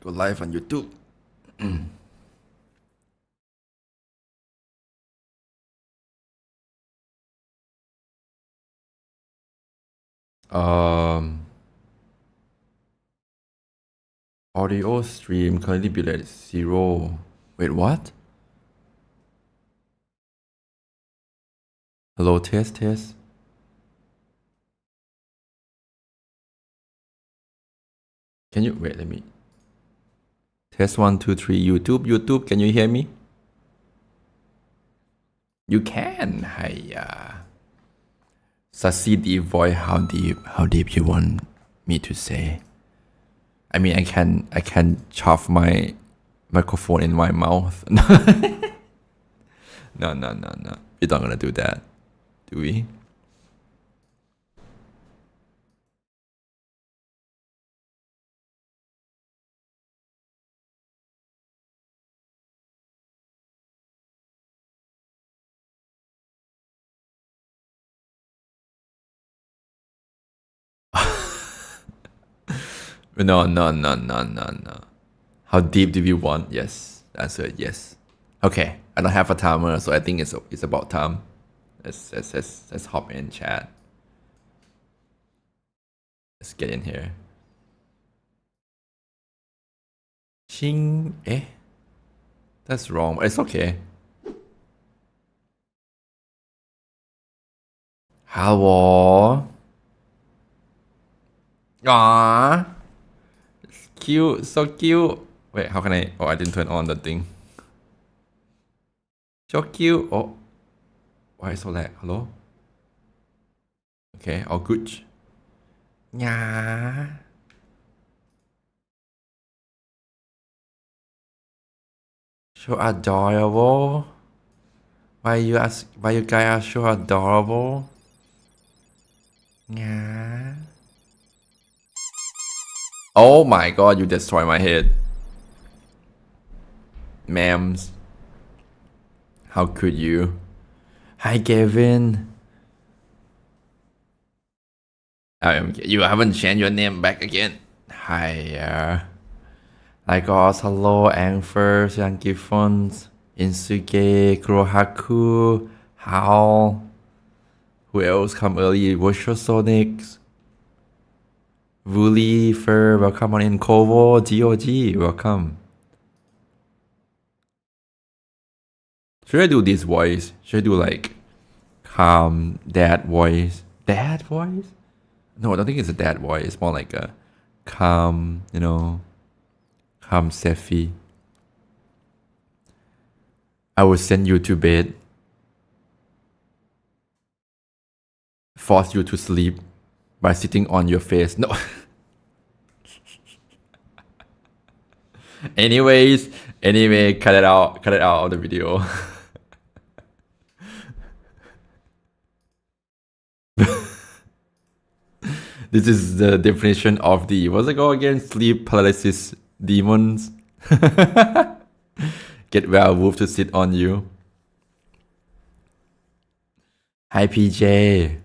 Go live on YouTube. Audio stream currently be at 0. Wait, what? Hello, test. Can you wait? Let me test 1, 2, 3. YouTube. Can you hear me? You can. Hiya. Sassy deep voice. How deep you want me to say? I mean, I can shove my microphone in my mouth. No. We're not gonna do that, do we? No. How deep do you want? Yes. Answer yes. Okay. I don't have a timer, so I think it's about time. Let's hop in chat. Let's get in here. Ching. That's wrong. But it's okay. Hello. Aww. It's cute. So cute. Wait, how can I? Oh, I didn't turn on the thing. So cute. Oh. Why is so lag? Hello? Okay, all good. Yeah. So adorable. Why you guys are so adorable? Yeah. Oh my god, you destroy my head. Ma'ams. How could you? Hi, Kevin. You haven't changed your name back again. Hi, like us, hello, Anfer, Yankee Fonts, Insuke, Kurohaku, Howl. Who else come early? Virtual Sonics. Vuli, Fur, welcome on in. Kovo, GOG, welcome. Should I do this voice? Should I do like calm dad voice? Dad voice? No, I don't think it's a dad voice. It's more like a calm, calm Sephi. I will send you to bed. Force you to sleep by sitting on your face. No. Anyway, cut it out of the video. This is the definition of the, what's it called again? Sleep paralysis demons. Get werewolf to sit on you. Hi, PJ.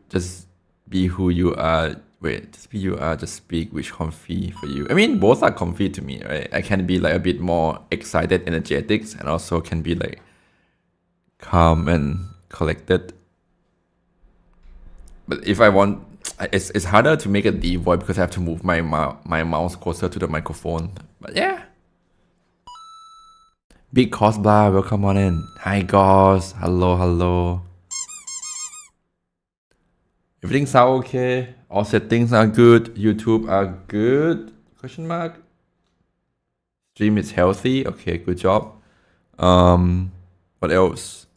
Just be who you are. Wait, just be you are. Just speak which comfy for you. I mean, both are comfy to me, right? I can be like a bit more excited, energetic, and also can be like calm and collected. But if I want, it's harder to make a deep voice because I have to move my mouse closer to the microphone. But yeah. Big Cosbla, welcome on in. Hi, Gauss. Hello. Everything sound okay? All settings are good. YouTube are good? Question mark. Stream is healthy. Okay, good job. What else?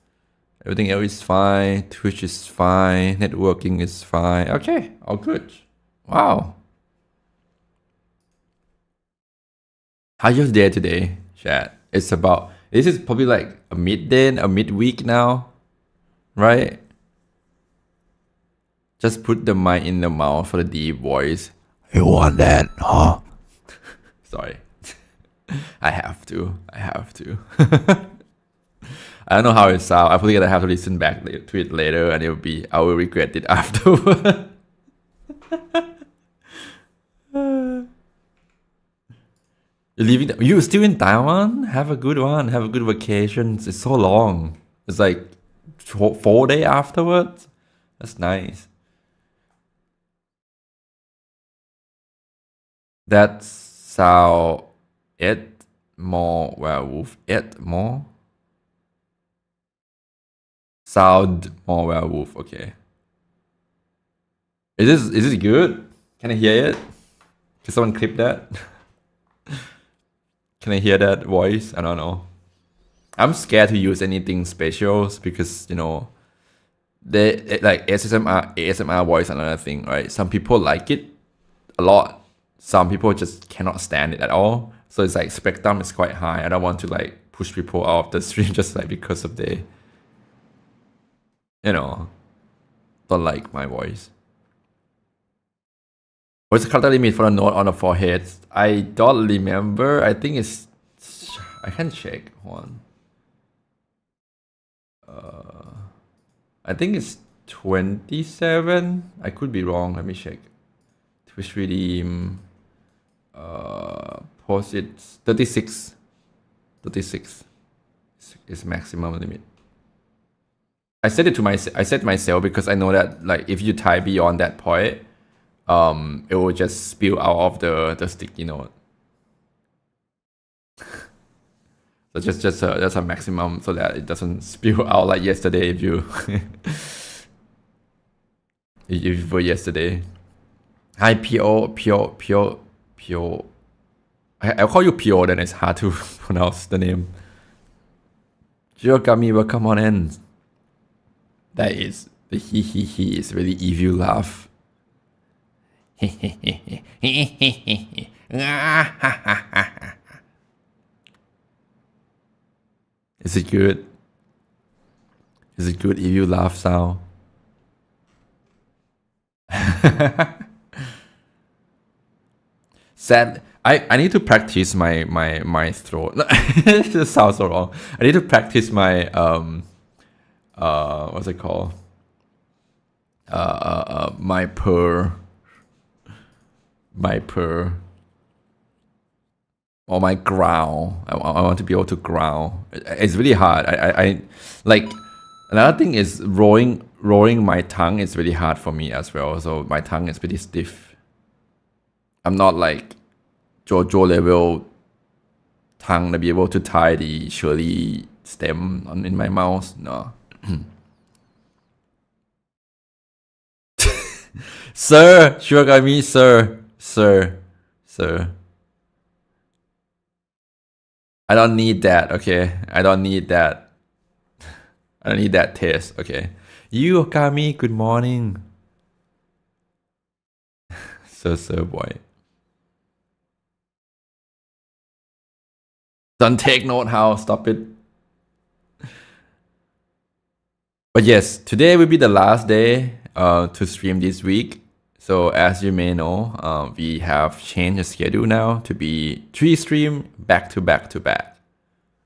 Everything else is fine. Twitch is fine. Networking is fine. Okay, all good. Wow. How's your day today, chat? This is probably like a midweek now, right? Just put the mic in the mouth for the deep voice. You want that, huh? Sorry. I have to. I don't know how it sounds. I'm probably gonna have to listen back to it later, and I will regret it afterward. You're leaving. You still in Taiwan? Have a good one. Have a good vacation. It's so long. It's like 4 days afterwards. That's nice. That's how it more werewolf. It more sound more werewolf. Okay. Is it good? Can I hear it? Can someone clip that? Can I hear that voice? I don't know. I'm scared to use anything special because they like ASMR voice another thing, right? Some people like it a lot. Some people just cannot stand it at all. So it's like spectrum is quite high. I don't want to like push people out of the stream just like because of they don't like my voice. What's the color limit for a node on the forehead? I don't remember. I think it's... I can check. Hold on. I think it's 27. I could be wrong. Let me check. Twitch redeem. Post it 36. 36 is maximum limit. I set it to I set myself because I know that like if you type beyond that point, it will just spill out of the sticky note. So just a maximum so that it doesn't spill out like yesterday if you if you were yesterday. Hi Pio. I'll call you Pio, then it's hard to pronounce the name. Jirogami, welcome on in. That is the he is really evil laugh. Is it good? Is it good if you laugh sound? Sad. I need to practice my throat. This sounds so wrong. I need to practice my what's it called? My purr or my growl. I want to be able to growl. It's really hard. I like another thing is rolling my tongue is really hard for me as well. So my tongue is pretty stiff. I'm not like JoJo level tongue to be able to tie the Shirley stem in my mouth. No. Sir, Shirogami, sir. I don't need that, okay? I don't need that. I don't need that taste, okay? You, Okami, good morning. Sir, boy. Don't take note how, stop it. But yes, today will be the last day to stream this week. So as you may know, we have changed the schedule now to be 3 stream back to back.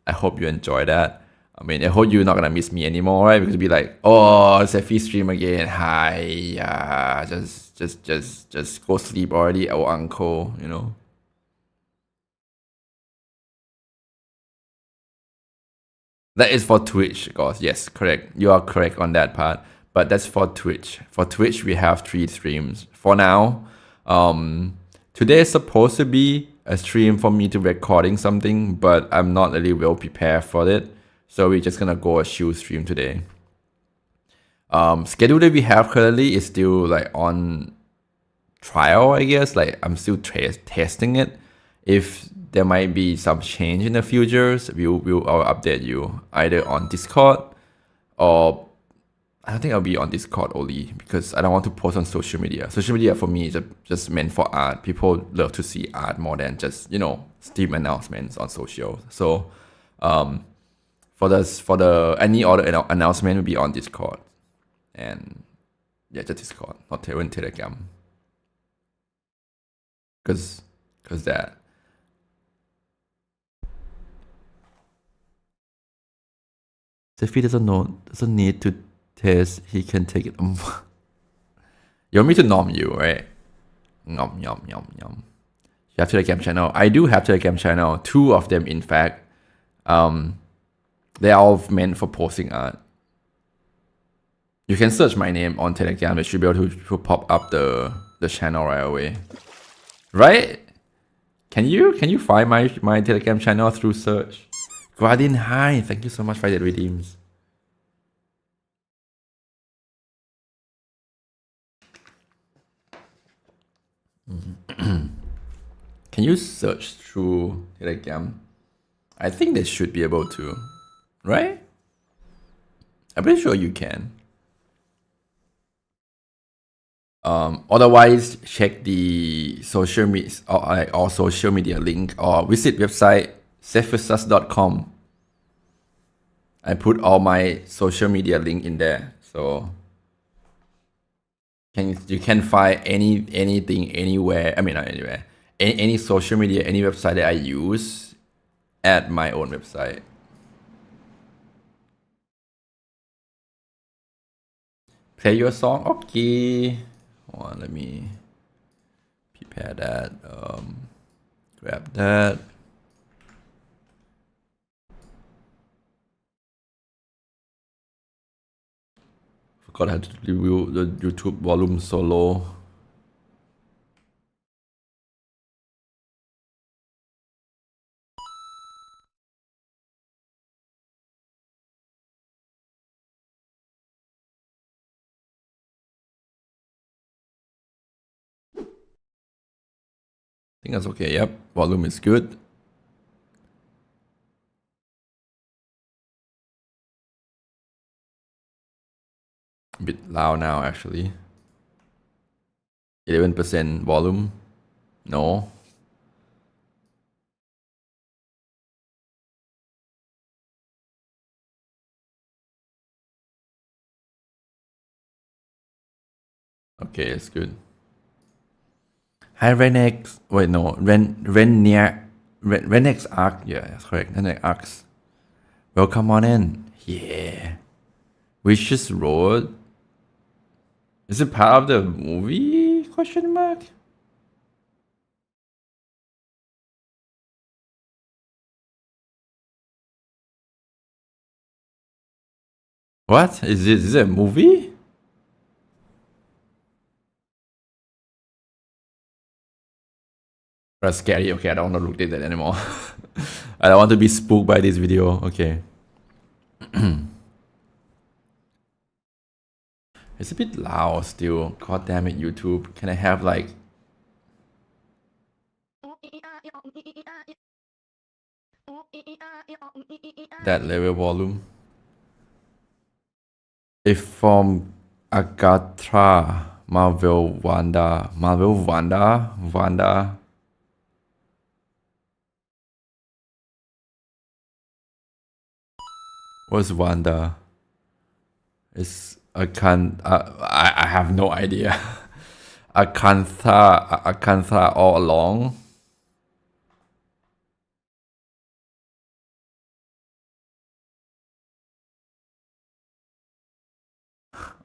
I hope you enjoy that. I mean, I hope you're not gonna miss me anymore, right? Because it'll be like, oh, it's a free stream again. Hi, just go sleep already, oh uncle, you know. That is for Twitch, guys. Yes, correct. You are correct on that part. But that's for Twitch. For Twitch, we have 3 streams. For now, today is supposed to be a stream for me to recording something, but I'm not really well prepared for it. So we're just gonna go a chill stream today. Schedule that we have currently is still like on trial, I guess. Like I'm still testing it. If there might be some change in the futures, I'll update you either on Discord or I think I'll be on Discord only because I don't want to post on social media. Social media for me is just meant for art. People love to see art more than just, stream announcements on social. So for the any other announcement will be on Discord. And yeah, just Discord, not Telegram. Cause that. If he doesn't need to test, he can take it. You want me to nom you, right? Nom. You have Telegram channel. I do have Telegram channel. 2 of them, in fact. They're all meant for posting art. You can search my name on Telegram. It should be able to pop up the channel right away. Right? Can you find my Telegram channel through search? Guardian, hi. Thank you so much for the redeems. Can you search through Telegram? I think they should be able to, right? I'm pretty sure you can. Otherwise, check the social media or social media link or visit website sephisus.com. I put all my social media link in there, so you can find anything anywhere. I mean, not anywhere. Any social media, any website that I use at my own website. Play your song, okay. Hold on, let me prepare that. Grab that. Forgot I had to review the YouTube volume so low. I think that's okay. Yep, volume is good. A bit loud now, actually. 11% volume. No. Okay, it's good. Hi, Renex. Wait, no. Renex Arc. Yeah, that's correct. Renex Arcs. Welcome on in. Yeah. Wishes Road. Is it part of the movie? Question mark. What? Is it a movie? That's scary. Okay, I don't want to look at that anymore. I don't want to be spooked by this video. Okay. It's a bit loud still. God damn it, YouTube. Can I have like that level volume? If from Agatha, Marvel Wanda. What's Wanda? It's I have no idea. Acantha all along.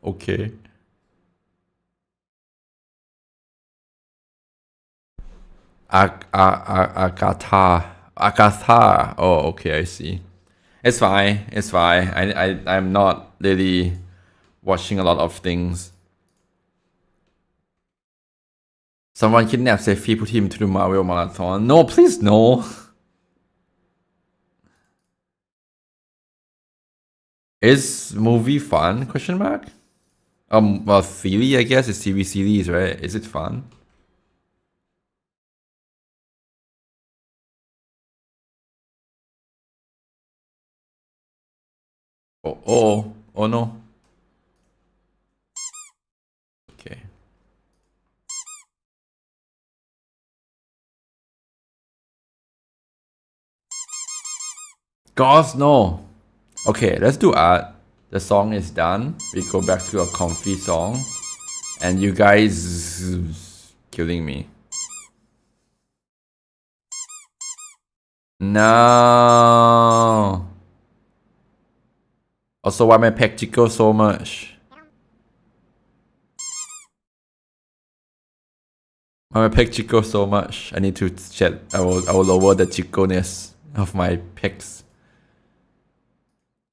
Okay. Agatha. Oh, okay, I see. It's fine. It's fine. I'm not really watching a lot of things. Someone kidnapped Seffi, put him to the Marvel Marathon. No, please, no. Is movie fun? Question mark. Well, Philly, I guess, it's TV series, right? Is it fun? Oh no. Okay. Gosh, no. Okay, let's do art. The song is done. We go back to a comfy song. And you guys killing me. No. Also, why my pec tickle so much? I pick Chico so much. I need to check. I will lower the Chico-ness of my picks.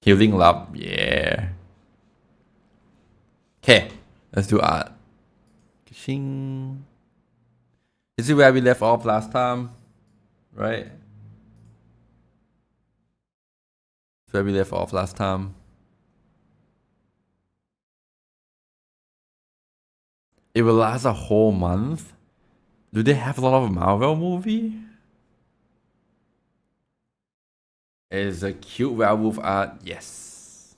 Healing love, yeah. Okay, let's do art. Shing. This is where we left off last time, right? Where we left off last time. It will last a whole month. Do they have a lot of Marvel movie? Is a cute werewolf art? Yes.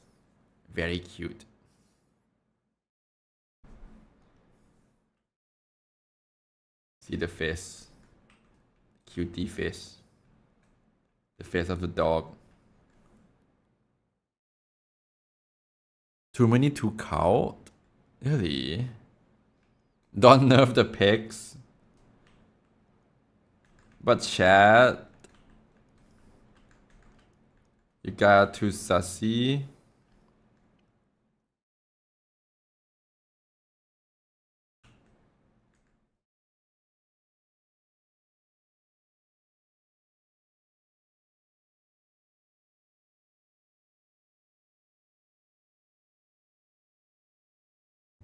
Very cute. See the face. Cutie face. The face of the dog. Too many to count? Really? Don't nerf the pigs. But chat. You got too sassy.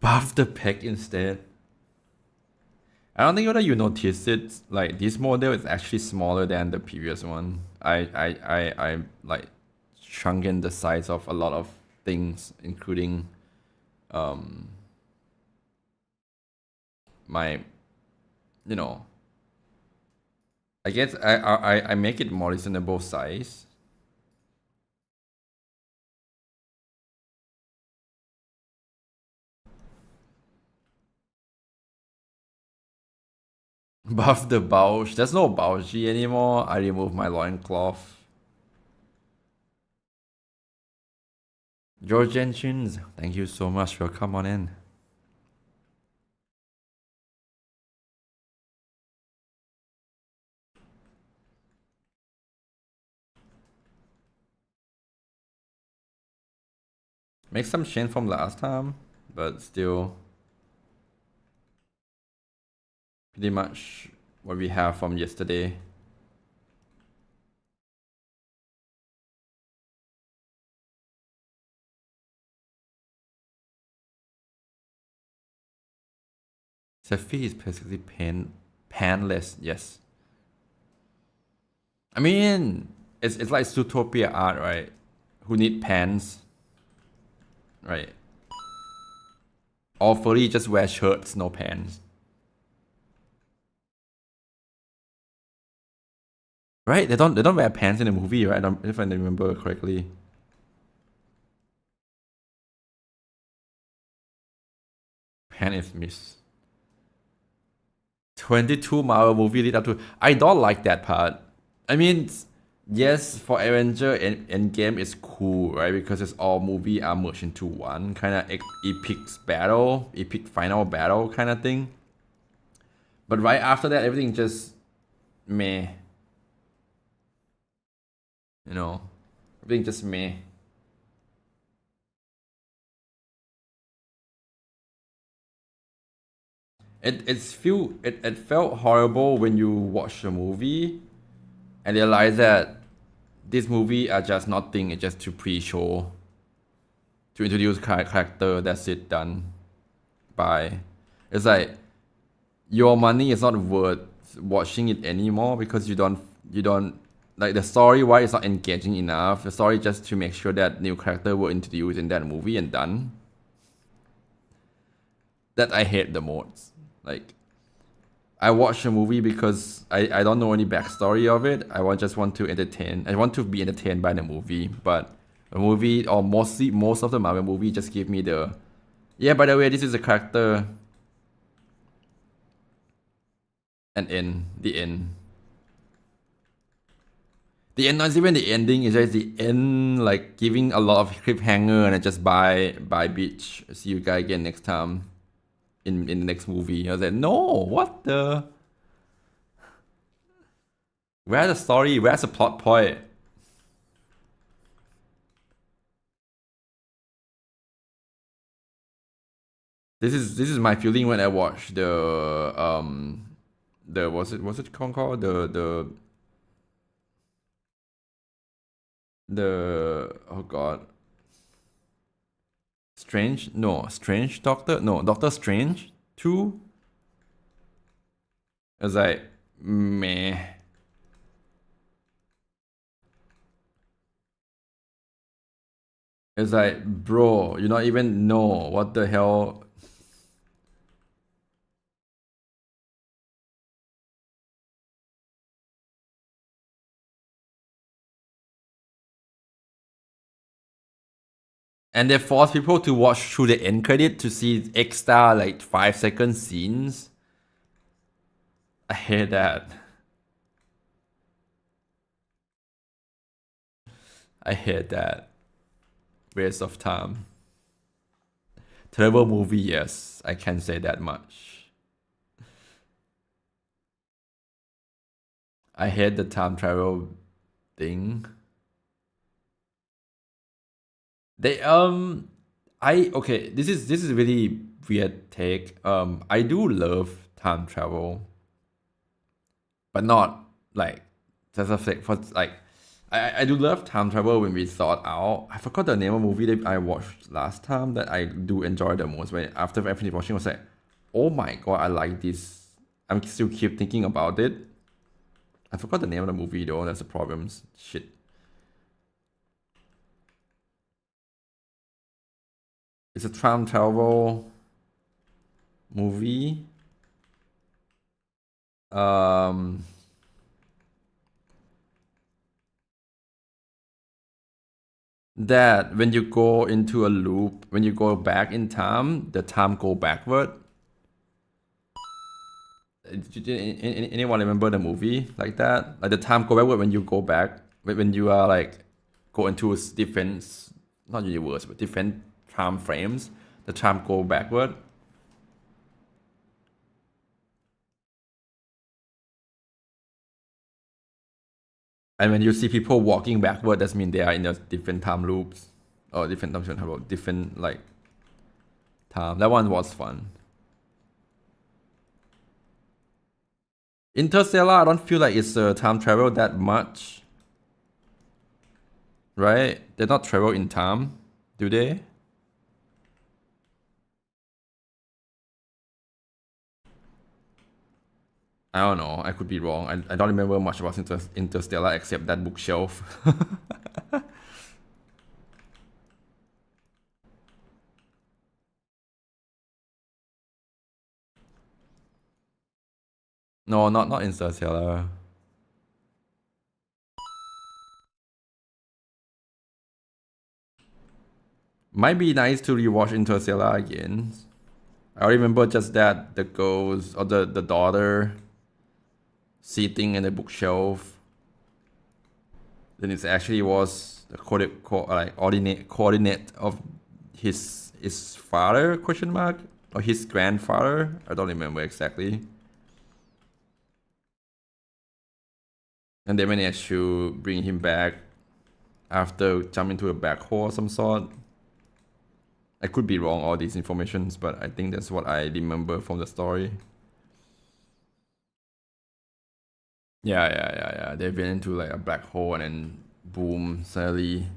Buff the peg instead. I don't think whether you noticed it. Like this model is actually smaller than the previous one. I like shrunken the size of a lot of things, including my, you know. I guess I make it more reasonable size. Buff the bulge. There's no bulgy anymore. I removed my loincloth. George Jenkins, thank you so much for coming on in. Make some change from last time, but still pretty much what we have from yesterday. Sephi is basically panless, yes. I mean, it's like Zootopia art, right? Who need pants, right? All furry just wear shirts, no pants. Right? They don't wear pants in the movie, right? If I remember correctly. Pan is miss. 22 Marvel movie lead up to. I don't like that part. I mean, yes, for Avenger and Endgame is cool, right? Because it's all movie are merged into one kind of epic final battle kind of thing. But right after that, everything just meh. You know, everything just meh. It felt horrible when you watch the movie and realize that this movie are just nothing. It's just to pre-show, to introduce character. That's it, done. Bye. It's like your money is not worth watching it anymore because you don't like the story. Why it's not engaging enough? The story just to make sure that new character were introduced in that movie and done. That I hate the most. Like, I watch a movie because I don't know any backstory of it. Just want to entertain. I want to be entertained by the movie. But a movie, or most of the Marvel movie, just give me the, yeah, by the way, this is a character. And end. The end. The end, not even the ending, it's just the end, like giving a lot of cliffhanger and then just bye bitch. See you guys again next time. In the next movie. I was like, no, what the? Where's the story? Where's the plot point? This is my feeling when I watch the what's it called the oh god, Strange Doctor, no, Doctor Strange 2. It's like meh. It's like, bro, you don't even know what the hell. And they force people to watch through the end credit to see extra like 5-second scenes. I hate that. I hate that. Waste of time. Terrible movie, yes. I can say that much. I hate the time travel thing. They okay, this is really weird take. I do love time travel, but not like just a for like I do love time travel when we thought out. I forgot the name of the movie that I watched last time that I do enjoy the most. When after I finished watching, I was like, oh my god, I like this. I'm still keep thinking about it. I forgot the name of the movie though. That's the problem. Shit. It's a time travel movie. That when you go into a loop, when you go back in time, the time go backward. Anyone remember the movie like that? Like the time go backward when you go back, when you are like go into different, not universe, but different time frames. The time go backward. And when you see people walking backward, that means they are in a different time loops or different like time. That one was fun. Interstellar, I don't feel like it's time travel that much, right? They not travel in time, do they? I don't know. I could be wrong. I don't remember much about Interstellar except that bookshelf. No, not Interstellar. Might be nice to rewatch Interstellar again. I remember just that the ghost or the daughter sitting in the bookshelf. Then it actually was the coordinate of his father, question mark, or his grandfather. I don't remember exactly. And they managed to bring him back after jumping into a black hole of some sort. I could be wrong all these informations, but I think that's what I remember from the story. Yeah. They went into like a black hole and then boom, suddenly.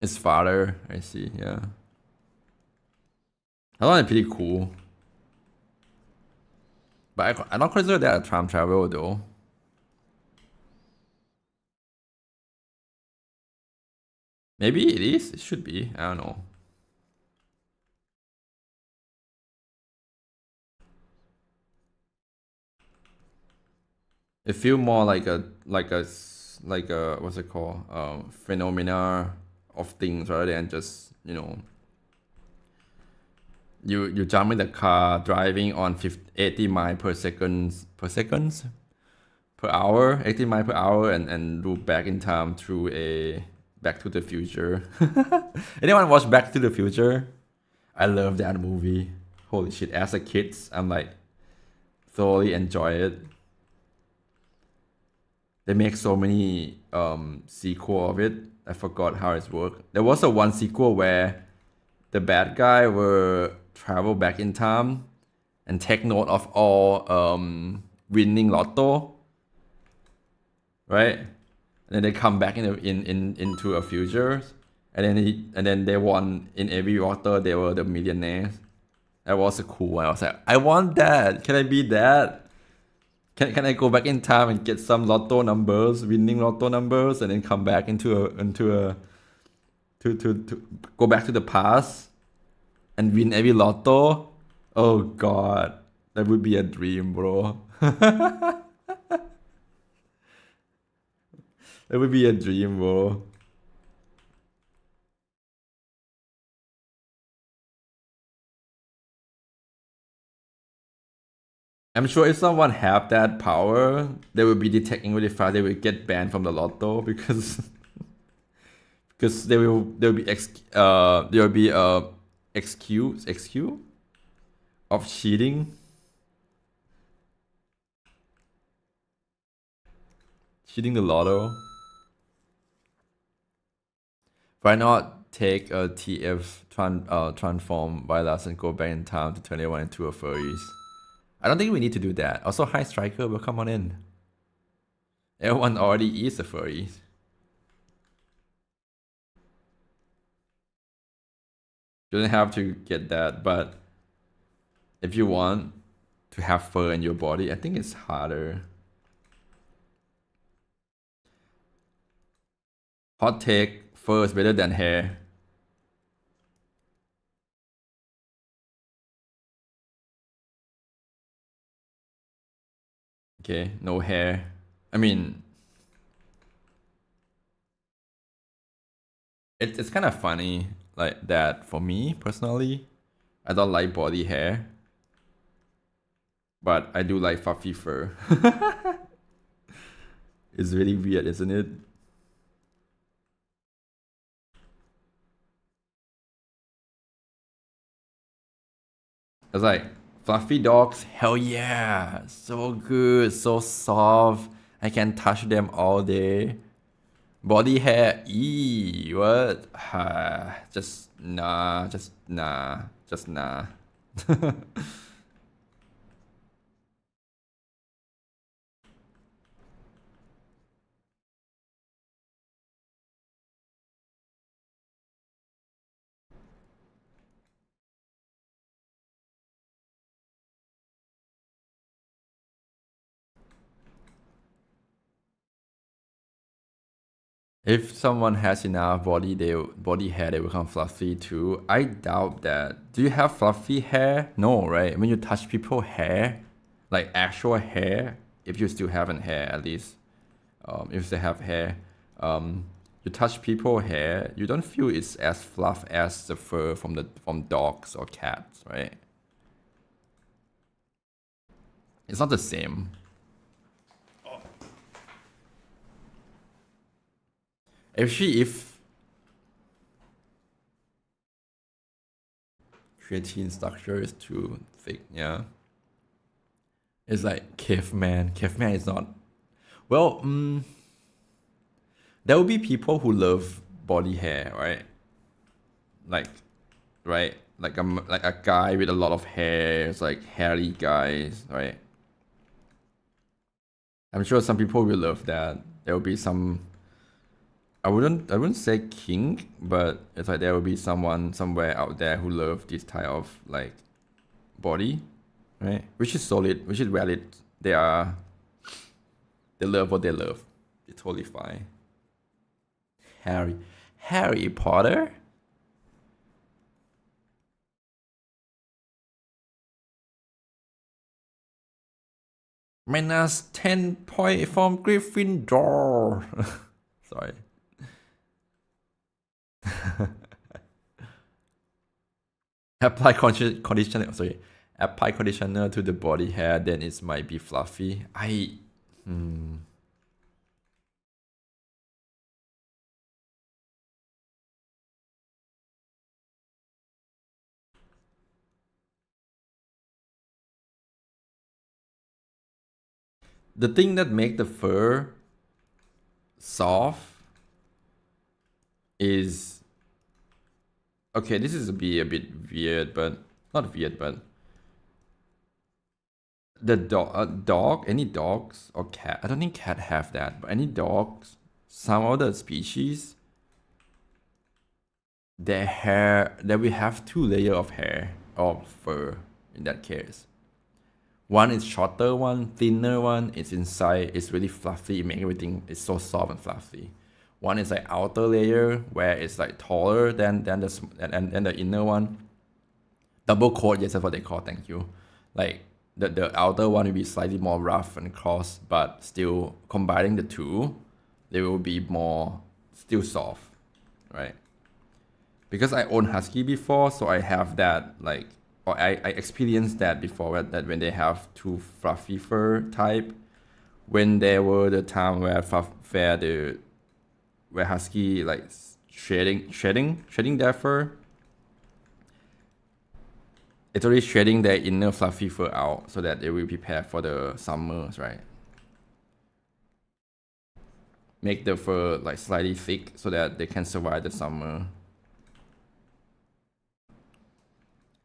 His father, I see, yeah. I thought it's pretty cool. But I don't consider that a time travel though. Maybe it is, it should be, I don't know. It feels more like a what's it called? Phenomena of things rather than just, you know, you jump in the car driving on 80 miles per hour, 80 miles per hour, and loop back in time through a Back to the Future. Anyone watch Back to the Future? I love that movie. Holy shit! As a kid, I'm like thoroughly enjoy it. They make so many sequel of it. I forgot how it worked. There was a one sequel where the bad guy will travel back in time and take note of all winning lotto, right? And then they come back into a future, and then they won in every lotto. They were the millionaires. That was a cool one. I was like, I want that. Can I be that? Can I go back in time and get some lotto numbers, winning lotto numbers, and then come back to go back to the past and win every lotto? Oh god, that would be a dream, bro. That would be a dream, bro. I'm sure if someone have that power, they will be detecting really fast. They will get banned from the lotto because because they will be there will be excuse of cheating the lotto. Why not take a TF transform virus and go back in time to turn everyone into a furries? I don't think we need to do that. Also, High Striker will come on in. Everyone already is a furry. You don't have to get that, but if you want to have fur in your body, I think it's harder. Hot take, fur is better than hair. Okay, no hair. I mean, it's kind of funny like that for me personally. I don't like body hair, but I do like fluffy fur. It's really weird, isn't it? It's like fluffy dogs, hell yeah, so good, so soft. I can touch them all day. Body hair, what? Just nah, just nah, just nah. If someone has enough body hair, they become fluffy too. I doubt that. Do you have fluffy hair? No, right? When you touch people's hair, like actual hair, if you still haven't hair at least, if they have hair, you touch people's hair, you don't feel it's as fluff as the fur from dogs or cats, right? It's not the same. If creatine structure is too thick, yeah. It's like caveman. Caveman is not. Well, there will be people who love body hair, right? Like, right? Like a guy with a lot of hair. It's like hairy guys, right? I'm sure some people will love that. There will be some. I wouldn't say king, but it's like there will be someone somewhere out there who love this type of like body, right? Which is solid, which is valid. They love what they love. It's totally fine. Harry Potter? Minus 10 point from Gryffindor. Sorry. Apply conditioner. Sorry. Apply conditioner to the body hair, then it might be fluffy. The thing that make the fur soft is okay. This is be a bit weird, but not weird, but the dog, any dogs or cat. I don't think cat have that, but any dogs, some other species, their hair, that we have 2 layers of hair or fur in that case. One is shorter one, thinner one. It's inside. It's really fluffy. It makes everything. It's so soft and fluffy. One is like outer layer where it's like taller than the inner one. Double coat, yes, that's what they call. Thank you. Like the outer one will be slightly more rough and coarse, but still combining the two, they will be more still soft, right? Because I own husky before, so I have that like. Or I experienced that before, that when they have 2 fluffy fur type, when there were the time where where husky like shedding their fur, it's already shedding their inner fluffy fur out so that they will prepare for the summers, right? Make the fur like slightly thick so that they can survive the summer.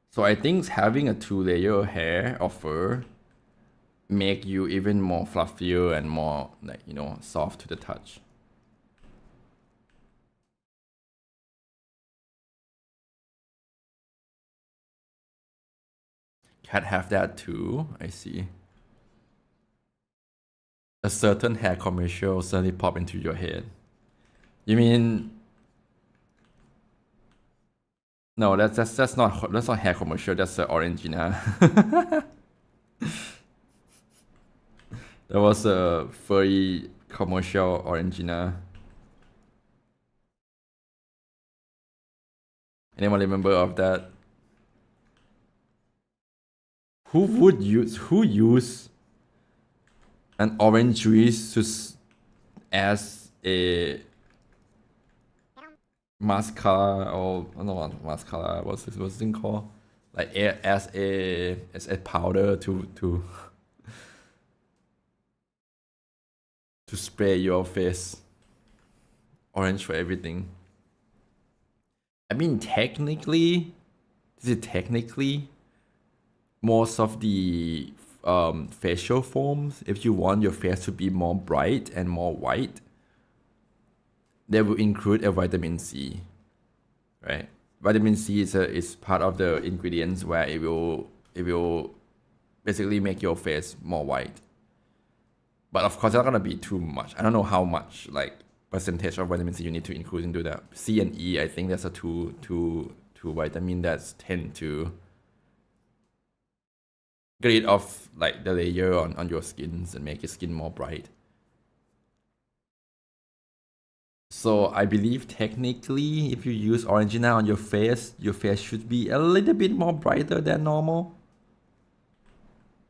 So I think having a 2-layer hair or fur make you even more fluffier and more like, you know, soft to the touch. Cat have that too, I see. A certain hair commercial suddenly pop into your head. You mean no, that's not hair commercial, that's the Orangina. There was a furry commercial Orangina. Anyone remember of that? Who use an orange juice as a mascara, or not mascara, what's this thing called? Like as a powder to spray your face. Orange for everything. I mean, technically, most of the facial foams, if you want your face to be more bright and more white, they will include a vitamin C, right? Vitamin C is part of the ingredients where it will basically make your face more white. But of course, it's not gonna be too much. I don't know how much like percentage of vitamin C you need to include into that. C and E, I think that's a two vitamin that tend to get rid of like the layer on your skins and make your skin more bright. So I believe technically, if you use Orangina on your face should be a little bit more brighter than normal.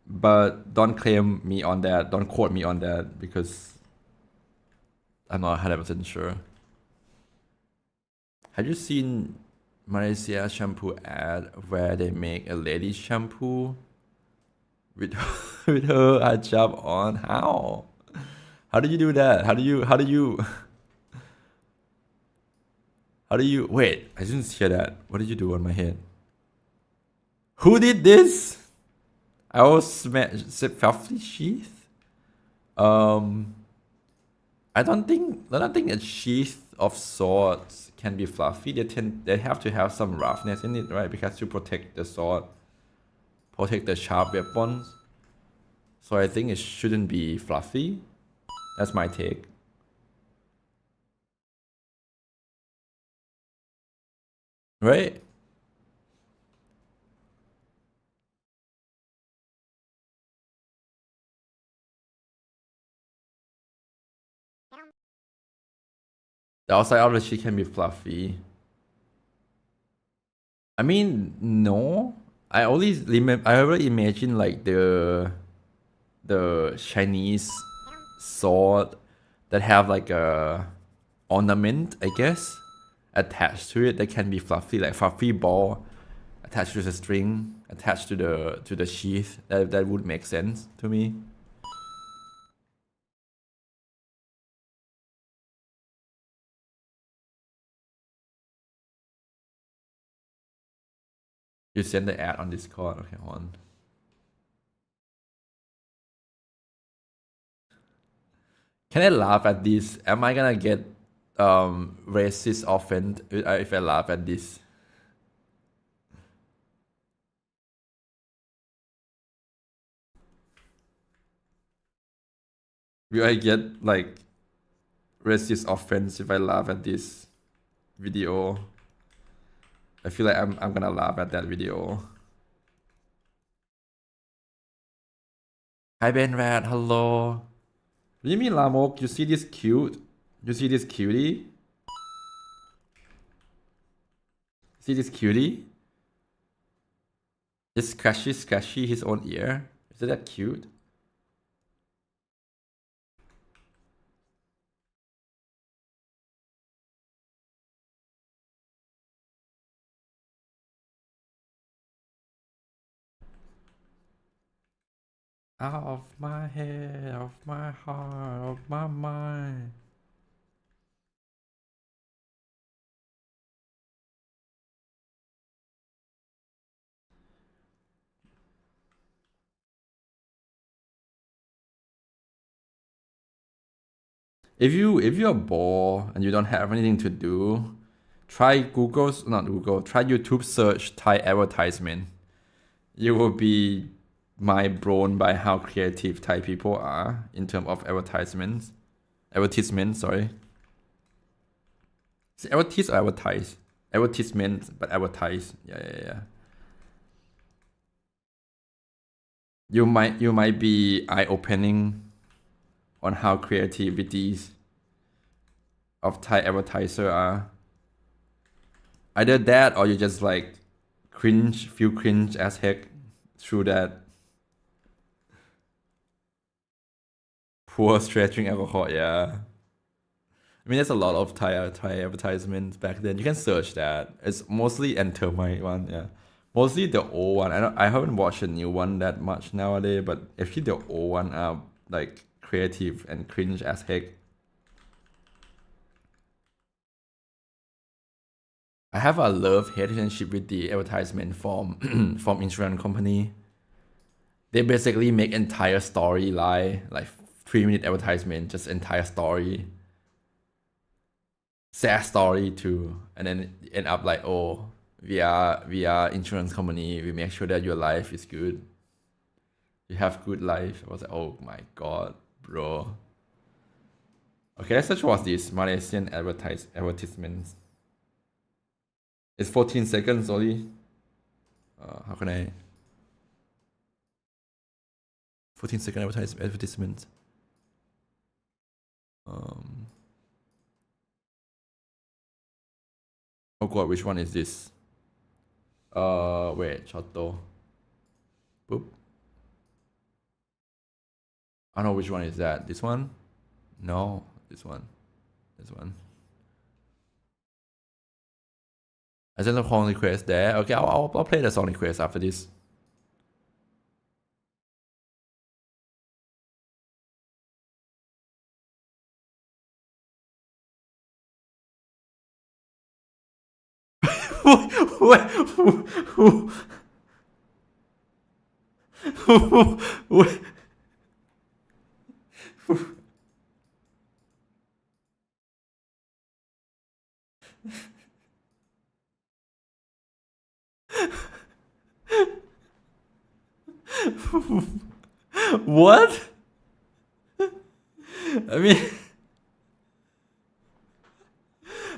But don't claim me on that. Don't quote me on that because I'm not 100% sure. Have you seen Malaysia shampoo ad where they make a lady shampoo with with her hijab on? How? How do you do that? How do you wait? I didn't hear that. What did you do on my head? Who did this? I was fluffy sheath. I don't think a sheath of swords can be fluffy. They have to have some roughness in it, right? Because to protect the sword, protect the sharp weapons. So I think it shouldn't be fluffy. That's my take. Right? The outside of the sheet can be fluffy. I mean, no. I always imagine like the Chinese sword that have like a ornament, I guess, attached to it that can be fluffy, like fluffy ball attached to the string, attached to the sheath. That would make sense to me. You send the ad on Discord. Okay, hold on. Can I laugh at this? Am I gonna get racist offend if I laugh at this? Will I get like racist offense if I laugh at this video? I feel like I'm gonna laugh at that video. Hi Ben Rat, hello. What do you mean Lamok? You see this cute? You see this cutie? See this cutie? Just scratchy his own ear. Isn't that cute? Out of my head, of my heart, of my mind. If you're bored and you don't have anything to do, try try YouTube search Thai advertisement. You will be mind blown by how creative Thai people are in terms of advertisements. Advertisement, sorry. Is it advertise or advertise? Advertisement, but advertise. Yeah. You might be eye-opening on how creativities of Thai advertiser are. Either that or you just like feel cringe as heck through that poor stretching alcohol. Yeah. I mean, there's a lot of Thai advertisements back then. You can search that. It's mostly enter my one, yeah. Mostly the old one. I haven't watched the new one that much nowadays, but actually the old one are like creative and cringe as heck. I have a love-hate relationship with the advertisement from insurance company. They basically make entire storyline, like 3-minute advertisement, just entire story. Sad story too, and then end up like, oh, we are insurance company. We make sure that your life is good. You have good life. I was like, oh my god, bro. Okay, let's just watch this Malaysian advertisements. It's 14 seconds only. How can I? 14-second advertisement. Oh god, which one is this? Wait, Chato. Boop. I don't know which one is that. This one? No, this one. This one. I sent a song request there. Okay, I'll play the song request after this. What? I mean,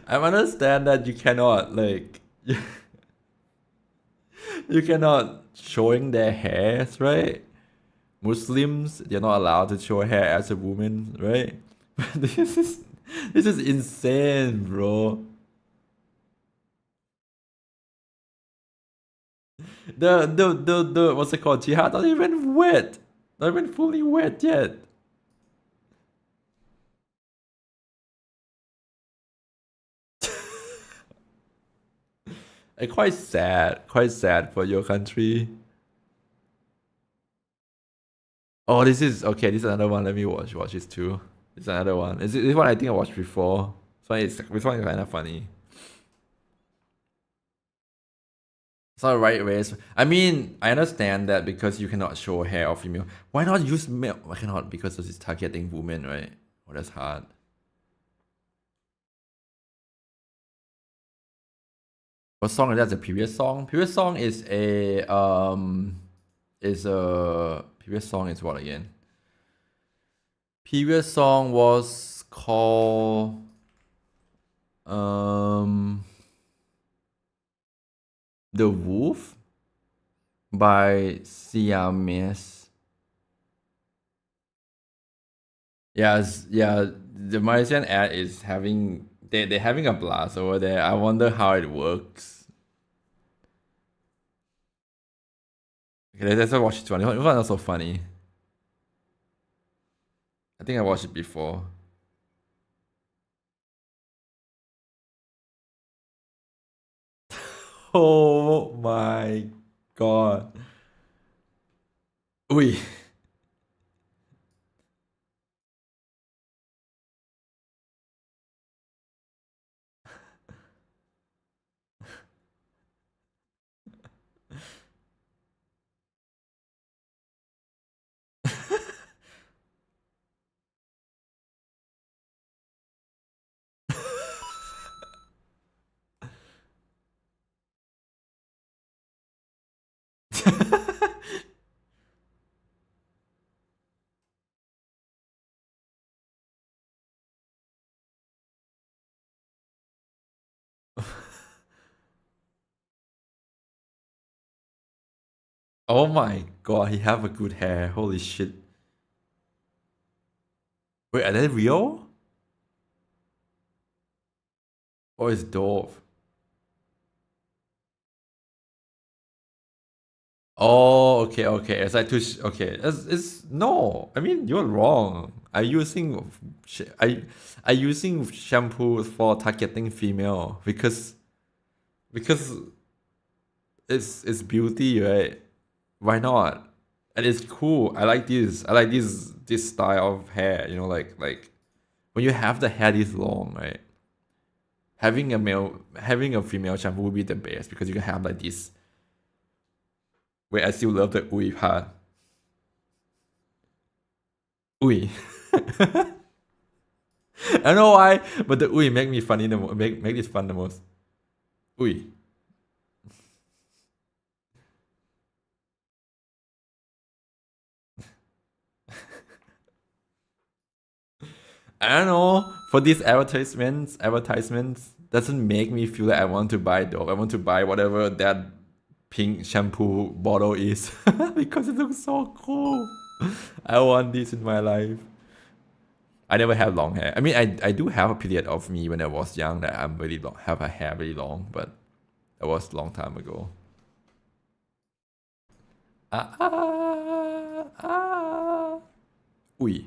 I understand that you cannot like you cannot showing their hairs, right? Muslims, they're not allowed to show hair as a woman, right? But this is insane, bro. The what's it called? Jihad not even wet. Not even fully wet yet. Quite sad for your country. Oh, this is okay. This is another one. Let me watch this too. This is another one. This one I think I watched before. So this one is kind of funny. It's not the right way. I mean, I understand that because you cannot show hair of female. Why not use male? Why cannot? Because this is targeting women, right? Oh, that's hard. What song is that? The previous song? Previous song is a previous song is what again? Previous song was called The Wolf by Siamese. Yes, yeah, the Malaysian ad is having they're having a blast over there. I wonder how it works. Okay, let's watch this one. This one is also funny. I think I watched it before. Oh my god. Ui. Oh my god, he have a good hair. Holy shit. Wait, are they real? Or is dwarf? Oh, okay, okay. It's like okay. It's no. I mean, you're wrong. I using shampoo for targeting female because it's beauty, right? Why not? And it's cool. I like this. I like this style of hair. You know, like when you have the hair this long, right? Having a female shampoo would be the best because you can have like this. Wait, I still love the ui part. Ui. I don't know why, but the ui make me funny the make this fun the most. Ui. I don't know. For these advertisements doesn't make me feel like I want to buy though. I want to buy whatever that pink shampoo bottle is because it looks so cool. I want this in my life. I never have long hair. I mean, I do have a period of me when I was young that I'm really long, have a hair really long, but that was a long time ago. Ah ah ah. Ui.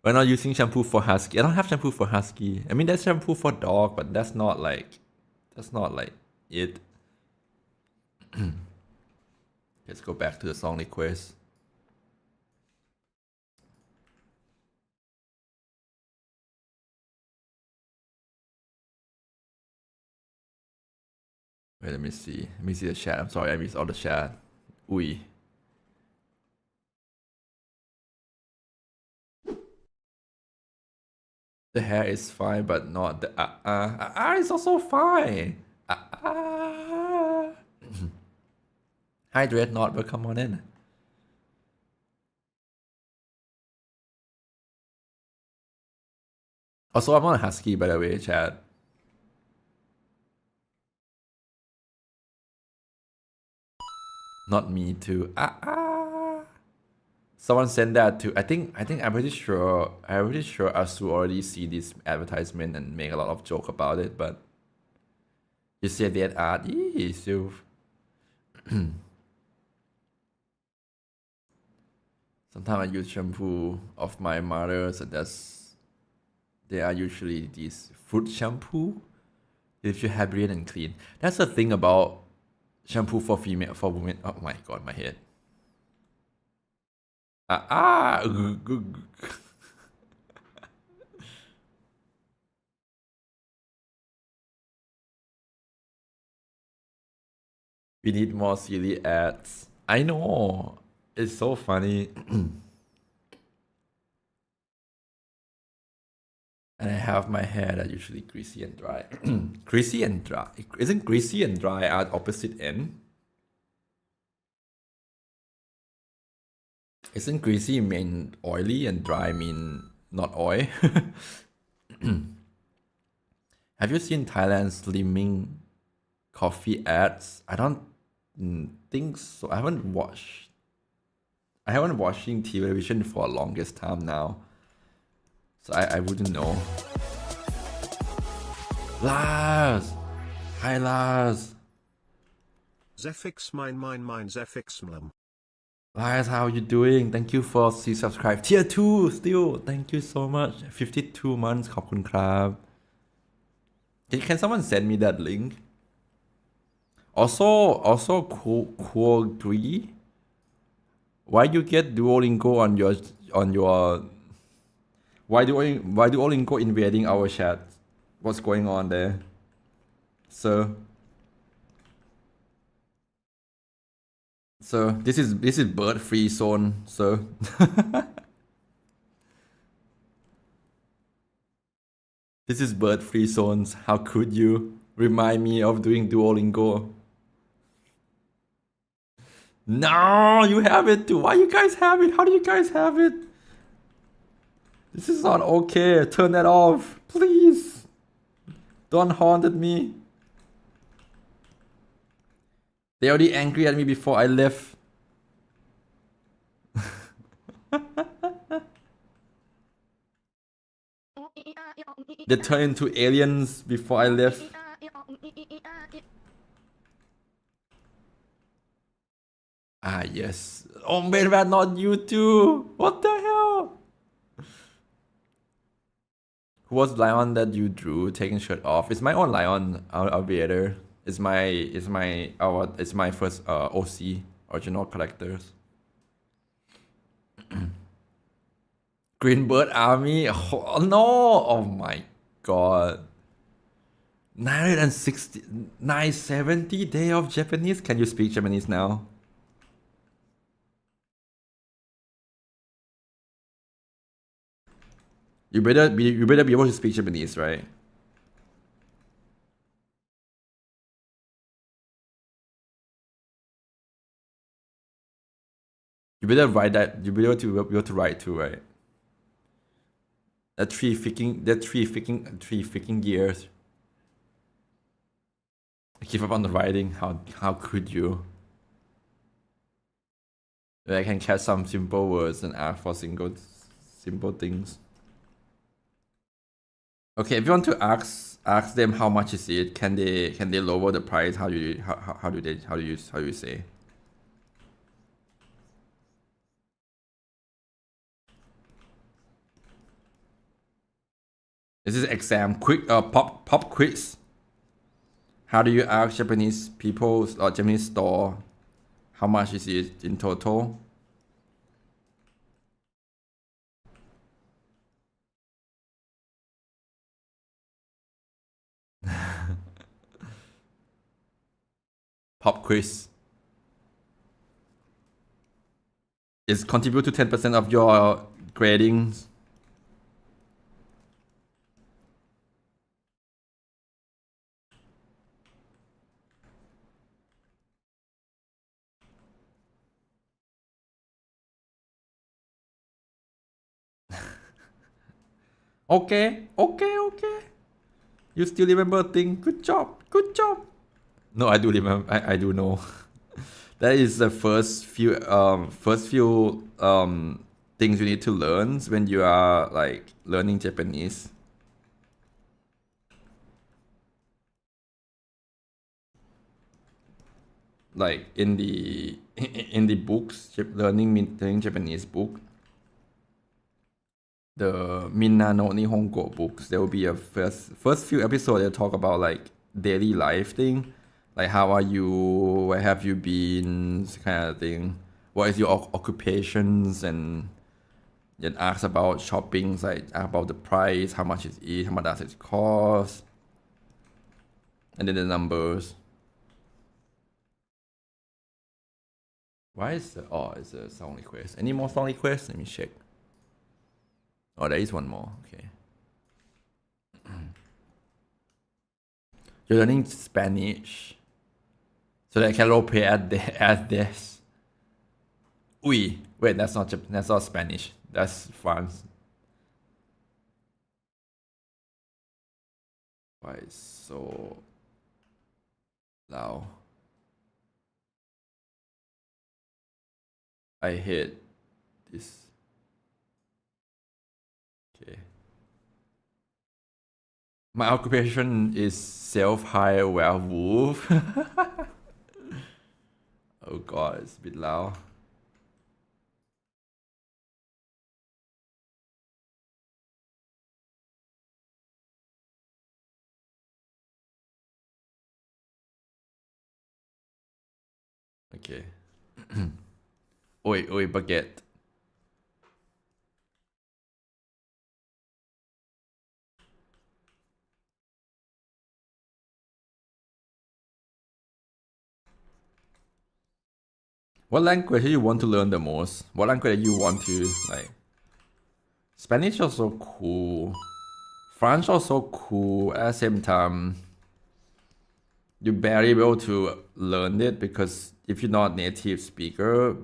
We're not using shampoo for husky. I don't have shampoo for husky. I mean, there's shampoo for dog, but that's not like it. Let's go back to the song request. Wait, let me see. Let me see the chat. I'm sorry, I missed all the chat. Ui. The hair is fine, but not the is also fine. Hi, Dreadnought, welcome on in. Also, I'm on a husky, by the way, chat. Not me too. Someone sent that to. I'm pretty sure. I'm pretty sure Asu already see this advertisement and make a lot of joke about it. But you said that art. So sometimes I use shampoo of my mother, so they are usually these fruit shampoo. If you have clean and clean, that's the thing about shampoo for women. Oh my god, my head. Ah. We need more silly ads. I know. It's so funny. And I have my hair that usually greasy and dry. Greasy and dry. Isn't greasy and dry at opposite end? Isn't greasy mean oily and dry mean not oil? Have you seen Thailand slimming coffee ads? I don't think so. I haven't watched watching television for the longest time now. So I wouldn't know. Lars! Hi Lars! Zefix mine Zefix mlum. Lars, how are you doing? Thank you for subscribe. Tier 2 still. Thank you so much. 52 months. ขอบคุณครับ Can someone send me that link? Also cool agree. Why you get Duolingo on your why Duolingo invading our chat? What's going on there? Sir, this is bird free zone, sir. This is bird free zones. How could you remind me of doing Duolingo? No, you have it too. Why you guys have it? How do you guys have it? This is not okay. Turn that off, please. Don't haunt at me. They already angry at me before I left. They turned into aliens before I left. Ah, yes. Oh, man, but not you too. What the hell? Who was lion that you drew taking shirt off? It's my own lion, aviator. It's my first OC, original collectors. Greenbird Army. Oh no! Oh my god. 970 day of Japanese. Can you speak Japanese now? You better be able to speak Japanese, right? You better write that. You better be able to write too, right? Three freaking years. I give up on the writing. How could you? I can catch some simple words and ask for simple things. Okay, if you want to ask them how much is it, can they lower the price? How do you say? This is exam quick pop quiz. How do you ask Japanese people or Japanese store how much is it in total? Pop quiz. Is contribute to 10% of your gradings. Okay. You still remember a thing. Good job. No, I do remember. I do know. That is the first few things you need to learn when you are like learning Japanese. Like in the books, learning Japanese book, the Minna no Nihongo books, there will be a first few episodes they'll talk about like daily life thing, like how are you, where have you been, kind of thing. What is your occupations, and then ask about shopping, like about the price, how much is it, how much does it cost, and then the numbers. Why is the... Oh, it's a song request. Any more song requests? Let me check. Oh, there is one more. Okay. You're learning Spanish. So that I can role play at this. Oui. Wait, that's not Spanish. That's France. Why is so loud? I hate this. Okay. My occupation is self-hire werewolf. Oh god, it's a bit loud. Okay. Oi, baguette. What language do you want to learn the most? What language do you want to like? Spanish also cool. French also cool. At the same time, you're barely able to learn it because if you're not native speaker,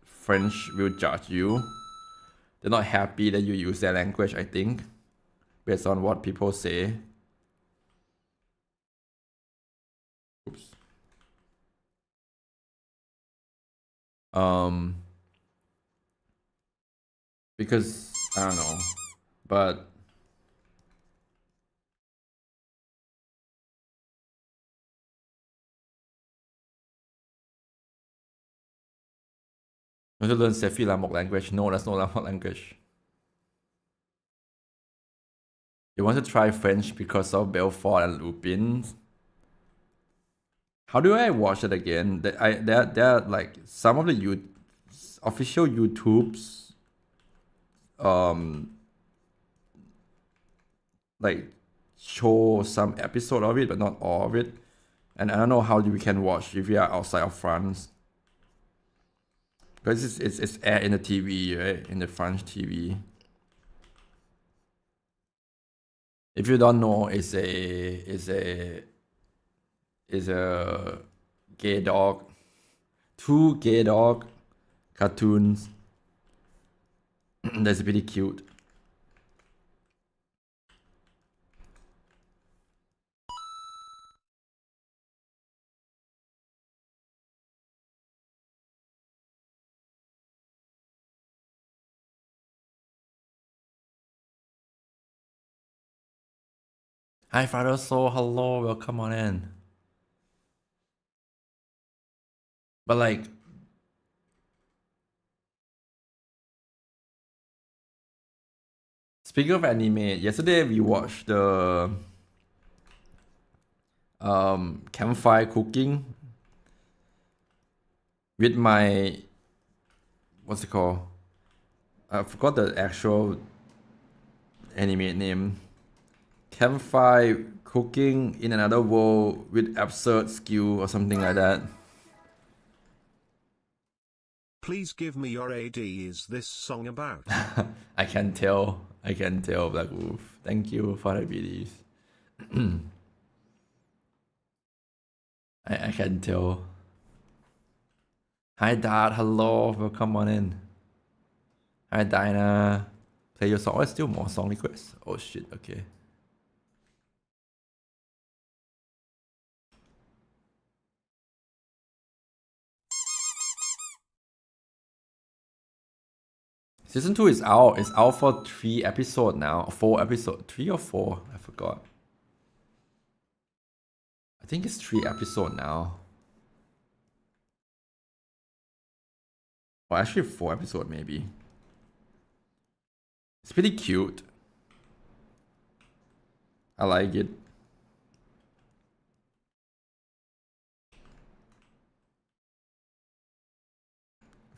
French will judge you. They're not happy that you use their language, I think, based on what people say. Oops. Because I don't know, but you want to learn Sefi Lamok language? No, that's not Lamok language. You want to try French because of Belfort and Lupin? How do I watch it again? There are like some of the official YouTubes like show some episode of it, but not all of it. And I don't know how we can watch if we are outside of France. Because it's aired in the TV, right? In the French TV. If you don't know, it's a gay dog. Two gay dog cartoons. That's pretty cute. Hi, Father Soul. Hello, welcome on in. But like, speaking of anime, yesterday we watched the campfire cooking with my, what's it called? I forgot the actual anime name. Campfire cooking in another world with absurd skill or something like that. Please give me your AD. Is this song about? I can tell, Black Wolf. Thank you for the videos. I can tell. Hi Dad, hello, welcome on in. Hi Dinah. Play your song. Oh, still more song requests. Oh shit, okay. Season 2 is out. It's out for 3 episodes now. 4 episodes. 3 or 4? I forgot. I think it's 3 episodes now. Or actually 4 episodes maybe. It's pretty cute. I like it.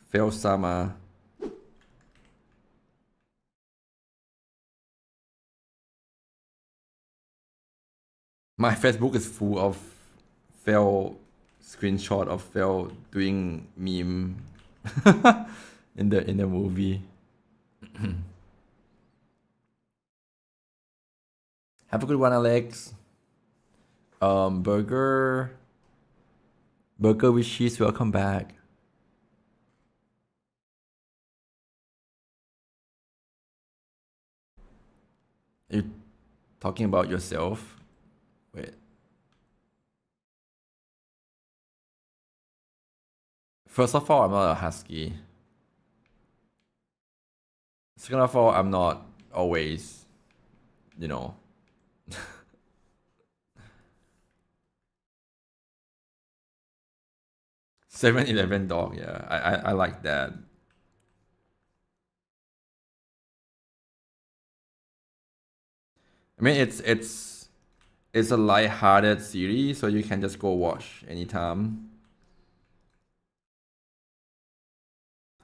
Fail Summer. My Facebook is full of fail screenshot of Phil doing meme in the movie. Have a good one, Alex. Burger with cheese, welcome back. Are you talking about yourself? Wait. First of all, I'm not a husky. Second of all, I'm not always, you know. 7-Eleven dog, yeah. I like that. I mean, it's a light-hearted series, so you can just go watch anytime.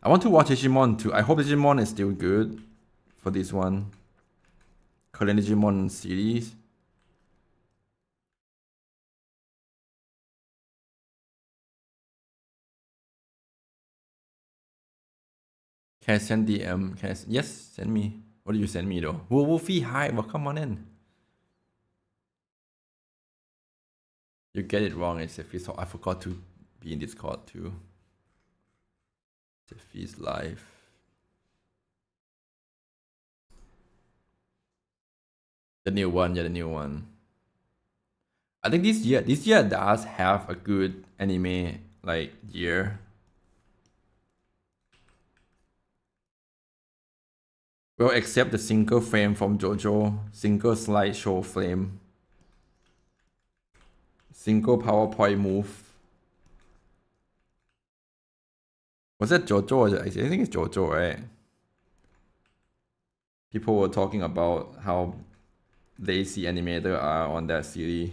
I want to watch Digimon too. I hope Digimon is still good for this one. Current Digimon series. Can I send DM? Yes, send me. What do you send me though? Wolfie, hi, welcome on in. You get it wrong, it's Sefis. I forgot to be in Discord too. Sefis live. The new one, yeah, the new one. I think this year does have a good anime like year. Well, except the single frame from JoJo, single slideshow frame, single PowerPoint move. Was that JoJo? I think it's JoJo, right? People were talking about how lazy animator are on that series.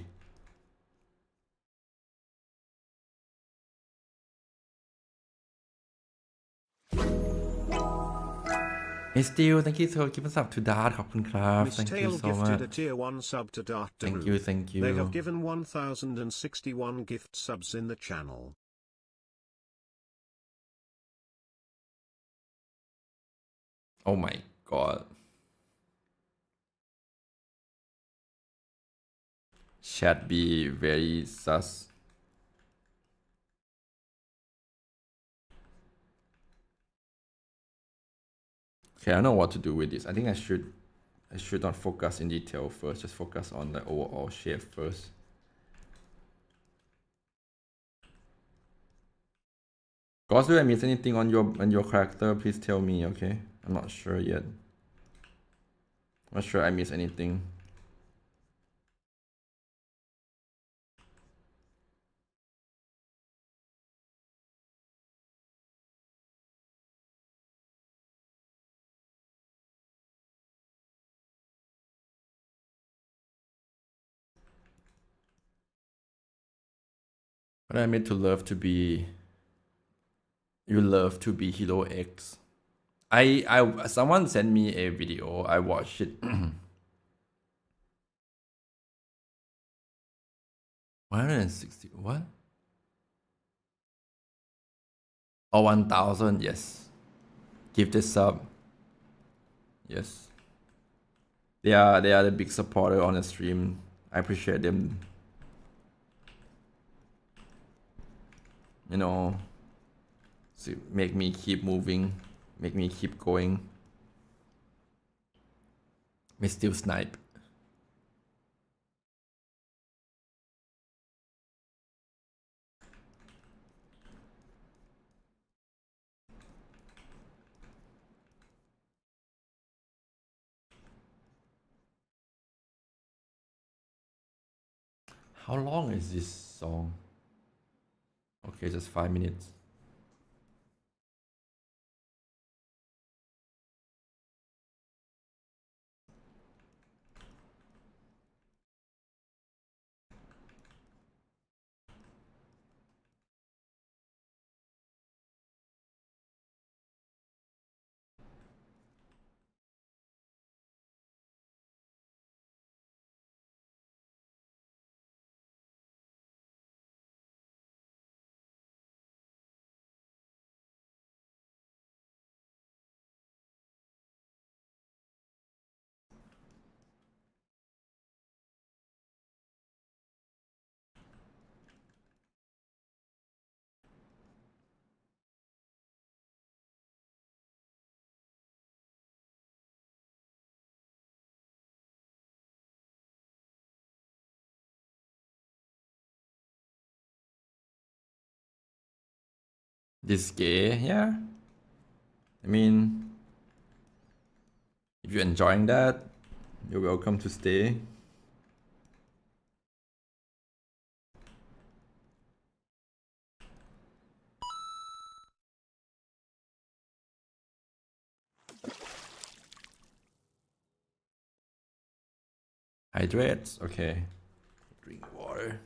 Hey Steel, thank you for giving sub to Dart. ขอบคุณครับ Thank you so much. A tier 1 sub to Dart. Thank you, thank you. They have given 1061 gift subs in the channel. Oh my god. Chat be very sus. Okay, I don't know what to do with this. I think I should not focus in detail first. Just focus on the overall shape first. Guys, do I miss anything on your character? Please tell me, okay? I'm not sure yet. I'm not sure I miss anything. What I meant to love to be. You love to be Hero X. Someone sent me a video. I watched it. 160 what? Oh, 1000, yes. Give this sub. Yes. They are the big supporter on the stream. I appreciate them. You know, so make me keep moving, make me keep going. Me still snipe. How long is this song? Okay, just 5 minutes. is gay, yeah. I mean, if you're enjoying that, you're welcome to stay. Hydrates, okay. Drink water.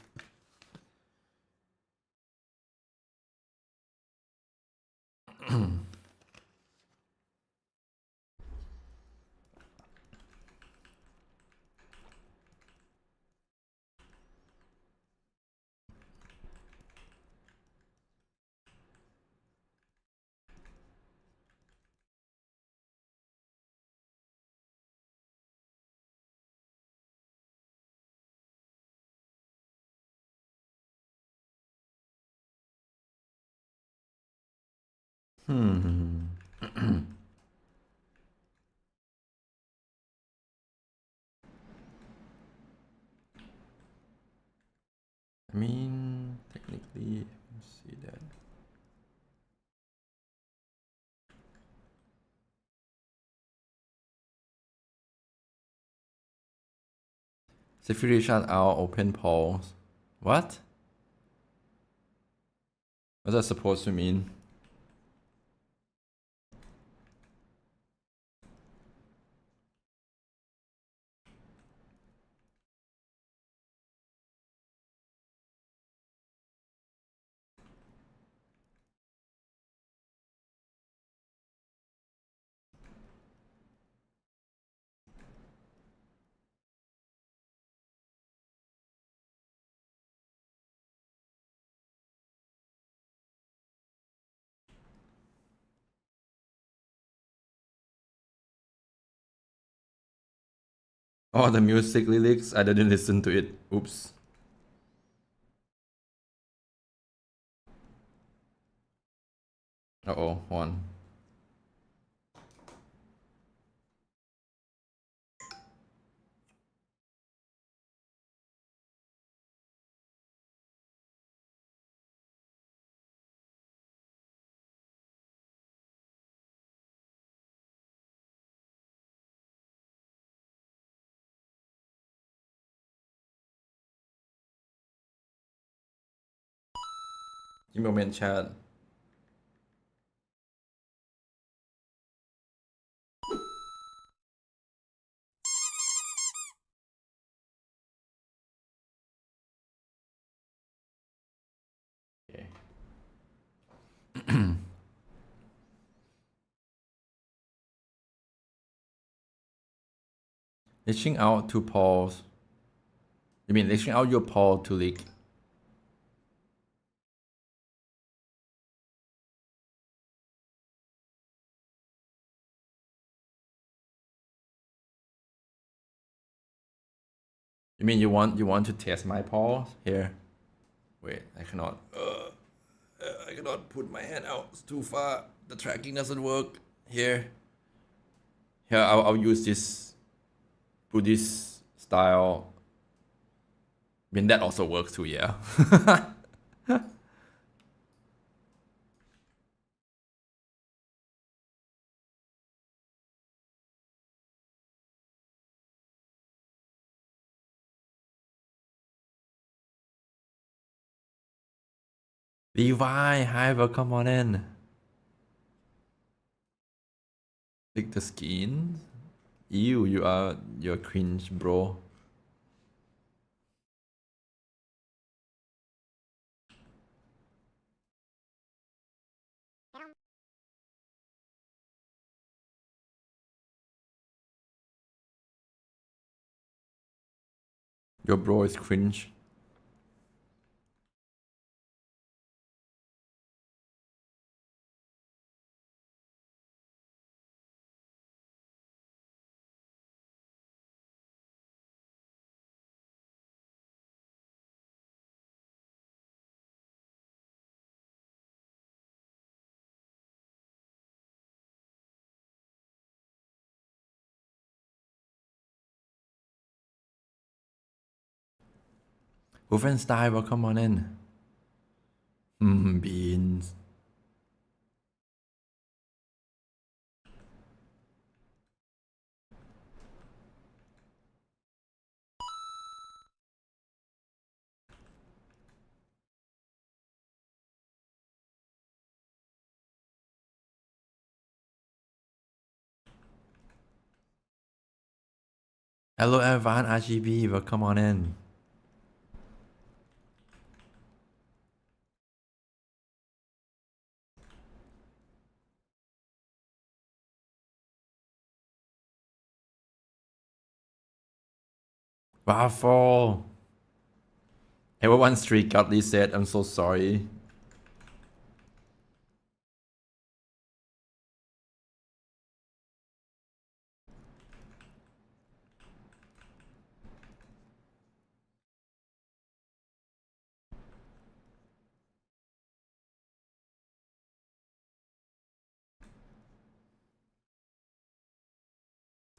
I mean, technically, let's see that. Separation out open polls. What? What's that supposed to mean? Oh, the music lyrics, I didn't listen to it. Oops. Uh-oh, one. Give me a moment, chat. Okay. Reaching out to polls. You mean reaching out your poll to leak? You mean you want to test my polls? Here. Wait, I cannot. I cannot put my hand out. It's too far. The tracking doesn't work. Here. Here, I'll use this Buddhist style. I mean, that also works too, yeah. Levi, hi, welcome on in. Lick the skin. Ew, you're cringe, bro. Your bro is cringe. Wolfenstein, welcome on in. Beans. Hello everyone, RGB, welcome on in. Waffle! Everyone's streak got reset, I'm so sorry.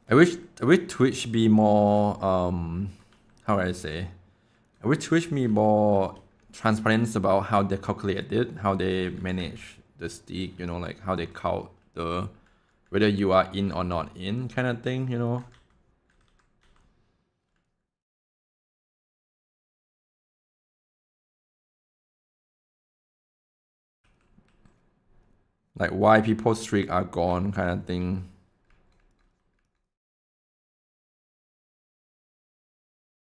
I wish Twitch be more how do I say? I wish Twitch be more transparent about how they calculate it, how they manage the streak, you know, like how they count the whether you are in or not in kind of thing, you know. Like why people's streak are gone kind of thing.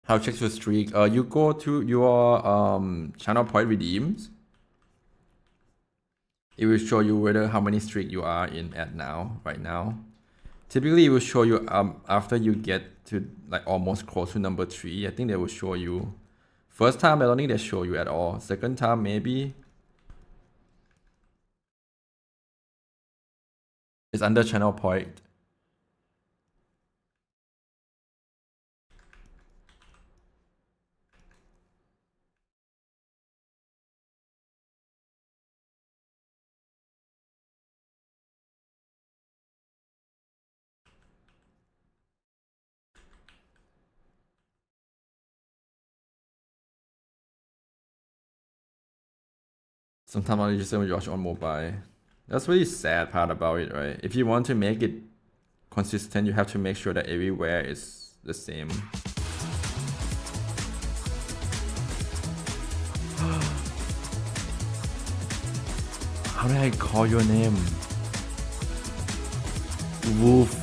How check your streak? You go to your channel point redeems. It will show you whether how many streak you are in at now, right now. Typically, it will show you after you get to like almost close to number 3. I think they will show you. First time, I don't think they show you at all. Second time, maybe. It's under channel point. Sometimes I just watch on mobile. That's really sad part about it, right? If you want to make it consistent, you have to make sure that everywhere is the same. How do I call your name? Woof.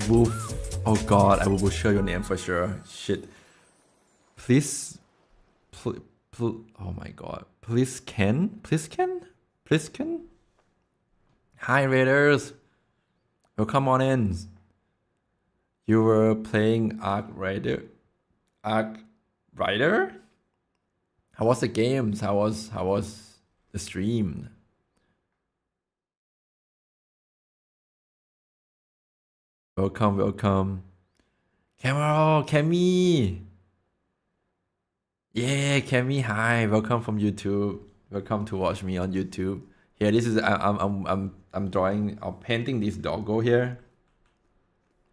Woof. Oh god, I will butcher your name for sure. Shit. Please. Oh my god. Please Ken? Hi Raiders. Welcome on in. You were playing Arc Rider? How was the games? How was the stream? Welcome. Cammy. Yeah, Cammy, hi. Welcome from YouTube. Welcome to watch me on YouTube. Here, this is I'm drawing or painting this doggo here.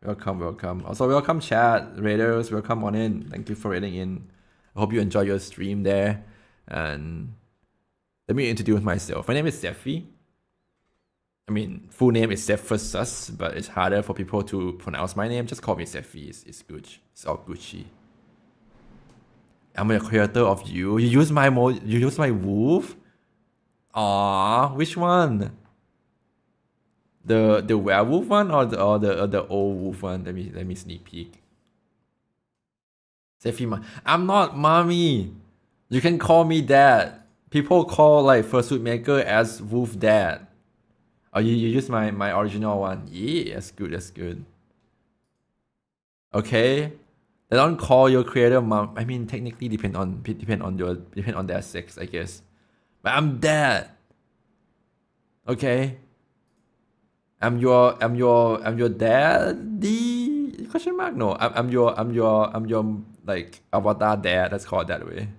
Welcome. Also, welcome chat, Raiders. Welcome on in. Thank you for raiding in. I hope you enjoy your stream there. And let me introduce myself. My name is Steffi. I mean, full name is Cephus, but it's harder for people to pronounce my name. Just call me Steffi. It's good. It's all Gucci. I'm a creator of you. You use my wolf? Aww, which one? The werewolf one or the old wolf one? Let me sneak peek. Sefima. I'm not mommy. You can call me dad. People call like fursuit maker as wolf dad. Oh, you use my original one. Yeah, that's good. Okay. They don't call your creator mom. I mean, technically depend on their sex, I guess. But I'm dad. Okay. I'm your daddy? Question mark? No, I'm your like avatar dad. Let's call it that way.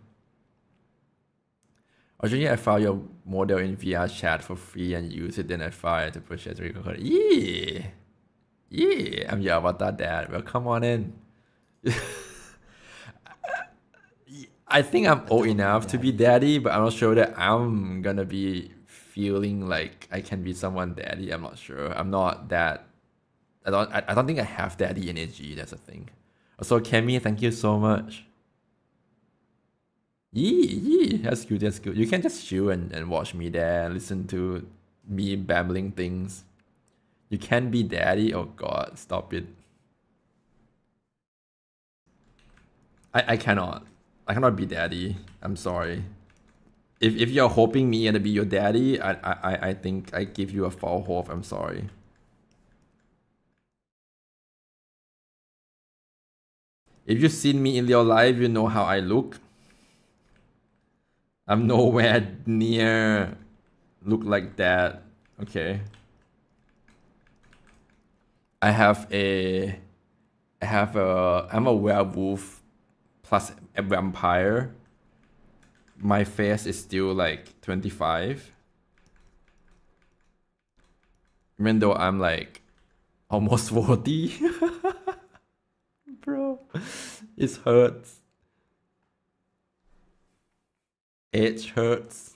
Originally, I found your model in VR chat for free and used it. Then I found to purchase the record. Yeah. I'm your avatar dad. Well, come on in. I think I'm old enough to be daddy, but I'm not sure that I'm gonna be feeling like I can be someone daddy. I'm not sure. I'm not that. I don't think I have daddy energy. That's the thing. Also, Kemi, thank you so much. Yeah, that's good. You can just chill and watch me there, listen to me babbling things. You can be daddy. Oh God, stop it. I cannot. I cannot be daddy. I'm sorry. If you're hoping me to be your daddy, I think I give you a false hope. I'm sorry. If you've seen me in real life, you know how I look. I'm nowhere near look like that. Okay. I'm a werewolf plus a vampire. My face is still like 25. Even though I'm like almost 40. Bro, it hurts. Age hurts.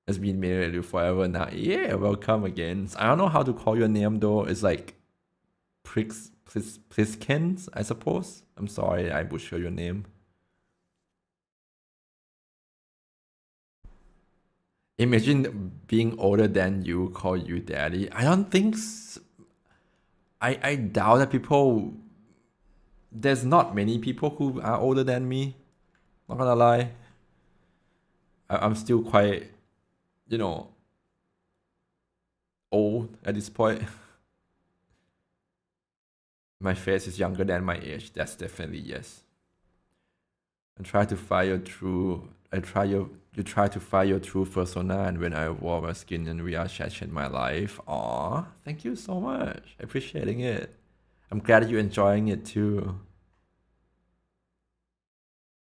It's been married you forever now. Yeah, welcome again. I don't know how to call your name though. It's like Pliskens, I suppose. I'm sorry, I butchered your name. Imagine being older than you call you daddy. I don't think I doubt that people. There's not many people who are older than me. Not gonna lie. I'm still quite, you know, old at this point. My face is younger than my age. That's definitely yes. I try to find your true. You try to find your true persona, and when I wore my skin and we are changing my life. Aw, thank you so much. Appreciating it. I'm glad you're enjoying it too.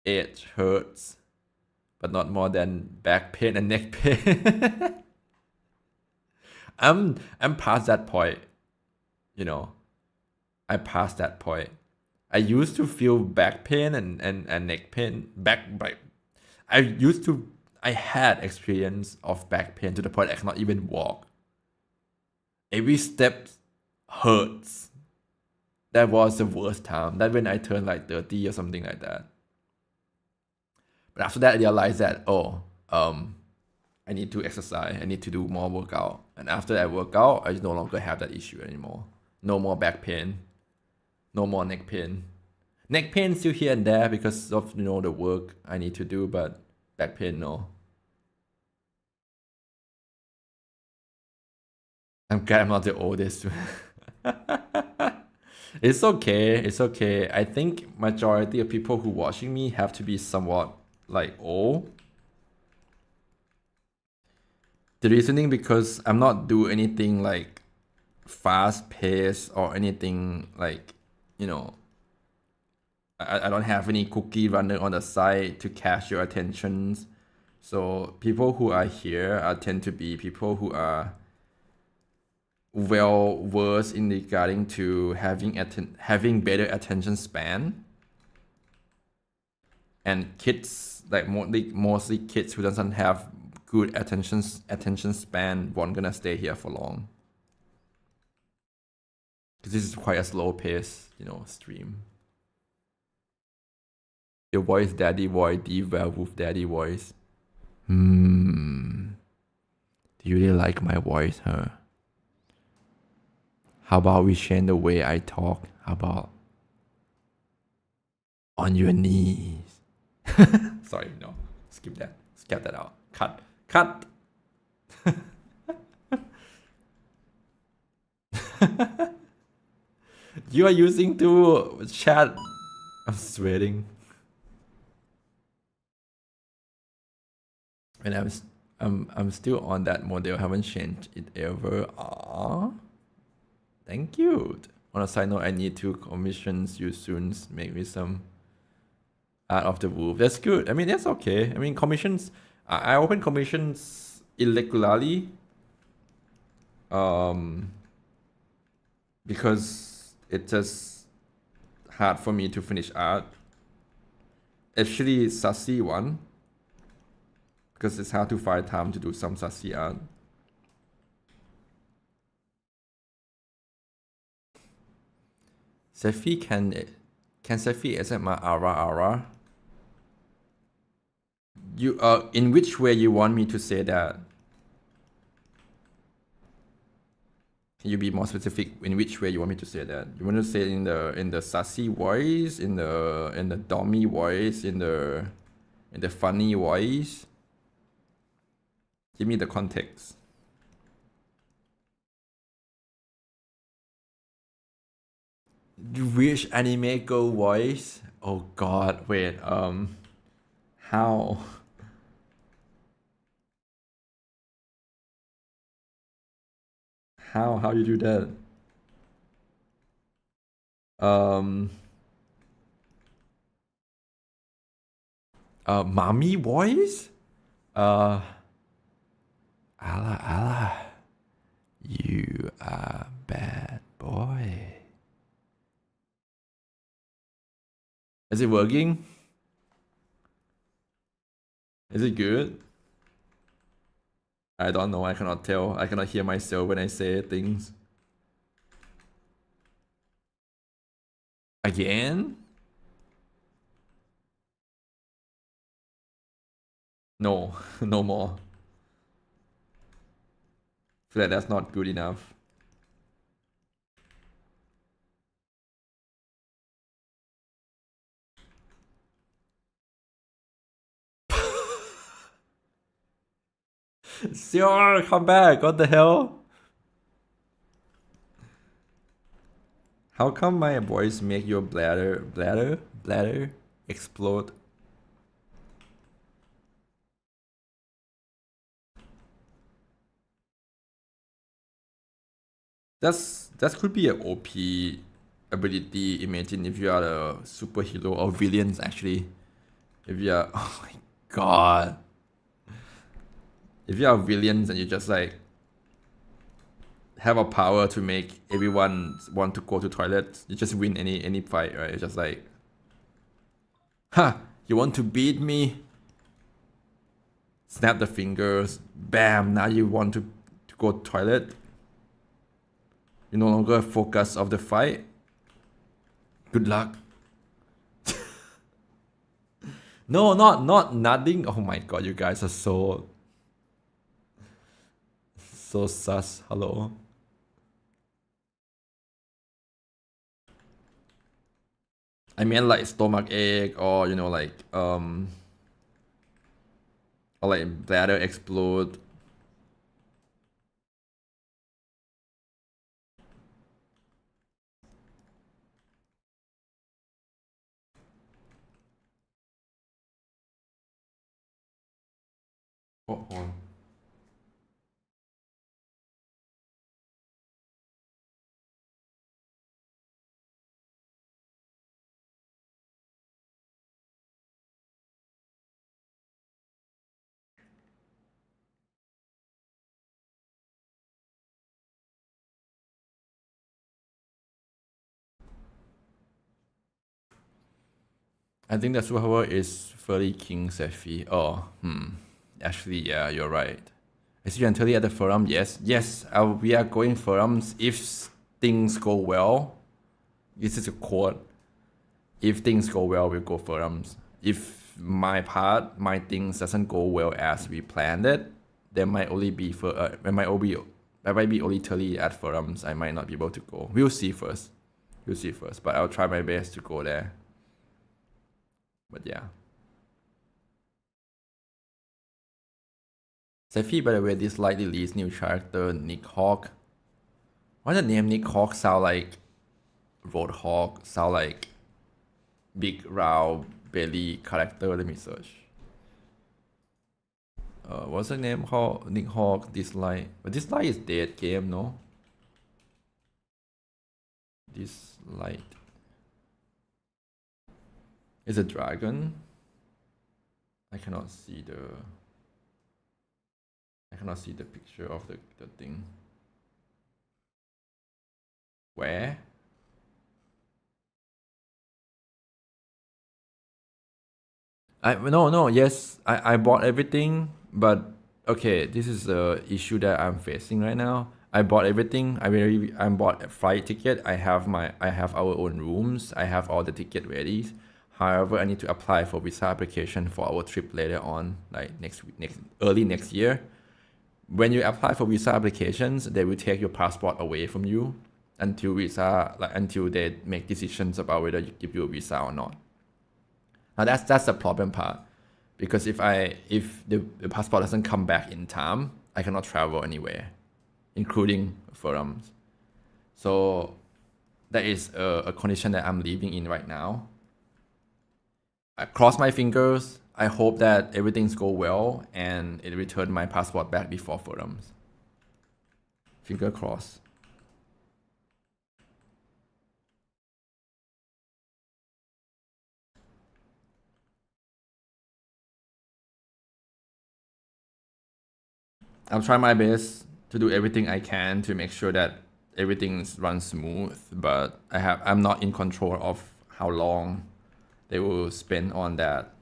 It hurts, but not more than back pain and neck pain. I'm past that point, you know. I passed that point. I used to feel back pain and neck pain. I had experience of back pain to the point I cannot even walk. Every step hurts. That was the worst time. That when I turned like 30 or something like that. But after that, I realized that, I need to exercise. I need to do more workout. And after I work out, I no longer have that issue anymore. No more back pain. No more neck pain. Neck pain still here and there because of, you know, the work I need to do, but back pain, no. I'm glad I'm not the oldest. It's okay. It's okay. I think majority of people who watching me have to be somewhat like old. The reasoning because I'm not do anything like fast paced or anything like, you know, I don't have any cookie runner on the side to catch your attentions. So people who are here tend to be people who are well versed in regarding to having better attention span. And kids, like mostly kids who doesn't have good attention span won't gonna stay here for long. Because this is quite a slow pace, you know, stream. Your voice, daddy voice, the werewolf daddy voice. Do you really like my voice, huh? How about we change the way I talk? How about on your knees? Sorry, no. Skip that. Skip that out. Cut. You are using to chat. I'm sweating. And I'm still on that model. Haven't changed it ever. Aww. Thank you. On a side note, I need to commission you soon. Make me some art of the wolf. That's good. I mean, that's okay. I mean, commissions. I open commissions irregularly. Because it's just hard for me to finish art. Actually, sassy one. Because it's hard to find time to do some sassy art. Sefi can Sefi accept my ara? You in which way you want me to say that? Can you be more specific in which way you want me to say that? You want to say it in the sassy voice, in the dummy voice, in the funny voice? Give me the context. Which anime girl voice? Oh god, wait, how? How you do that? Mommy voice? Allah, you are bad boy. Is it working? Is it good? I don't know, I cannot tell. I cannot hear myself when I say things. Again? No, no more. I feel like that's not good enough. Sure, come back. What the hell? How come my voice make your bladder explode? That could be an OP ability. Imagine if you are a superhero or villains actually. If you are oh my god. If you are villains and you just like have a power to make everyone want to go to toilet, you just win any fight, right? It's just like, ha! You want to beat me? Snap the fingers, bam! Now you want to go toilet. You no longer focus of the fight. Good luck. No, not nothing. Oh my god, you guys are so sus. Hello. I mean like stomach ache or you know like or like bladder explode. Hold on. I think the superpower is Furry King Sephi. Oh, actually, yeah, you're right. Is you entirely at the forum? Yes. Yes, we are going forums if things go well. This is a quote. If things go well, we'll go forums. If my things doesn't go well as we planned it, there might only be I might be only totally at forums. I might not be able to go. We'll see first. But I'll try my best to go there. But yeah. Sephi, by the way, this slightly released new character, Nick Hawk. Why the name Nick Hawk sound like Roadhog? Sound like big round belly character? Let me search. What's the name called? Nick Hawk, Dislike. But Dislike is dead game, no? Dislike. Is a dragon? I cannot see the picture of the thing. Where? Yes, I bought everything, but okay, this is the issue that I'm facing right now. I bought everything. I bought a flight ticket. I have our own rooms. I have all the ticket ready. However, I need to apply for visa application for our trip later on, like early next year. when you apply for visa applications, they will take your passport away from you until until they make decisions about whether you give you a visa or not. Now that's the problem part, because if the passport doesn't come back in time, I cannot travel anywhere, including forums. So that is a condition that I'm living in right now. I cross my fingers. I hope that everything's go well and it return my passport back before forums. Finger crossed. I'll try my best to do everything I can to make sure that everything runs smooth, but I'm not in control of how long they will spend on that.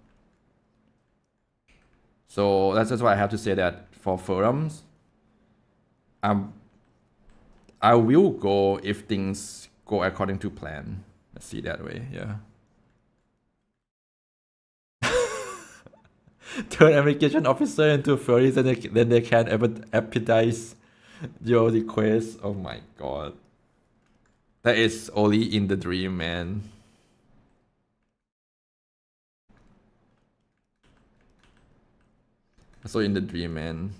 So that's just why I have to say that for forums, I will go if things go according to plan. Let's see that way, yeah. Turn application officer into furries and then they can appetize your request. Oh my god. That is only in the dream, man. So in the dream, man.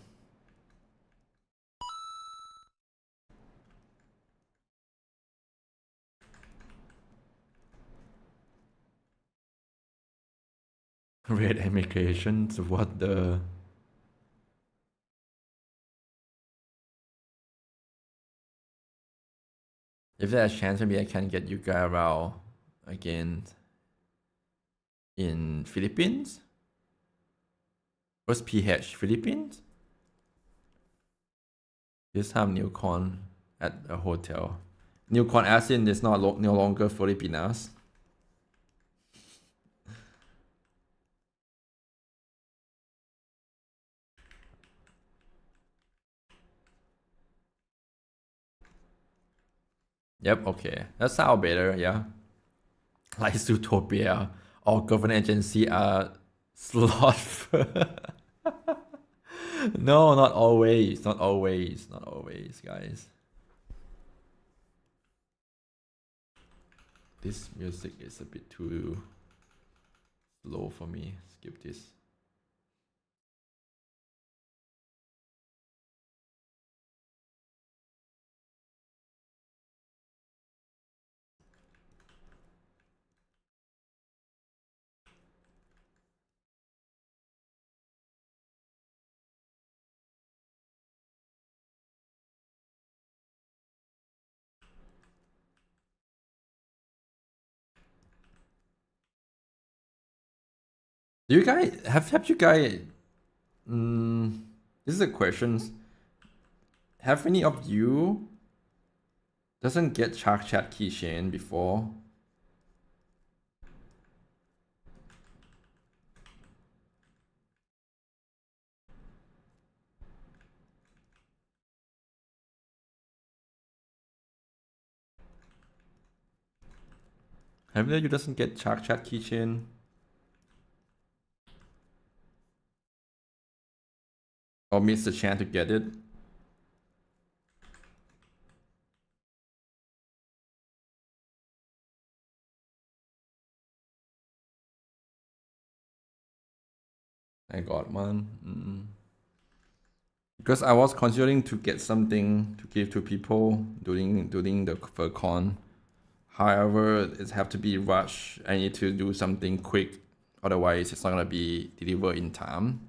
Red immigrations, what the... If there's a chance, maybe I can get you guys around again in Philippines? What's PH? Philippines? Just have Newcon at a hotel. Newcon as in is no longer Filipinas. Yep, okay. That sounds better, yeah. Like Zootopia, all government agency are slothful. No, not always, not always, not always, guys. This music is a bit too slow for me. Skip this. Do you guys have you guys? This is a question. Have any of you doesn't get Shark Chat keychain before? Have any of you doesn't get Shark Chat keychain? Or miss the chance to get it? I got one. Because I was considering to get something to give to people during the FurCon. However, it have to be rushed. I need to do something quick, otherwise it's not gonna be delivered in time.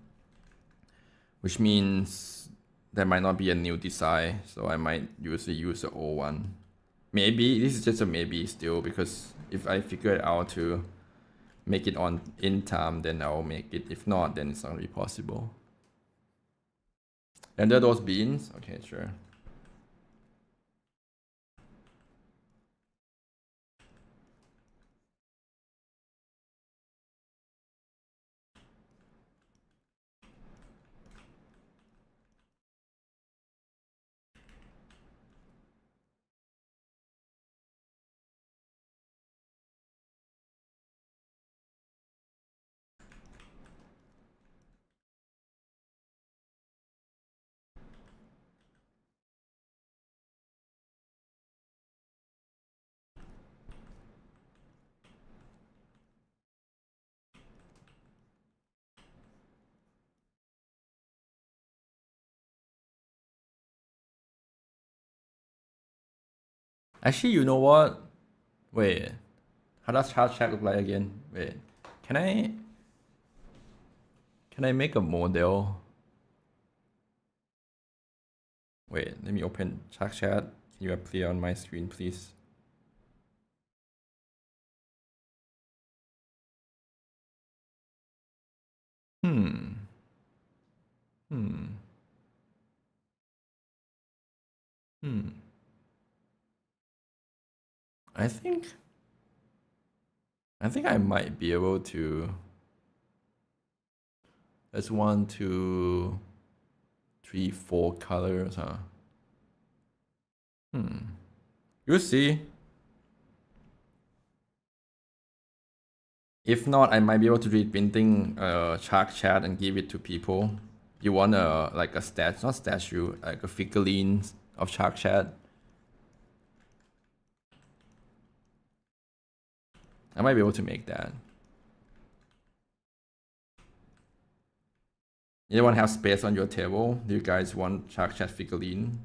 Which means there might not be a new design, so I might use the old one. Maybe this is just a maybe still, because if I figure it out to make it on in time, then I'll make it. If not, then it's not gonna be possible. And there those beans? Okay, sure. Actually, you know what? Wait, how does chart chat look like again? Wait, can I make a model? Wait, let me open chart chat. Can you appear on my screen, please? Hmm. I think I might be able to. That's 1, 2, 3, 4 colors, huh? You'll see. If not, I might be able to read printing shark chat and give it to people. You want a like a not statue, like a figurine of shark chat. I might be able to make that. Anyone have space on your table? Do you guys want shark chat figurine?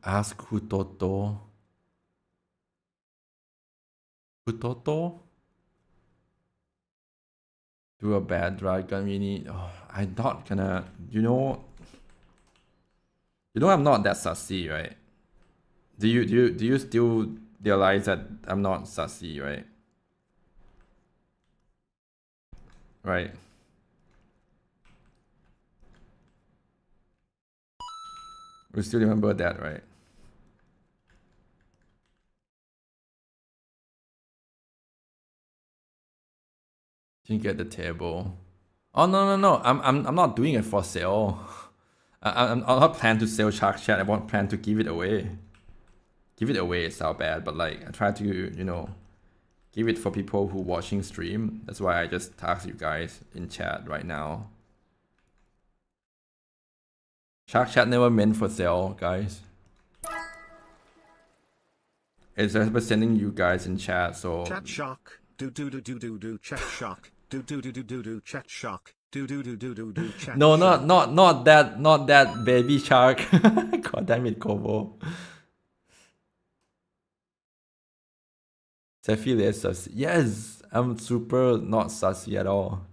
Ask Kutoto. Kutoto? Do a bad dragon mini. Oh, I'm not gonna. I'm not that sassy, right? Do you still realize that I'm not sassy, right? Right. We still remember that, right? Didn't get the table. Oh no! I'm not doing it for sale. I'm not plan to sell Shark Chat. I won't plan to give it away. Give it away is so bad, but like I try to give it for people who watching stream. That's why I just task you guys in chat right now. Shark Chat never meant for sale, guys. It's just by sending you guys in chat, so. Chat shock. Do chat shock. Do chat shock. Do chat No, shock. not that baby shark. God damn it, Kobo. Seffi is sassy. Yes, I'm super not sassy at all.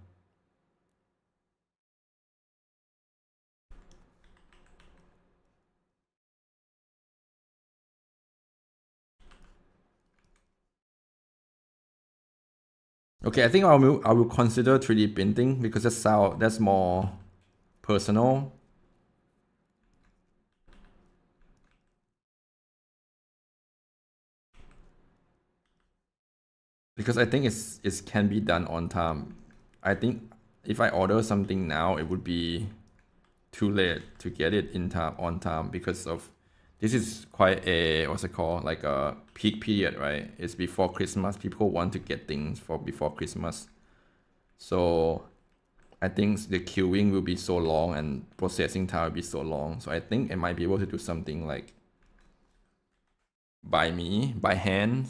Okay, I think I will consider 3D printing because that's more personal. Because I think it can be done on time. I think if I order something now, it would be too late to get it in time on time because of this is quite a what's it called, like a peak period, right? It's before Christmas. People want to get things for before Christmas, so I think the queuing will be so long and processing time will be so long. So I think I might be able to do something like by hand.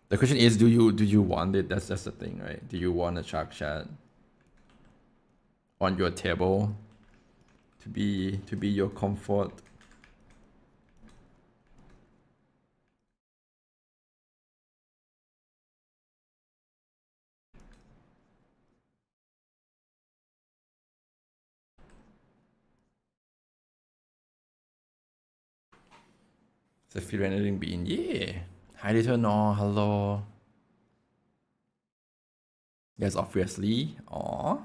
The question is, do you want it? That's the thing, right? Do you want a shark chat on your table to be your comfort? The fear rendering being, yeah. Hi little no, hello. Yes, obviously. Aww.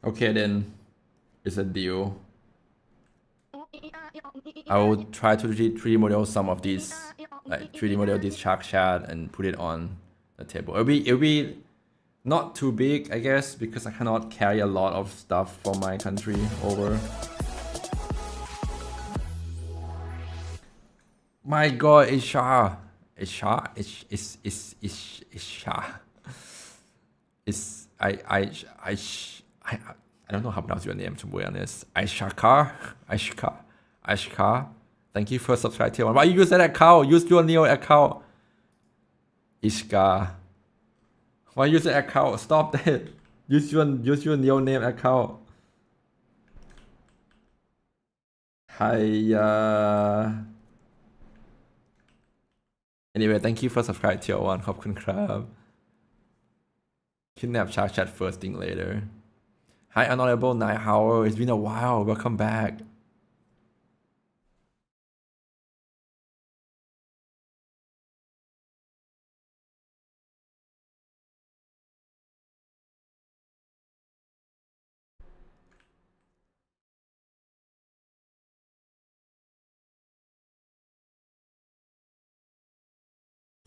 Okay, then it's a deal. I will try to 3D model some of these, like 3D model this shark shad and put it on the table. It'll be not too big, I guess, because I cannot carry a lot of stuff from my country over. My God, it's Shah. It's Shah. It's Shah. It's I don't know how to pronounce your name, to be honest. Aishkar. Thank you for subscribing to one. Why you use that account? Use your new account. Ishka. Why use that account? Stop that. Use your new name account. Hiya. Anyway, thank you for subscribing to one. ขอบคุณครับ Kidnap Shark Chat first thing later. Hi, Honorable Night Hour. It's been a while. Welcome back.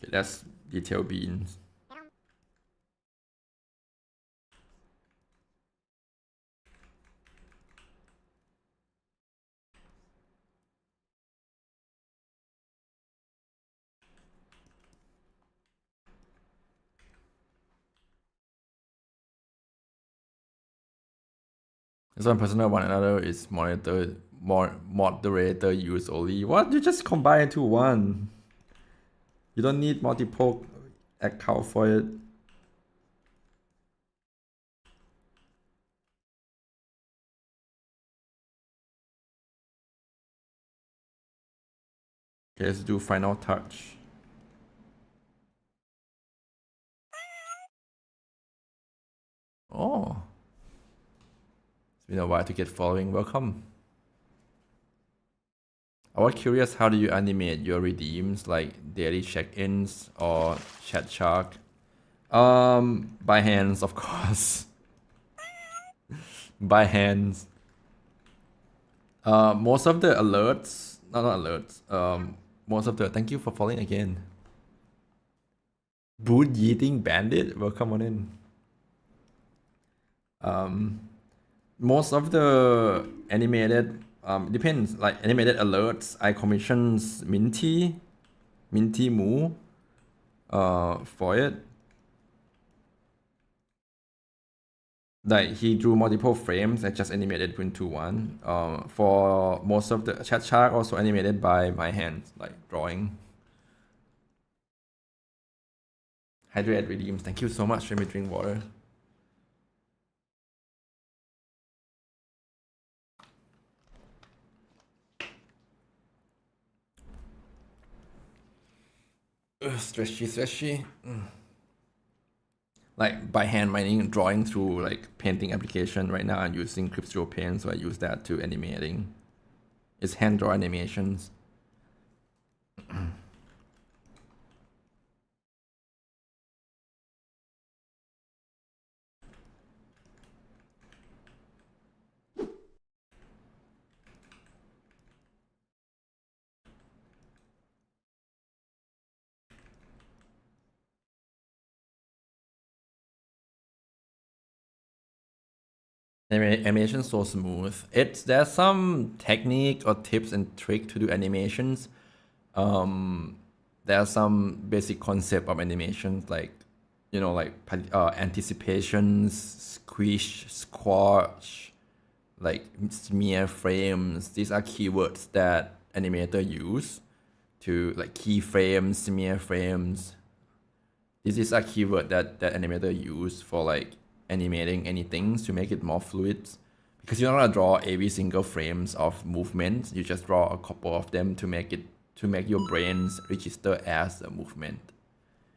Okay, that's detail beans. This one personal, one another is moderator use only. What? You just combine it to one. You don't need multiple account for it. Okay, let's do final touch. Oh. It's been a while to get following. Welcome. I was curious, how do you animate your redeems, like daily check-ins or chat shark? By hands, of course. By hands. Most of the alerts, not alerts. Most of the, thank you for following again. Boot Yeeting Bandit, welcome on in. Most of the animated, depends, like animated alerts, I commissions Minty Moo, for it. Like he drew multiple frames. I just animated into one. For most of the chat shark also animated by my hands, like drawing. Hydrate redeems. Thank you so much. Let me drink water. Stretchy. Like by hand mining, drawing through like painting application right now. I'm using Crypto Paint, so I use that to animating. It's hand draw animations. Animation so smooth. There's some technique or tips and trick to do animations. There's some basic concept of animations, like like anticipations, squish, squash, like smear frames. These are keywords that animator use to like keyframes, smear frames. This is a keyword that animator use for like animating anything to make it more fluid, because you're not gonna draw every single frames of movement. You just draw a couple of them to make your brains register as a movement.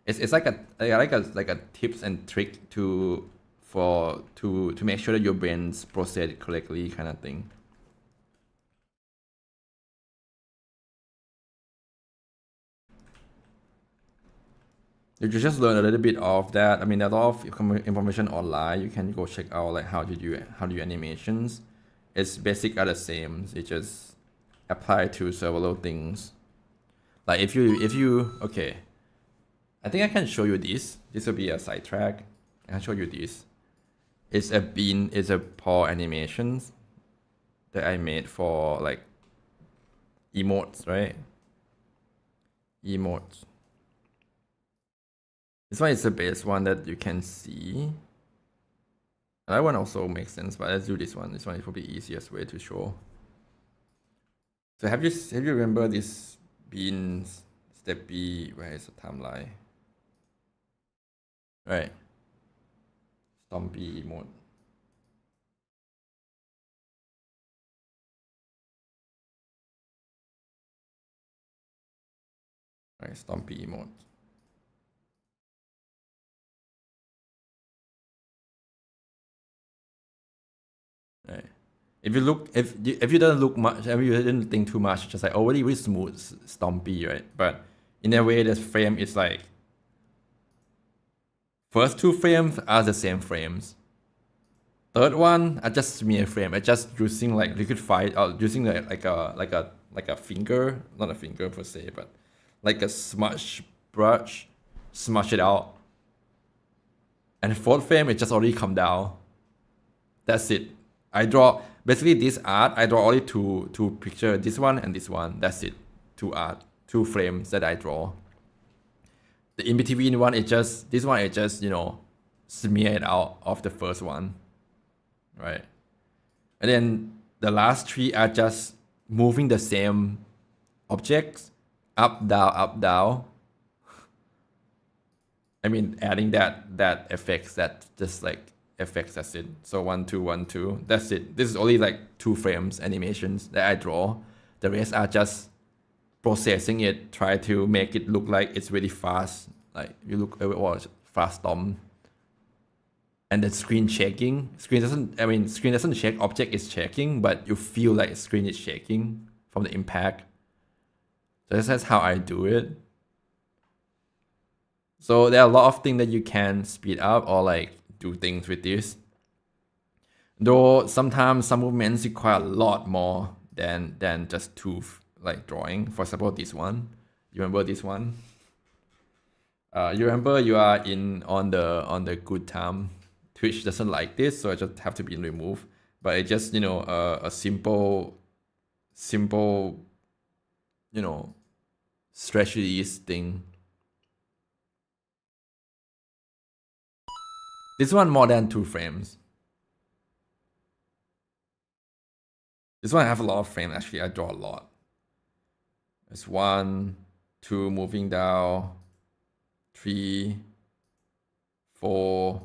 It's like a tips and trick to make sure that your brains process it correctly, kind of thing. You just learn a little bit of that. I mean, there's a lot of information online. You can go check out like how to do animations. It's basic are the same. It just apply to several things. Like if you okay, I think I can show you this. This will be a sidetrack. I can show you this. It's a paw animations that I made for like emotes, right? Emotes. This one is the base one that you can see. That one also makes sense, but let's do this one. This one is probably the easiest way to show. So have you remember this beans step B? Where is the timeline? Right. Stompy emote. Right, Stompy emote. Right. If you don't look much, if you didn't think too much, just like already really smooth, stompy, right? But in a way, this frame is like first two frames are the same frames. Third one are just smear frame. I just using like liquidify, using like a finger, not a finger per se, but like a smudge brush, smudge it out. And fourth frame, it just already come down. That's it. I draw basically this art. I draw only two picture. This one and this one. That's it. Two frames that I draw. The in between one is just this one. Is just smear it out of the first one, right? And then the last three are just moving the same objects up down. I mean, adding that effects that just like effects, that's it. So 1 2 1 2, that's it. This is only like 2 frames animations that I draw. The rest are just processing it, try to make it look like it's really fast. Like you look at fast stomp. And the screen shaking. Screen doesn't shake, object is shaking, but you feel like screen is shaking from the impact. So that's how I do it. So there are a lot of things that you can speed up or like do things with this. Though sometimes some movements require a lot more than just two like drawing. For example, this one. You remember this one? You remember you are on the good time. Twitch doesn't like this, so I just have to be removed. But it's just a simple stretch release thing. This one more than 2 frames. This one I have a lot of frames. Actually, I draw a lot. It's 1, 2 moving down, 3, 4,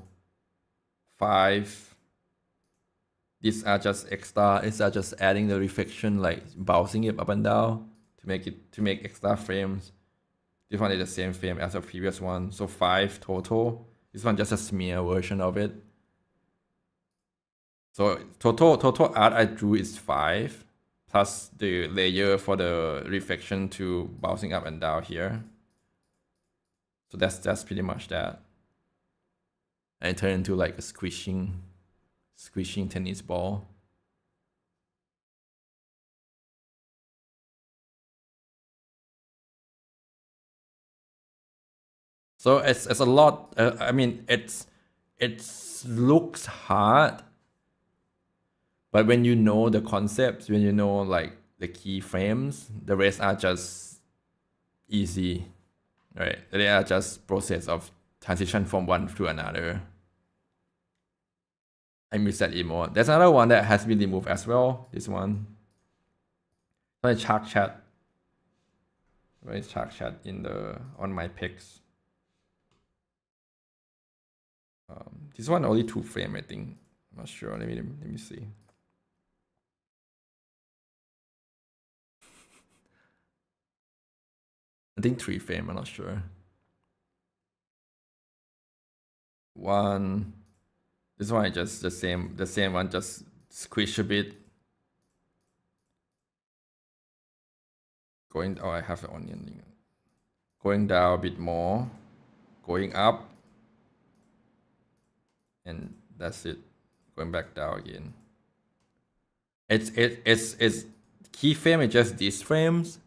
5. These are just extra. These are just adding the reflection, like bouncing it up and down to make extra frames. This one is the same frame as the previous one, so 5 total. This one just a smear version of it. So total art I drew is 5, plus the layer for the reflection to bouncing up and down here. So that's pretty much that. And it turned into like a squishing tennis ball. So it's a lot. I mean, it looks hard, but when you know the concepts, when you know like the keyframes, the rest are just easy, right? They are just process of transition from one to another. I miss that emote. There's another one that has been removed as well. This one. So Shark Chat. Where is Shark Chat on my pics? This one only 2 frames, I think. I'm not sure. Let me see. I think 3 frames. I'm not sure. 1. This one is just the same one, just squish a bit. I have an onion. Going down a bit more. going up, and that's it, going back down again. It's keyframe is just these frames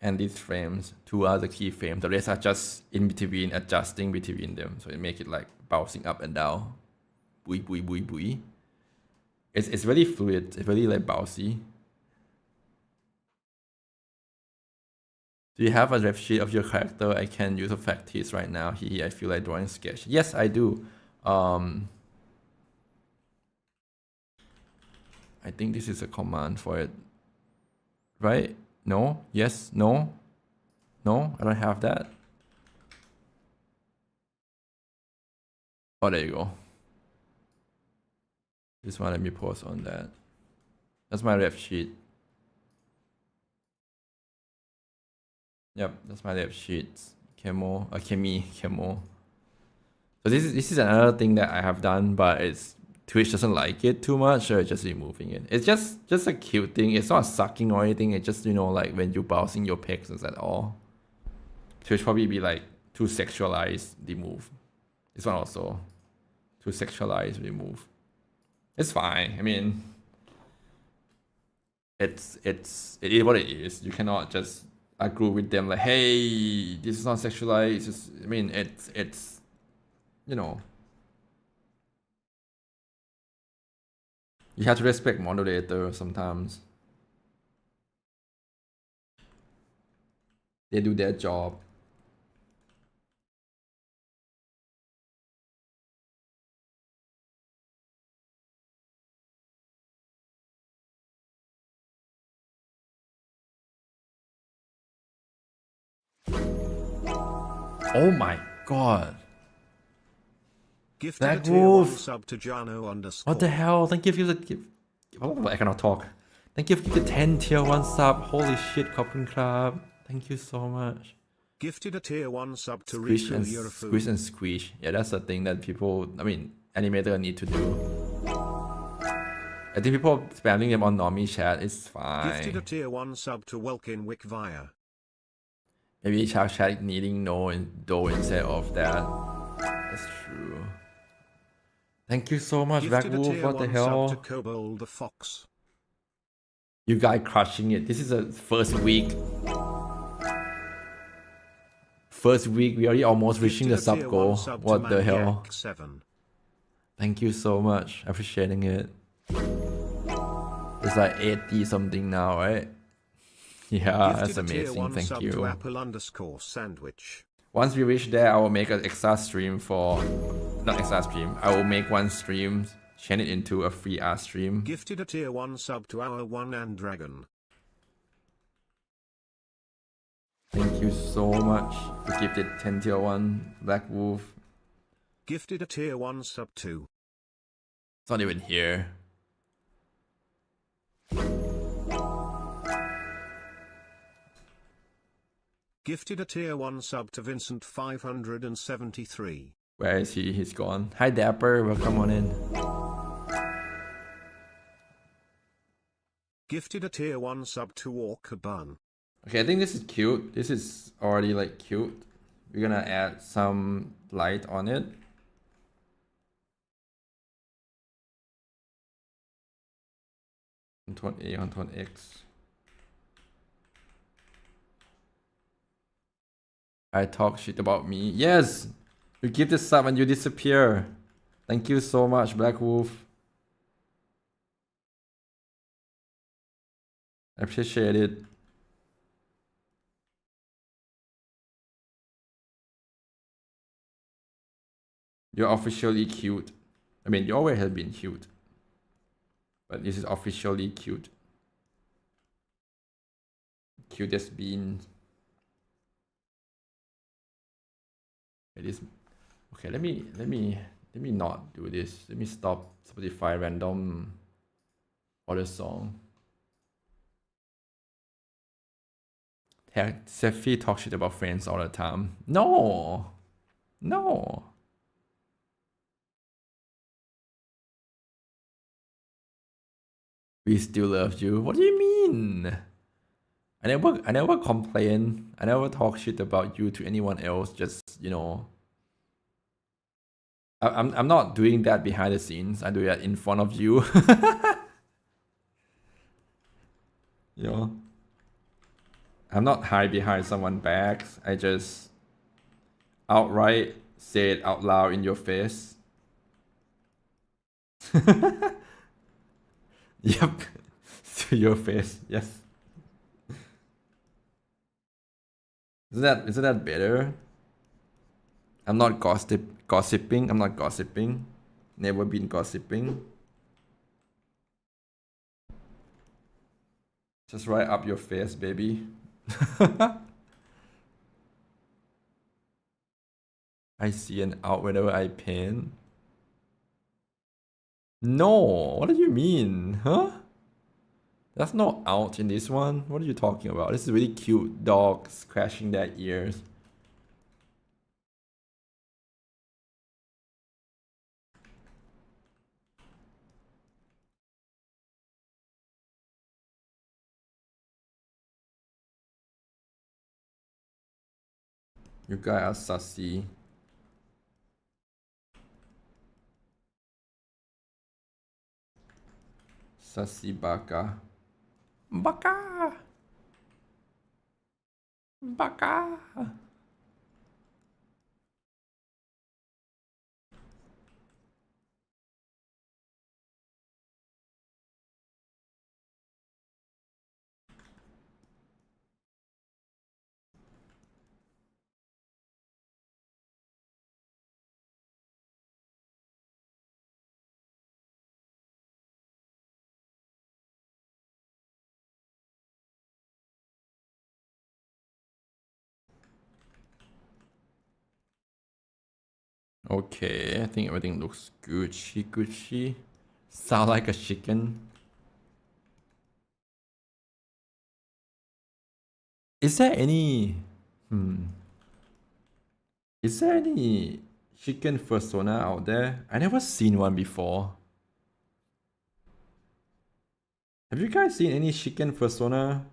and these frames, two other keyframes. The rest are just in between, adjusting between them, so it make it like bouncing up and down. Bui bui bui bui. It's very fluid. It's very like bouncy. Do you have a ref sheet of your character? I can use a practice right now. I feel like drawing sketch. Yes, I do. I think this is a command for it. Right? No? Yes? No? No? I don't have that. Oh, there you go. This one, let me pause on that. That's my ref sheet. Yep, that's my lab sheets. Camo. So this is another thing that I have done, but Twitch doesn't like it too much, so it's just removing it. It's just a cute thing. It's not sucking or anything. It's just, like when you're bouncing your pixels at all. Twitch probably be like too sexualized, remove. This one also too sexualized, remove. It's fine. I mean, it is what it is. You cannot just agree with them like, hey, this is not sexualized. It's just, I mean, it's you have to respect moderator sometimes. They do their job. Oh my god. Gifted Black a tier 1 Wolf. sub to Jano _ What the hell? Thank you for the oh, I cannot talk. Thank you for the 10 tier 1 sub. Holy shit, Coppin Club. Thank you so much. Gifted a tier 1 sub to Squish and Riku squish and squish. Yeah, that's the thing that people, I mean, animator need to do. I think people spamming them on normie chat is fine. Gifted a tier 1 sub to Welkin Wickvire. Maybe chat needing no and do instead of that. That's true. Thank you so much, Black Wolf. What the hell? Sub to Kobold the Fox. You guys crushing it. This is the first week. First week, we already almost reaching the sub goal. What the hell? 7. Thank you so much. Appreciating it. It's like 80 something now, right? Yeah, that's amazing. Thank you. Apple _sandwich. Once we reach there, I will make an extra stream for... Not extra stream. I will make one stream, change it into a free art stream. Gifted a tier 1 sub to our one and dragon. Thank you so much for gifted 10 tier 1 Black Wolf. Gifted a tier 1 sub to. It's not even here. Gifted a tier 1 sub to Vincent 573. Where is he? He's gone. Hi Dapper, welcome on in. Gifted a tier 1 sub to Walker Bun. Okay, I think this is cute. This is already like cute. We're gonna add some light on it. Control A, Control X. I talk shit about me. Yes! You give this sub and you disappear. Thank you so much, Black Wolf. I appreciate it. You're officially cute. I mean, you always have been cute. But this is officially cute. Cutest bean. It is okay. Let me not do this. Let me stop Spotify random order song. Seffi talk shit about friends all the time. No. We still love you. What do you mean? I never complain. I never talk shit about you to anyone else. Just, I'm not doing that behind the scenes. I do that in front of you. You know, I'm not hide behind someone's backs. I just outright say it out loud in your face. Yep, to your face. Yes. Isn't that better? I'm not gossiping. I'm not gossiping. Never been gossiping. Just right up your face, baby. I see an out whenever I paint. No, what do you mean? Huh? There's no out in this one. What are you talking about? This is really cute dog scratching their ears. You guys are sassy. Sassy baka. Baka! Baka! Okay, I think everything looks Gucci Gucci. Sound like a chicken. Is there any... Is there any chicken persona out there? I never seen one before. Have you guys seen any chicken persona?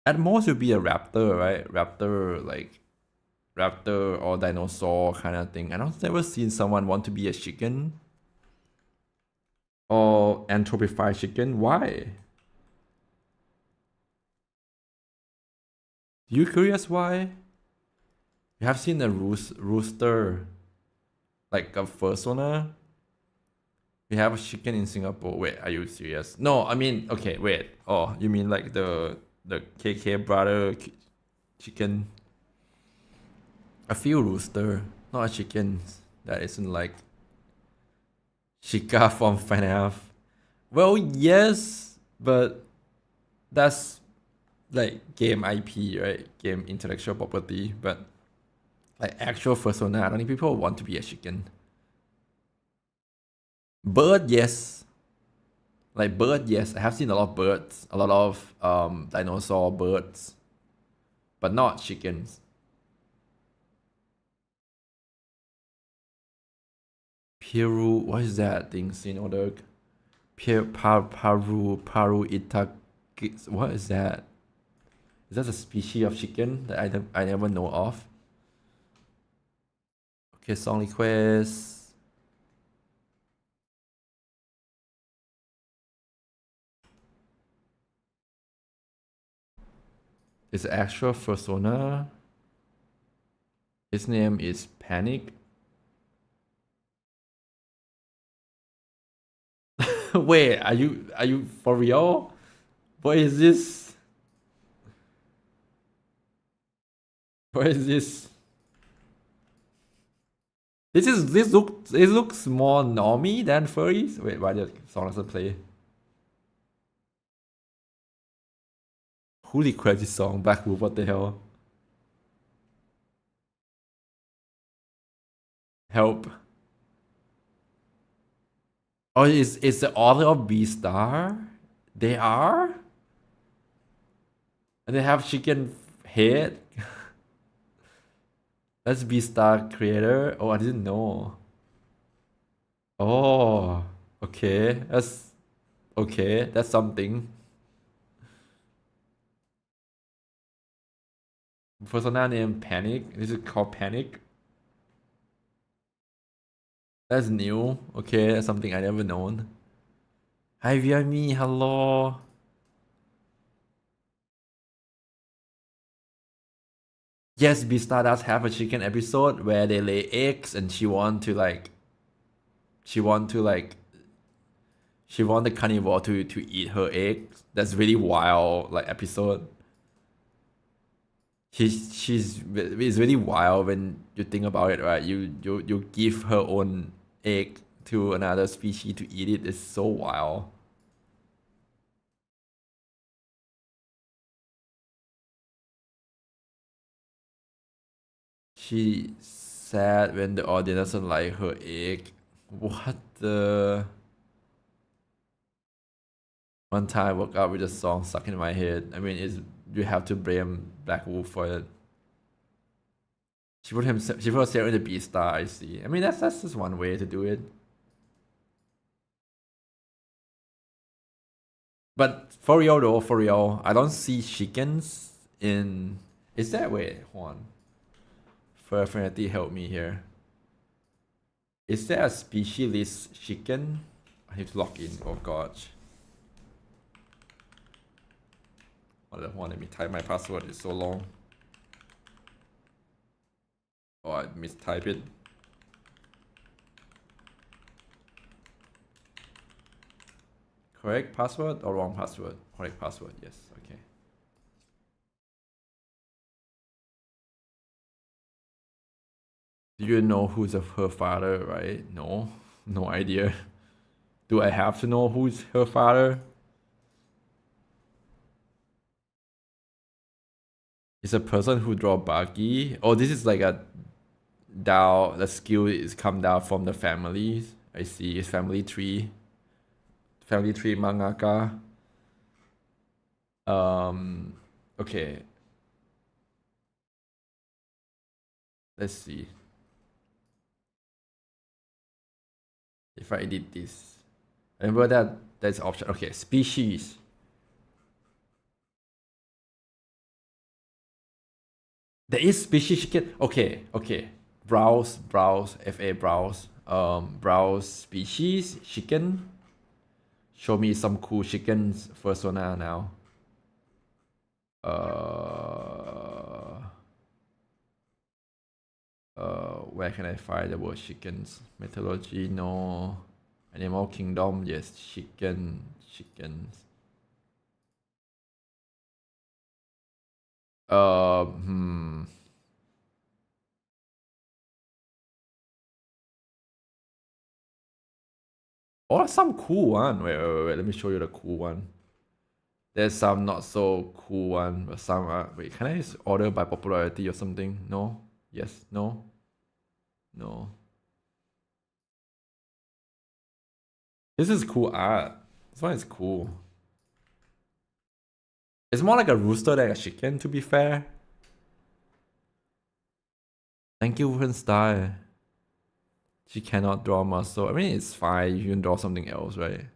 At most, it would be a raptor, right? Raptor, like raptor or dinosaur kind of thing. I've never seen someone want to be a chicken or anthropify chicken. Why? You curious why? You have seen a rooster, like a persona. We have a chicken in Singapore. Wait, are you serious? No, I mean, okay, wait. Oh, you mean like the KK brother chicken? A few rooster, not a chicken. That isn't like Chica from FNAF. Well, yes, but that's like game IP, right? Game intellectual property. But like actual persona, I don't think people want to be a chicken. Bird, yes. Like bird, yes. I have seen a lot of birds, a lot of dinosaur birds, but not chickens. Peru, what is that thing seen order? Paru Itakis. What is that? Is that a species of chicken that I never know of? Okay, song request. His actual persona. His name is Panic. Wait, are you for real? What is this? What is this? This looks more normie than furries. Wait, why the song doesn't play? Who requested this song? Backwoof, what the hell? Help. Oh, is the author of B-Star? They are? And they have chicken head? That's B-Star creator? Oh, I didn't know. Oh, okay. That's something. Persona name Panic. This is called Panic. That's new. Okay, that's something I never known. Hi, Viami. Hello. Yes, Beastar does have a chicken episode where they lay eggs and she want to like she want the carnivore to eat her eggs. That's really wild like episode. It's really wild when you think about it, right? You give her own egg to another species to eat it. It's so wild. She sad when the audience doesn't like her egg. What the? One time I woke up with a song stuck in my head. I mean, you have to blame Black Wolf for it. She put herself in the Beastar. I see. I mean, that's just one way to do it. But for real though, for real, I don't see chickens in. Is that way, Juan? For Affinity, help me here. Is there a species list chicken? I have to log in. Oh gosh. Hold on, let me type my password. It's so long. Oh, I mistyped it. Correct password or wrong password? Correct password, yes, okay. Do you know who's her father, right? No, no idea. Do I have to know who's her father? It's a person who draw buggy. Oh, this is like a down. The skill is come down from the families. I see. It's family tree. Family tree mangaka. Okay. Let's see. If I edit this. Remember that that's option. Okay, species. There is species chicken. Okay, okay. Browse, FA browse. Browse species chicken. Show me some cool chickens persona now. Where can I find the word chickens? Mythology, no. Animal Kingdom, yes. Chickens. Hmm. Oh, some cool one. Wait. Let me show you the cool one. There's some not so cool one, but some are. Wait, can I order by popularity or something? No? Yes? No? No. This is cool art. This one is cool. It's more like a rooster than a chicken, to be fair. Thank you, Wolfen Style. She cannot draw muscle. I mean, it's fine. You can draw something else, right?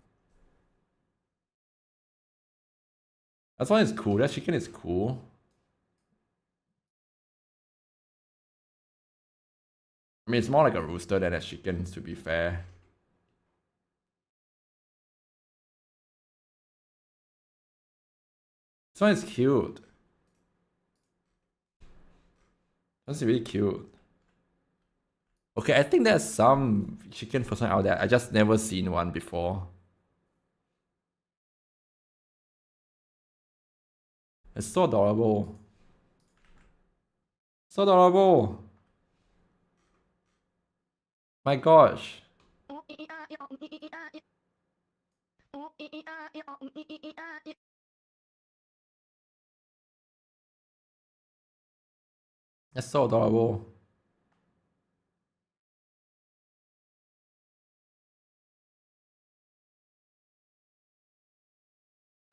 That one is cool. That chicken is cool. I mean, it's more like a rooster than a chicken, to be fair. This one is cute. That's really cute. Okay, I think there's some chicken person out there. I just never seen one before. It's so adorable. So adorable. My gosh. That's so adorable.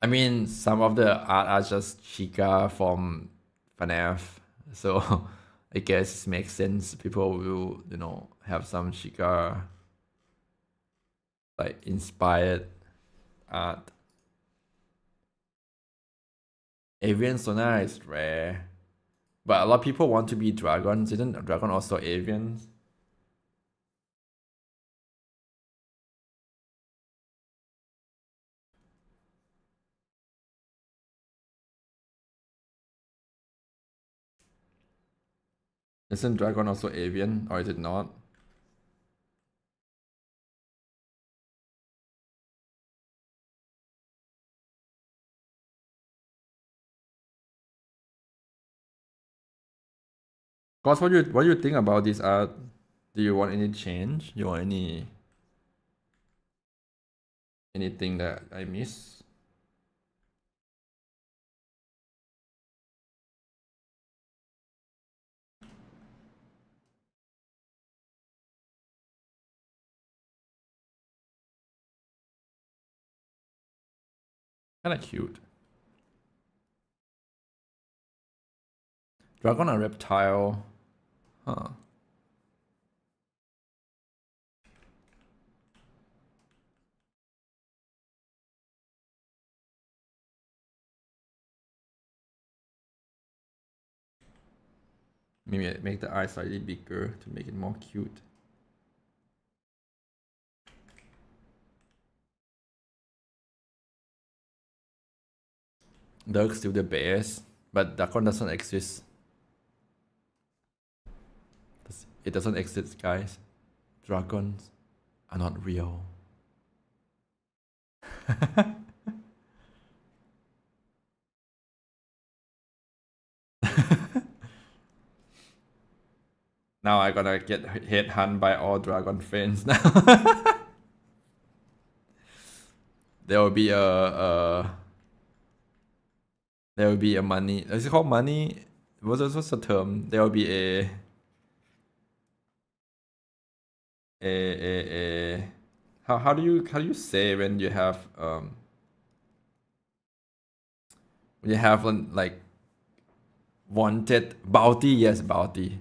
I mean, some of the art are just Chica from FNAF, so I guess it makes sense. People will, have some Chica like inspired art. Avian sonar is rare, but a lot of people want to be dragons. Isn't a dragon also avians? Isn't dragon also avian, or is it not? Cause what do you think about this art? Do you want any change? You want anything that I miss? Kinda cute. Dragon or reptile? Huh. Maybe make the eyes slightly bigger to make it more cute. Duck's still the best, but dragon doesn't exist. It doesn't exist, guys. Dragons are not real. Now I gotta get headhunted by all dragon fans now. There will be a money. Is it called money? What's the term? There will be a how do you say when you have like wanted bounty? Yes, bounty.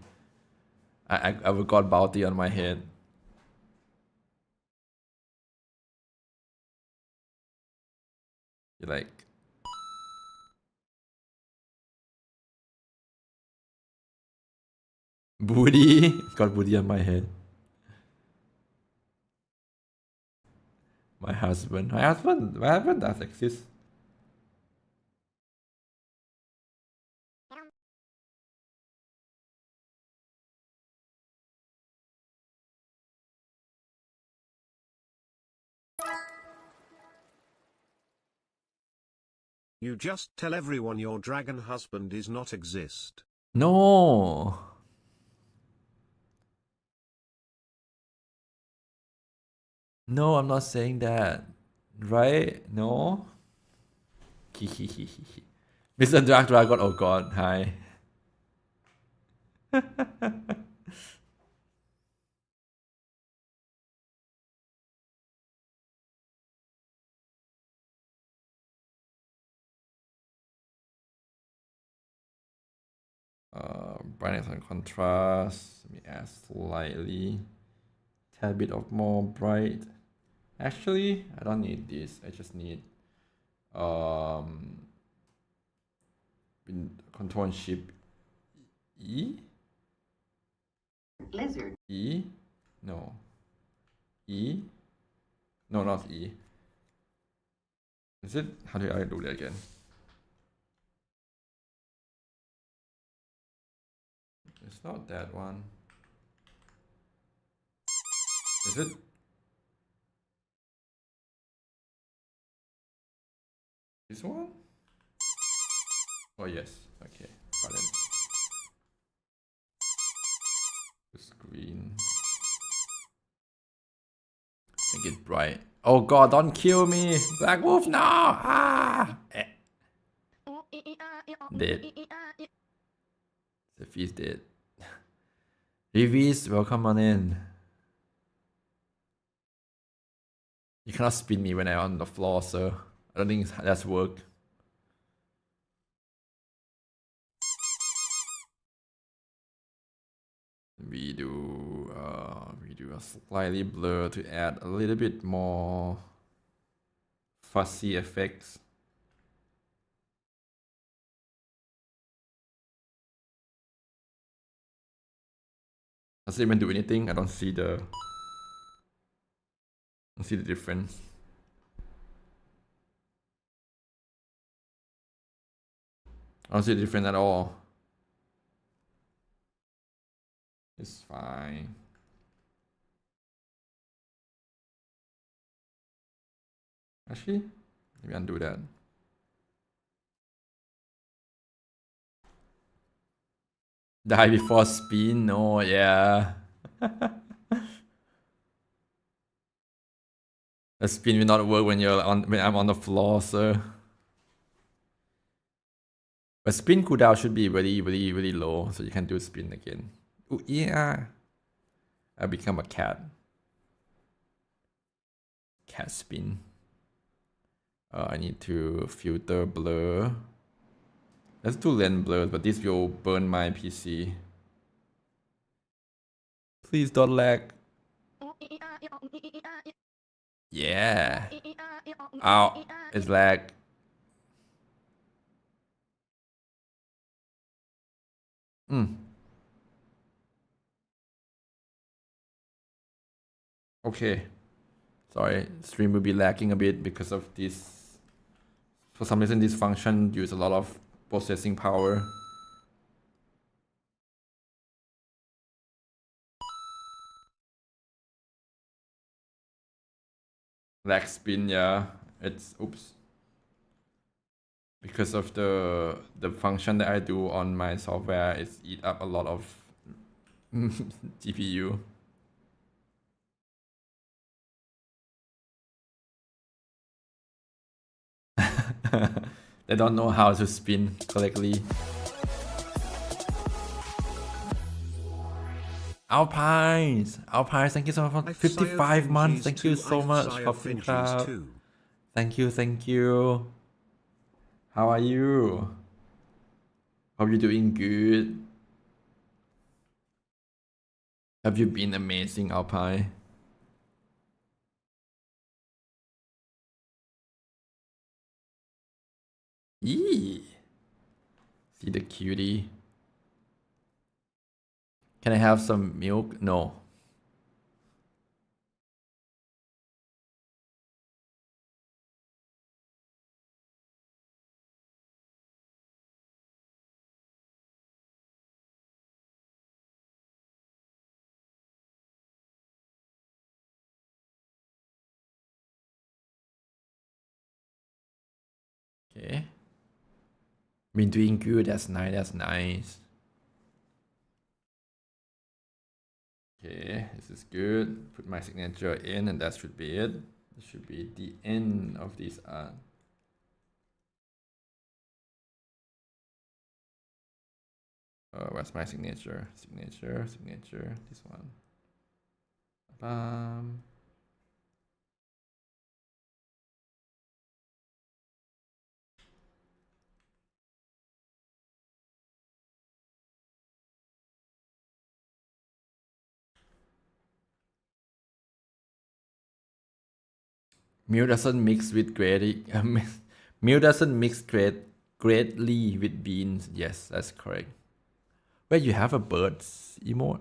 I got bounty on my head. You're like booty. Got booty on my head. My husband does exist. You just tell everyone your dragon husband does not exist. No. No, I'm not saying that. Right? No? Mr. Dark Dragon, oh god, hi. Brightness and contrast. Let me add slightly. Tad bit of more bright. Actually, I don't need this. I just need control and shift E. Lizard. E. No. E. No, not E. Is it? How do I do that again? It's not that one. Is it? This one? Oh yes. Okay. Got it. The screen. Make it bright. Oh god, don't kill me! Black Wolf, no! Ah! Dead. The feast dead. Revis, welcome on in. You cannot spin me when I'm on the floor, sir. I don't think that's work. We do a slightly blur to add a little bit more fuzzy effects. Does it even do anything? I don't see the difference. I don't see the difference at all. It's fine. Actually, maybe undo that. Die before spin? No, yeah. The spin will not work when I'm on the floor, sir. But spin cooldown should be really low, so you can do spin again. Oh yeah. I become a cat. Cat spin. I need to filter blur. Let's do lens blur, but this will burn my PC. Please don't lag. Yeah. Ow, it's lag. Okay. Sorry, stream will be lagging a bit because of this. For some reason, this function uses a lot of processing power. Lag spin, yeah. It's oops. Because of the function that I do on my software, it's eat up a lot of GPU. They don't know how to spin correctly. Alpines, thank you so much for 55 months. Thank you so much. Thank you. How are you? Hope you're doing good. Have you been amazing, Alpine? Yee. See the cutie. Can I have some milk? No. Okay. Been doing good. That's nice. Okay, this is good. Put my signature in, and that should be it. This should be the end of this art. Where's my signature? Signature. This one. Meal doesn't mix with greatly. Meal doesn't mix greatly with beans. Yes, that's correct. Wait, you have a bird's emote?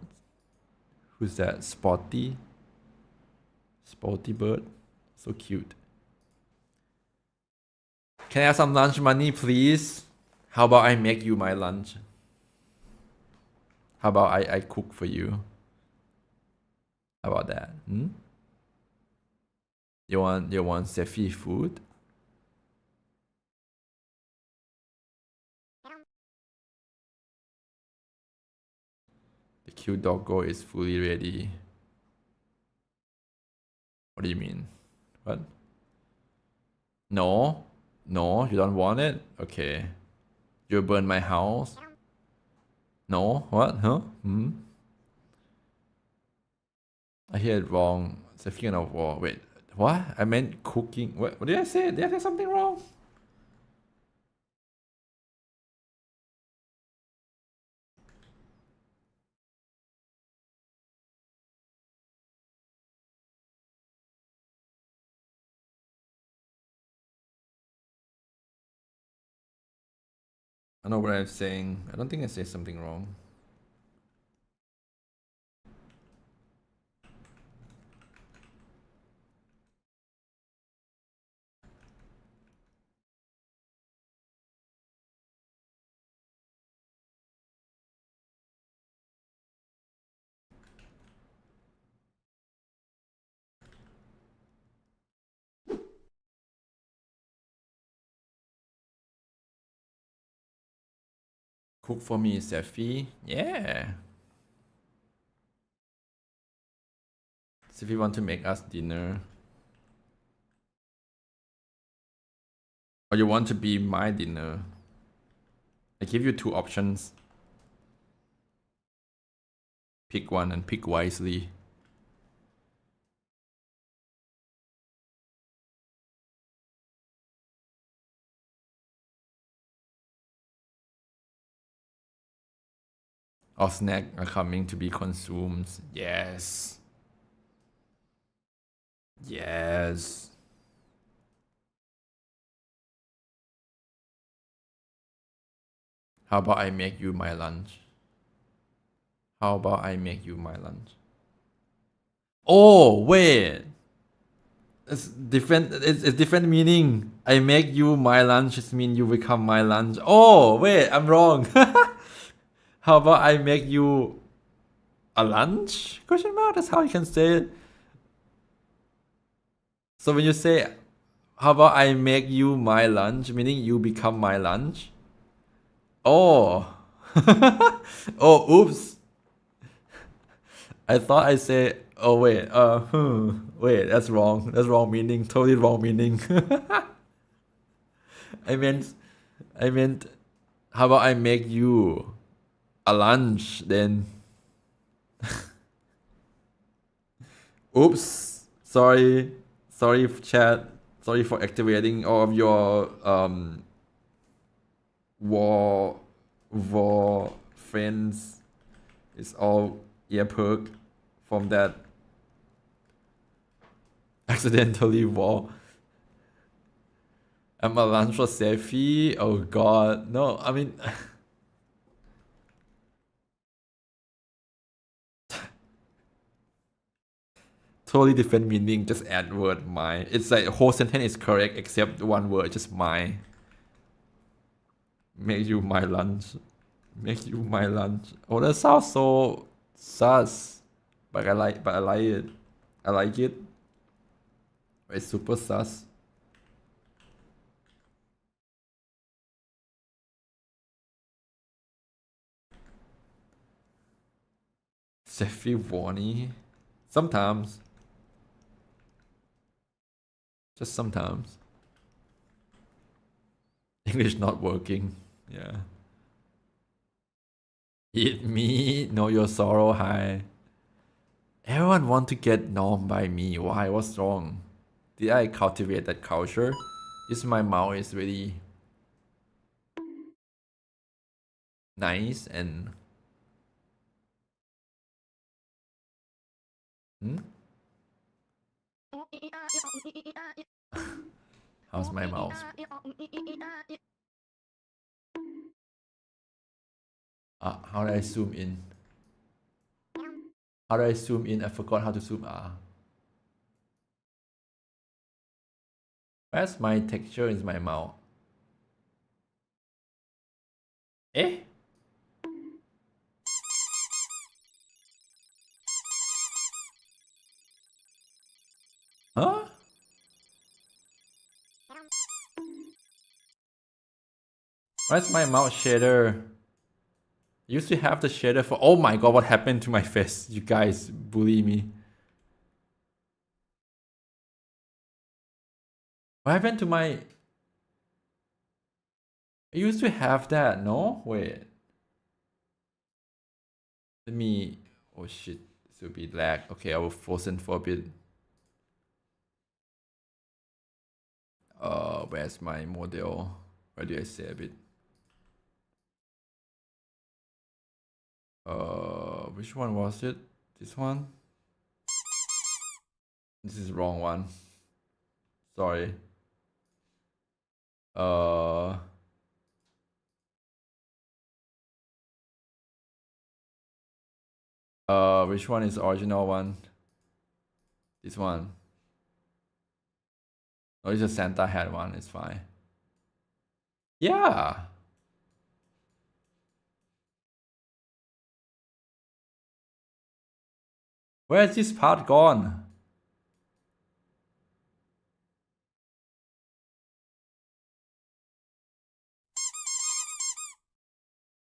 Who's that? Spotty bird. So cute. Can I have some lunch money, please? How about I make you my lunch? How about I cook for you? How about that? You want Sefi food? The cute doggo is fully ready. What do you mean? What? No, you don't want it? Okay. You burn my house? No, what? Huh? I hear it wrong. Sefi of war. Wait, what? I meant cooking. What did I say? Did I say something wrong? I know what I'm saying. I don't think I said something wrong. Cook for me, Seffi. Yeah. Seffi want to make us dinner. Or you want to be my dinner? I give you two options. Pick one and pick wisely. Or snack are coming to be consumed. Yes. Yes. How about I make you my lunch? How about I make you my lunch? Oh, wait. It's different. It's different meaning. I make you my lunch just mean you become my lunch. Oh, wait. I'm wrong. How about I make you a lunch? Question mark. That's how you can say it. So when you say, how about I make you my lunch, meaning you become my lunch? Oh. Oh, oops. I thought I said, oh wait, wait, that's wrong. That's wrong meaning. Totally wrong meaning. I meant, how about I make you a lunch then? Oops. Sorry. Sorry, chat. Sorry for activating all of your war friends. It's all ear perk from that accidentally war. I'm a lunch for Seffi. Oh god. No, I mean totally different meaning, just add word my. It's like whole sentence is correct except one word, just my. Make you my lunch. Make you my lunch. Oh, that sounds so sus. But I like it. I like it. It's super sus. Seffi Warney. Sometimes. Just sometimes. English not working. Yeah. Eat me, know your sorrow high. Everyone want to get known by me. Why? What's wrong? Did I cultivate that culture? This my mouth is really nice and hmm? How's my mouth? How do I zoom in? How do I zoom in? I forgot how to zoom. Where's my texture in my mouth? Eh? Huh? Where's my mouth shader? Used to have the shader for. Oh my god, what happened to my face? You guys bully me. What happened to my. I used to have that, no? Wait. Let me. Oh shit. This will be lag. Okay, I will frozen for a bit. Where's my model? Where do I say a bit? Which one was it? This one? This is wrong one. Sorry. Which one is the original one? This one. Oh, it's a Santa hat one. It's fine. Yeah. Where's this part gone?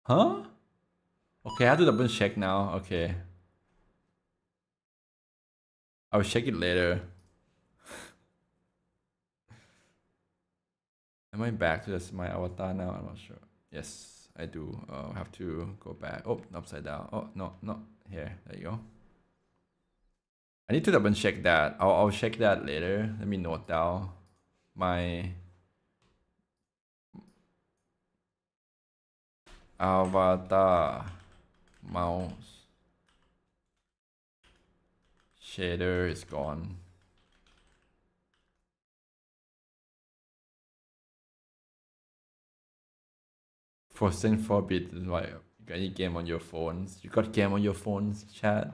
Huh? Okay, I have to double check now. Okay. I'll check it later. Am I back to my avatar now? I'm not sure. Yes, I do. I have to go back. Oh, upside down. Oh, no, not here. There you go. I need to double check that. I'll check that later. Let me note down my avatar mouse shader is gone. Frozen Forbid is like, you got any game on your phones? You got game on your phones, chat?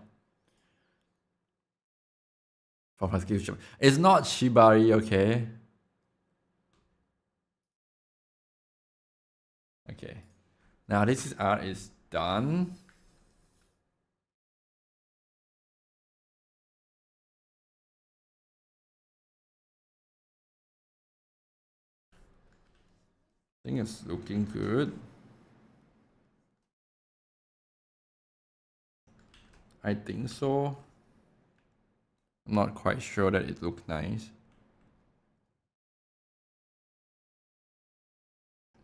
It's not Shibari, okay? Okay. Now this art is done. I think it's looking good. I think so. I'm not quite sure that it looks nice.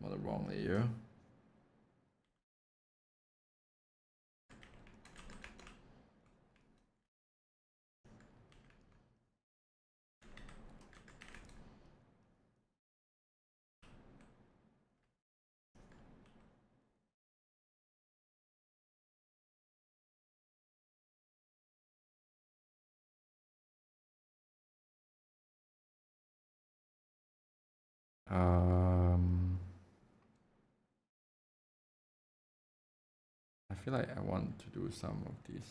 I'm on the wrong layer. I feel like I want to do some of this.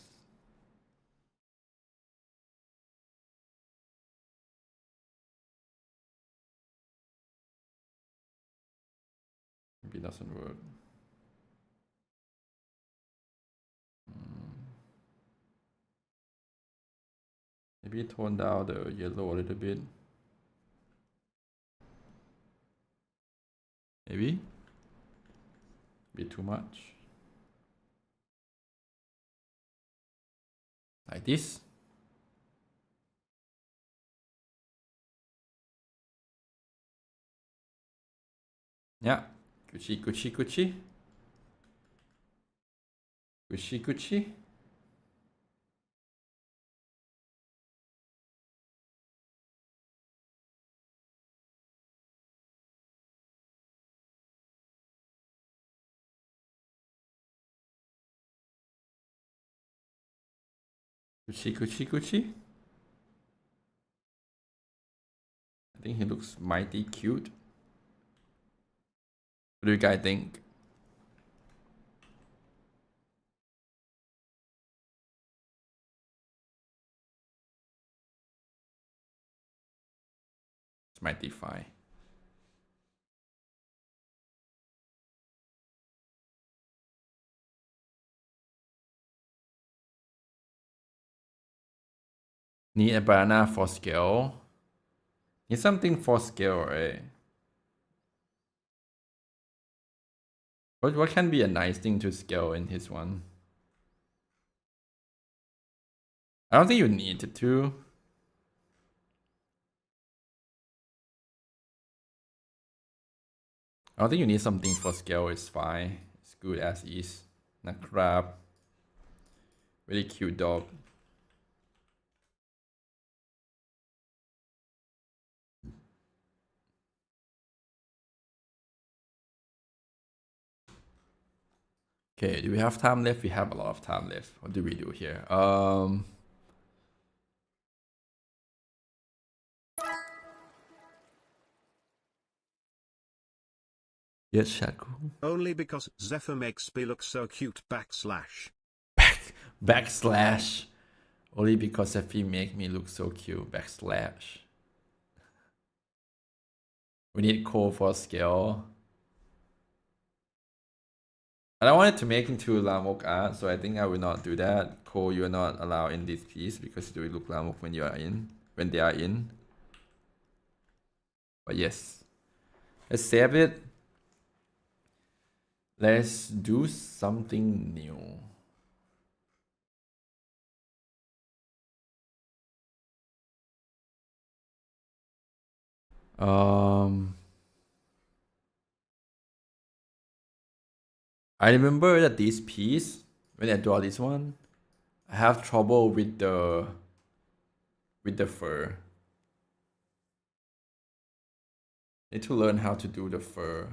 Maybe it doesn't work. Maybe tone down the yellow a little bit. Maybe. Bit too much. Like this. Yeah. Gucci, Gucci, Gucci. Gucci, Gucci. Gucci, Gucci, Gucci. I think he looks mighty cute. What do you guys think? It's mighty fine. Need a banana for scale. Need something for scale, right? What can be a nice thing to scale in his one? I don't think you need it to. I don't think you need something for scale, it's fine. It's good as is. Not crap. Really cute dog. Okay, do we have time left? We have a lot of time left. What do we do here? Yes, Shaku. Only because Zephyr makes B look so cute backslash. Backslash. Only because if he make me look so cute. Backslash. We need code for scale. I don't want it to make into Lamok art, so I think I will not do that. Cole, you are not allowed in this piece because it will look Lamok when you are in, when they are in. But yes, let's save it. Let's do something new. I remember that this piece, when I draw this one, I have trouble with the fur. Need to learn how to do the fur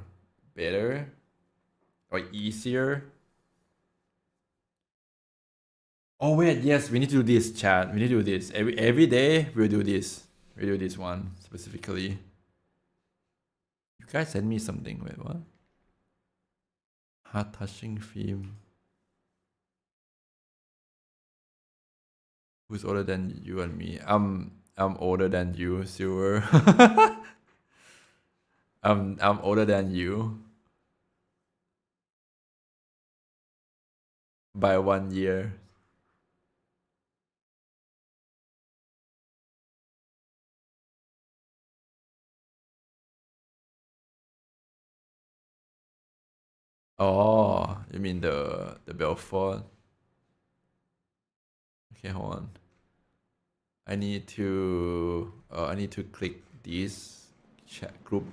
better or easier. Oh wait, yes, we need to do this, chat. We need to do this. Every day we'll do this. We do this one specifically. You guys send me something. Wait, what? Heart touching theme. Who's older than you and me? I'm older than you, Silver. I'm older than you by 1 year. Oh, you mean the Belfort? Okay, hold on. I need to click this chat group.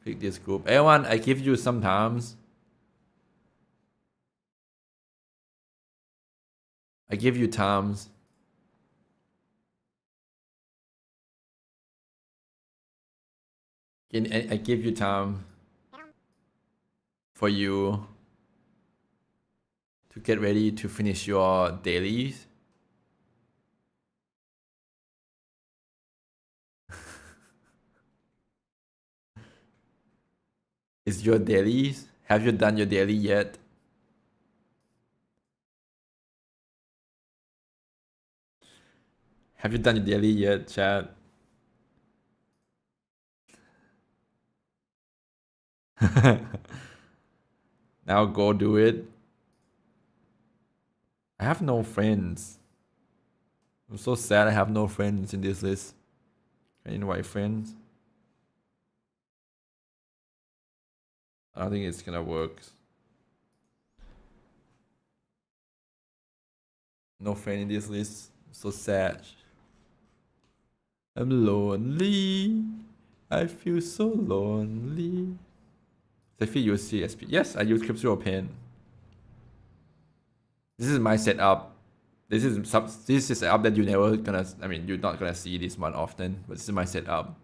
Click this group. Everyone, I give you some times. I give you times. I give you time for you to get ready to finish your dailies. Is your dailies? Have you done your daily yet? Have you done your daily yet, chat? Now go do it. I have no friends. I'm so sad I have no friends in this list. Can I invite friends? I don't think it's gonna work. No friend in this list. So sad. I'm lonely. I feel so lonely. Sophie, you use CSP. Yes, I use Crypto Pen. This is my setup. This is setup that you never gonna. I mean, you're not gonna see this one often. But this is my setup.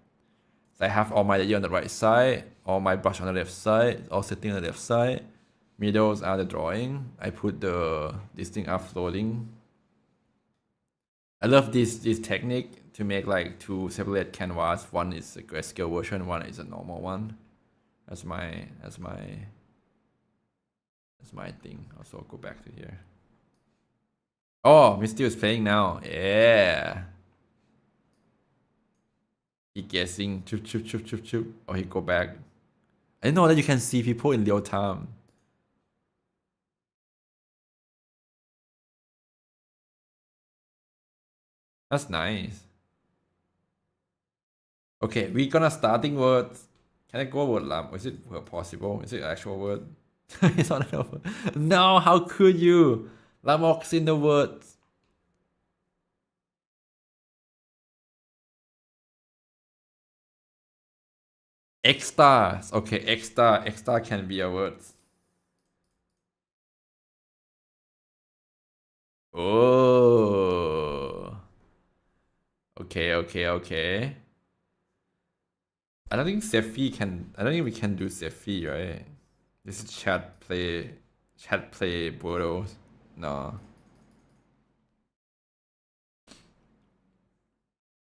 So I have all my layer on the right side, all my brush on the left side, all setting on the left side. Middles are the drawing. I put this thing up floating. I love this technique to make like two separate canvas. One is a grayscale version, one is a normal one. That's my thing. Also, I'll go back to here. Oh, Misty is playing now. Yeah. He guessing. Chup, chup, chup, chup, chup. Oh, he go back. I didn't know that you can see people in real time. That's nice. Okay, we're gonna starting words. Can I go word lam? Is it possible? Is it an actual word? It's not a word. No, how could you? Lamok's in the words. Extras. Okay, extra. Extra can be a word. Oh. Okay, okay, okay. I don't think Sephi can. I don't think we can do Sephi, right? This is chat play. Chat play Bordeaux. No.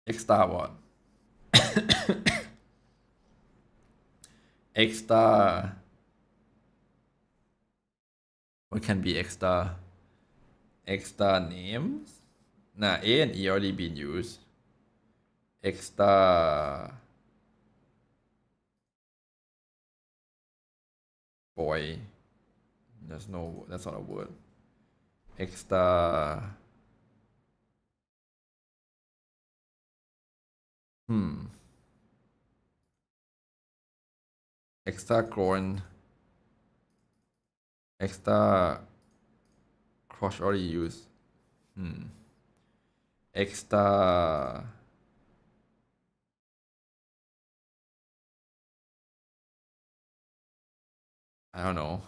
Extra what? Extra. What can be extra? Extra names? Nah, A and E already been used. Extra boy. That's not a word. Extra. Extra groin. Extra crush already used. Extra. I don't know.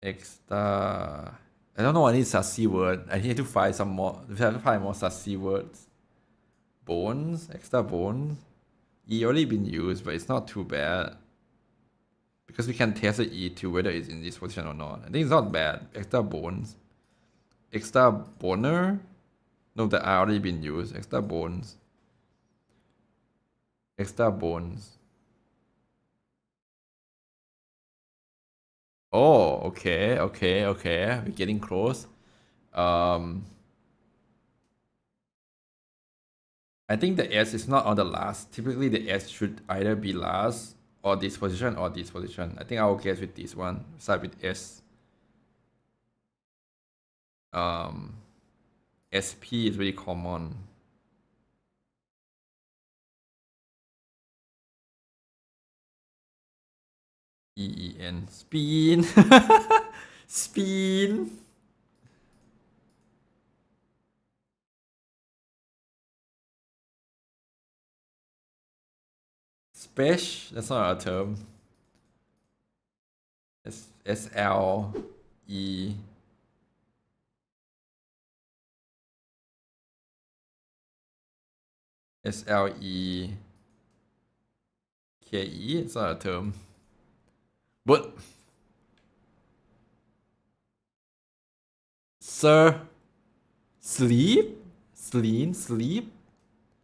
Extra. I don't know. I need sassy word. I need to find some more. We have to find more sassy words. Bones. Extra bones. E already been used, but it's not too bad. Because we can test the E too, whether it's in this position or not. I think it's not bad. Extra bones. Extra boner? No, that I already been used. Extra bones. Extra bones. Oh, okay. We're getting close. I think the S is not on the last. Typically, the S should either be last or this position or this position. I think I will guess with this one. Start with S. SP is very common. EEN. Spin. Spin. Spesh. That's not a term. SLE. SLEKE. It's not a term. But sir, sleep? Sleep?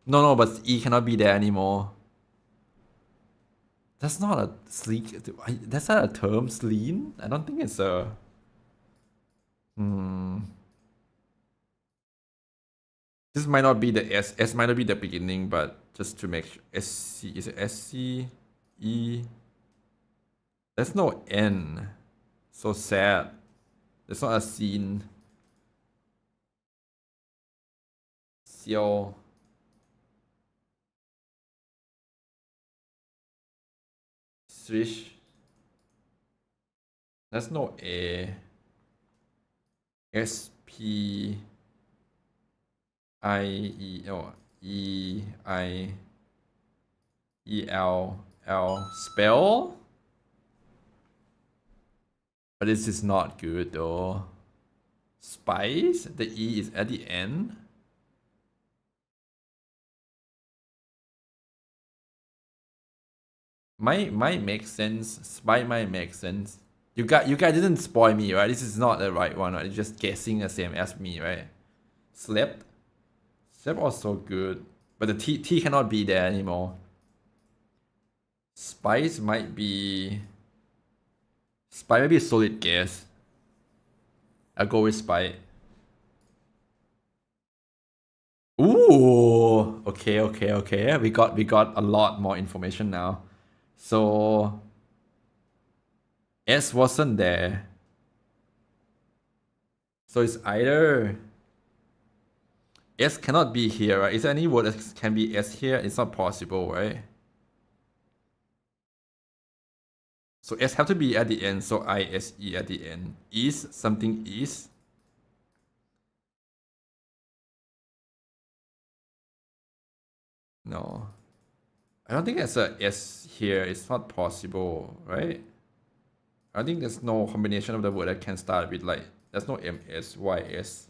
No, but E cannot be there anymore. That's not a sleek. That's not a term, sleep? I don't think it's a. This might not be the S. S might not be the beginning, but just to make sure. SC. Is it SC? E? There's no N. So sad. There's not a scene. Xiao. Swish. There's no A. SP. EL spell. But this is not good though. Spice. The E is at the end. Might make sense. Spy might make sense. You guys didn't spoil me, right? This is not the right one, right? You're just guessing the same as me, right? Slept. Slept also good. But the T cannot be there anymore. Spice might be... Spy might be a solid guess. I'll go with Spy. Ooh! Okay. We got a lot more information now. So... S wasn't there. So it's either... S cannot be here, right? Is there any word that can be S here? It's not possible, right? So S have to be at the end, so ISE at the end. Is something is. No. I don't think there's a S here. It's not possible, right? I think there's no combination of the word that can start with like, there's no MS, YS,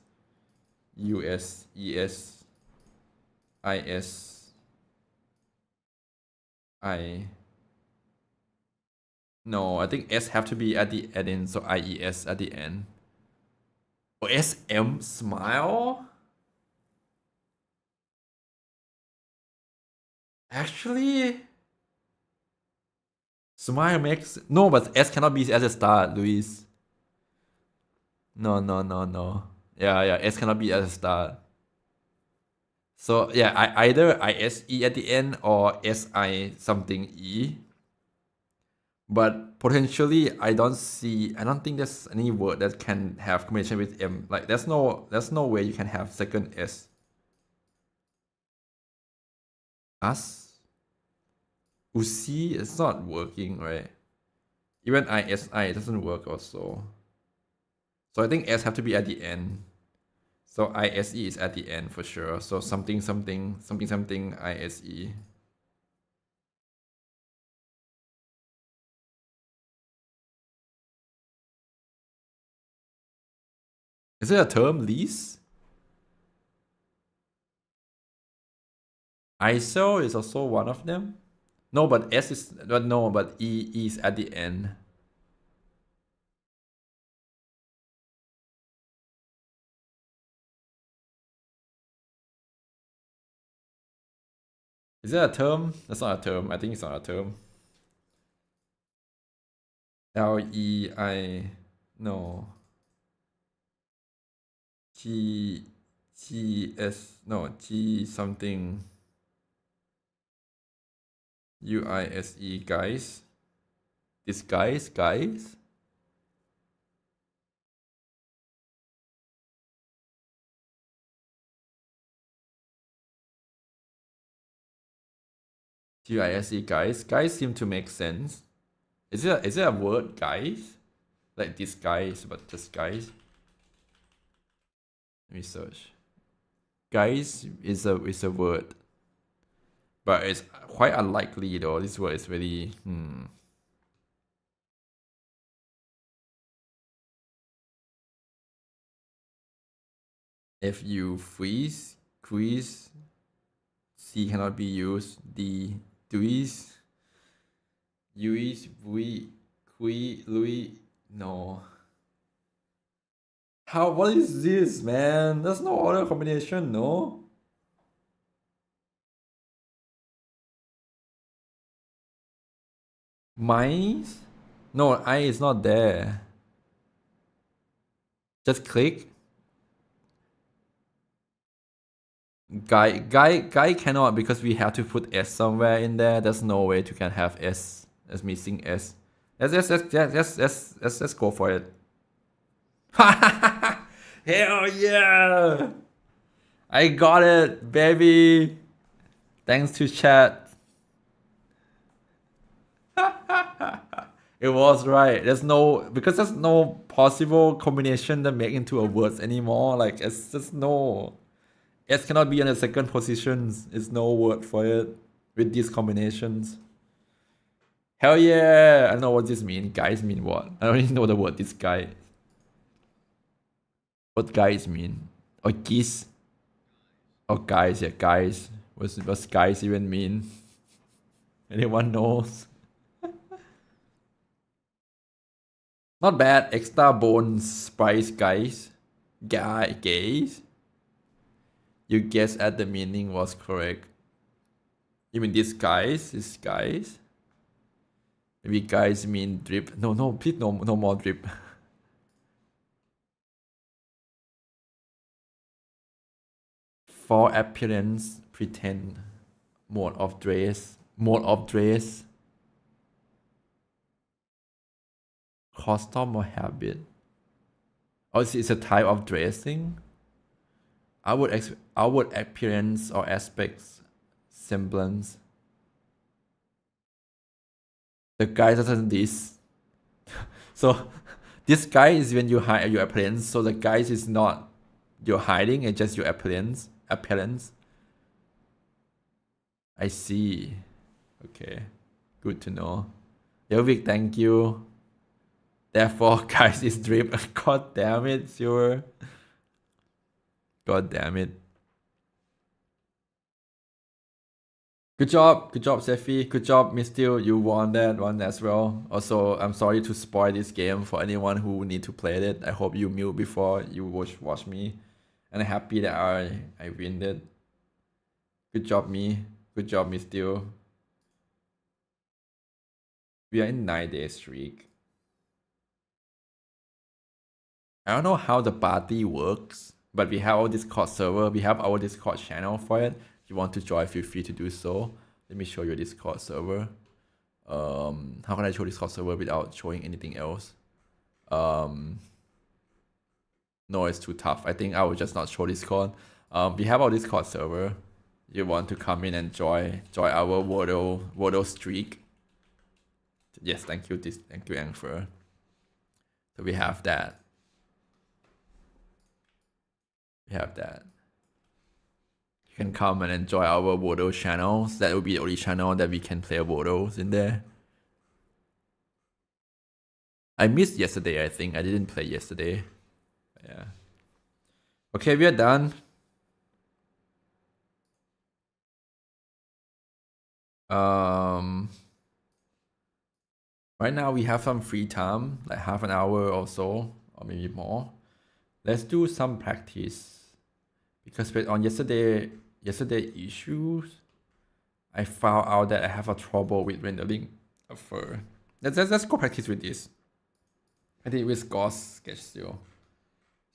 US, ES, IS, I. No, I think S have to be at the end, so IES at the end. Oh, SM, smile? Actually, smile makes... No, but S cannot be as a start, Luis. No. Yeah, S cannot be as a start. So, yeah, either ISE at the end or SI something E. But potentially, I don't think there's any word that can have combination with M. Like, there's no way you can have second S. Us? Uzi, it's not working, right? Even ISI doesn't work also. So I think S have to be at the end. So ISE is at the end for sure. So something something something something ISE. Is it a term, lease? ISO is also one of them. No, but S is, but no, but E is at the end. Is that a term? That's not a term. I think it's not a term. LEI, no. GS, no, G something. UISE, guys. This guys. GISE, guys. Guys seem to make sense. Is it a word, guys? Like disguise, but just guys. Let me search. Guys is a word, but it's quite unlikely though. This word is really If you freeze, quiz, C cannot be used. D, duis, uis, we, qui, lui, no. How? What is this, man? There's no other combination, no? Mice? No, I is not there. Just click. Guy cannot because we have to put S somewhere in there. There's no way to can have S. That's missing S. Let's go for it. Hell yeah! I got it, baby. Thanks to chat. It was right. There's no possible combination that make into a words anymore. Like it's just no. S cannot be in the second positions. It's no word for it with these combinations. Hell yeah! I know what this means. Guys mean what? I don't even know the word this guy. What guys mean? Or geese? Oh guys, yeah, guys. What's guys even mean? Anyone knows? Not bad. Extra bones spice, guys. Gays. You guess at the meaning was correct. You mean this guys? This guys? Maybe guys mean drip. No, please no more drip. For appearance, pretend. Mode of dress. Costume or habit. Oh, it's a type of dressing. Outward appearance or aspects, semblance. The guy doesn't this. So this guy is when you hide your appearance. So the guys is not your hiding, it's just your appearance. I see. Okay. Good to know. Elvic, thank you. Therefore, guys is drip. God damn it, sure. God damn it. Good job, Sefi. Good job, Mistil. You won that one as well. Also, I'm sorry to spoil this game for anyone who need to play it. I hope you mute before you watch me. And I'm happy that I win it. Good job, me. Good job, Mistil. We are in 9-day streak. I don't know how the party works, but we have our Discord server. We have our Discord channel for it. If you want to join, feel free to do so. Let me show you a Discord server. How can I show Discord server without showing anything else? No, it's too tough. I think I will just not show Discord. We have our Discord server. you want to come in and join our Wordle streak. Yes, thank you, Anfer. So we have that. You can come and enjoy our Wordle channels. That will be the only channel that we can play Wordles in there. I missed yesterday, I think. I didn't play yesterday. Yeah. Okay, we are done. Right now we have some free time, like half an hour or so, or maybe more. Let's do some practice. Because based on yesterday issues, I found out that I have a trouble with rendering a fur. Let's go practice with this. I did with Gauss sketch still.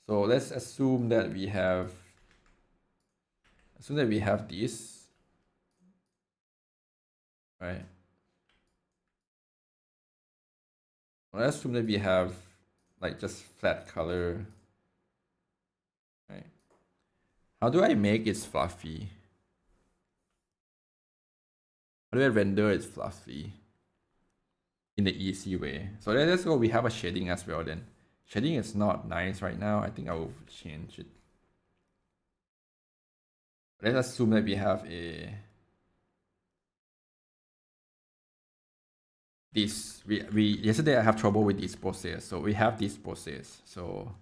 So let's assume that we have this, right? Let's assume that we have like just flat color, right? How do I make it fluffy? How do I render it fluffy in the easy way? So let's go. We have a shading as well then. Shading is not nice right now. I think I will change it. Let's assume that we have this. Yesterday I have trouble with this process. So we have this process. So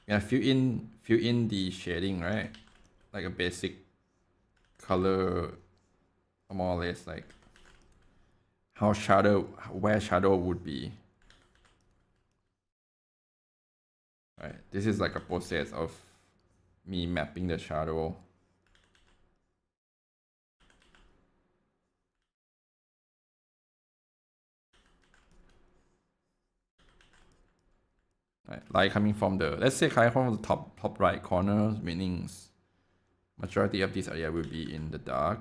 yeah, fill in the shading, right? Like a basic color, more or less like where shadow would be. Right. This is like a process of me mapping the shadow. Right. Light coming from the, let's say coming from the top right corner, meaning majority of this area will be in the dark.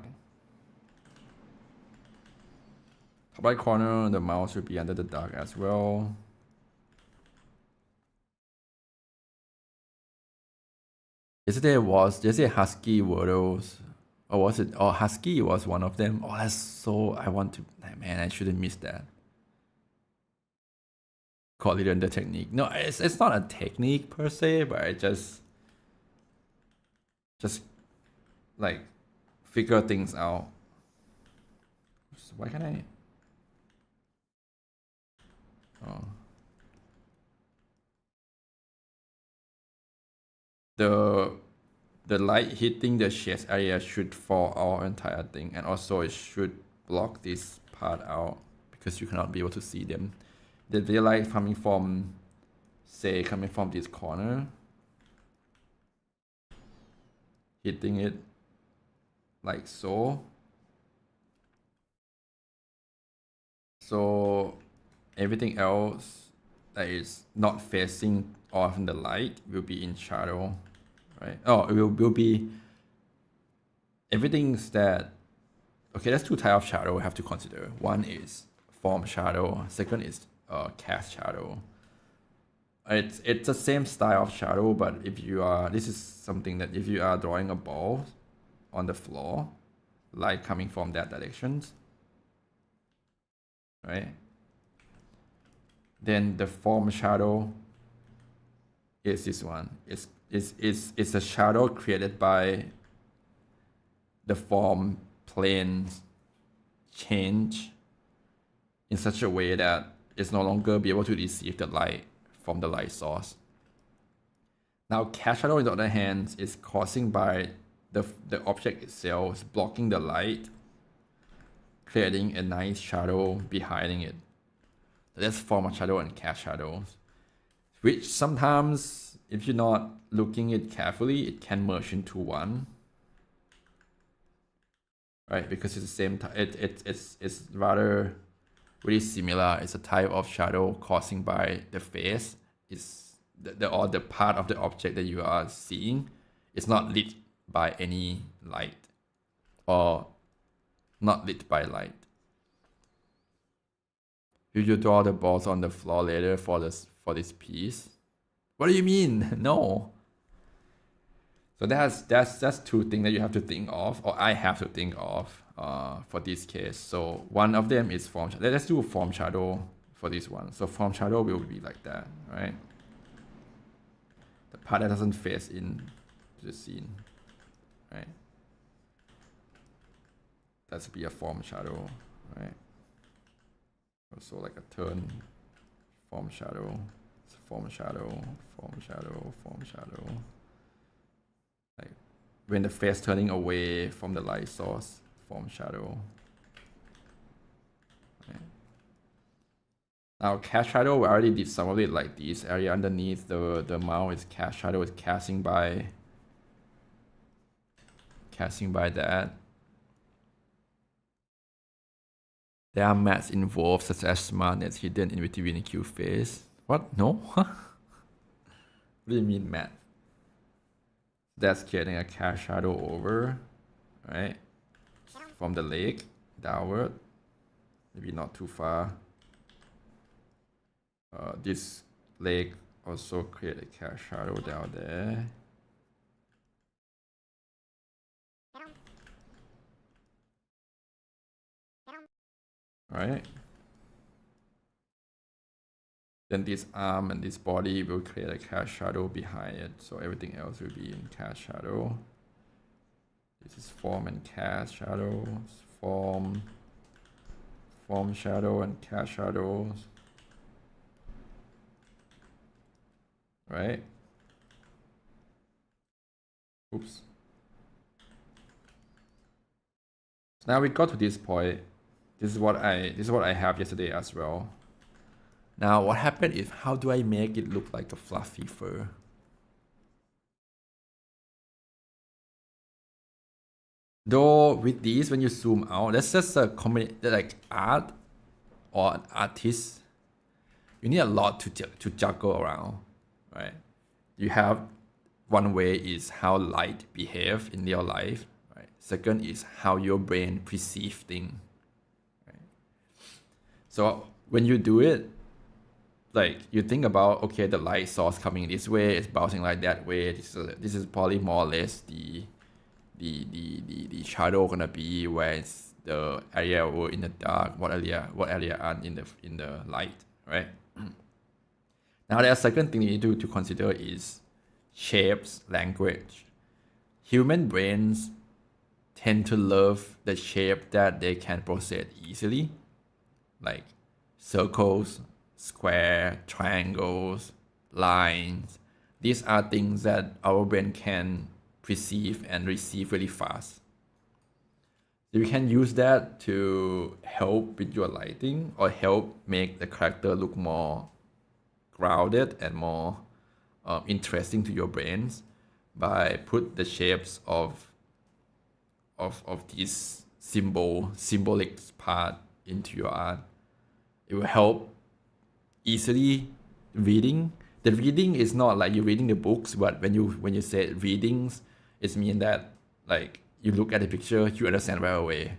Top right corner, the mouse will be under the dark as well. Yesterday Husky Wordles, or was it? Oh, Husky was one of them. Oh, that's so, man, I shouldn't miss that. Call it the technique. No, it's not a technique per se, but I just like figure things out. So why can't I? Oh. The light hitting the shades area should fall our entire thing, and also it should block this part out because you cannot be able to see them. The light coming from this corner, hitting it like so. So everything else that is not facing off in the light will be in shadow, right? Oh, it will be everything's that. Okay, that's two types of shadow we have to consider. One is form shadow. Second is cast shadow. It's the same style of shadow, but this is something that if you are drawing a ball on the floor, light coming from that direction, right? Then the form shadow is this one. It's a shadow created by the form plane change in such a way that it's no longer be able to receive the light from the light source. Now, cast shadow, on the other hand, is causing by the object itself blocking the light, creating a nice shadow behind it. So that's form of shadow and cast shadows, which sometimes, if you're not looking at it carefully, it can merge into one. Right, because it's the same. It's rather really similar. It's a type of shadow causing by the face. It's the part of the object that you are seeing. It's not lit by any light, or not lit by light. Did you draw the balls on the floor later for this piece? What do you mean? No. So that's two things that you have to think of, or I have to think of for this case. So one of them is form. Let's do a form shadow for this one. So form shadow will be like that, right? The part that doesn't face in to the scene, right? That's be a form shadow, right? Also like a turn, form shadow, form shadow, form shadow, form shadow. Like when the face turning away from the light source, form shadow. Okay. Now cast shadow, we already did some of it, like this area underneath the mouth is cast shadow, is casting by that. There are mattes involved such as smartness hidden in between the Q face. What? No? What do you mean matte? That's creating a cast shadow over, right? From the leg downward. Maybe not too far. This leg also create a cast shadow down there. Right? Then this arm and this body will create a cast shadow behind it. So everything else will be in cast shadow. This is form and cast shadows. Form shadow and cast shadows. Right? Oops. So now we got to this point. This is what I have yesterday as well. Now what happened is, how do I make it look like a fluffy fur? Though with these, when you zoom out, that's just a combination, like art or an artist. You need a lot to juggle around, right? You have one way is how light behave in your life, right? Second is how your brain perceive things. Right? So when you do it, like you think about, okay, the light source coming this way, it's bouncing like that way. This is probably more or less the shadow gonna be where it's the area or in the dark, what area are in the light, right? Now the second thing you need to consider is shapes, language. Human brains tend to love the shape that they can process easily, like circles, square, triangles, lines. These are things that our brain can perceive and receive really fast. So you can use that to help with your lighting or help make the character look more grounded and more interesting to your brains by put the shapes of this symbolic part into your art. It will help easily reading. The reading is not like you're reading the books, but when you say readings, it means that like you look at the picture, you understand right away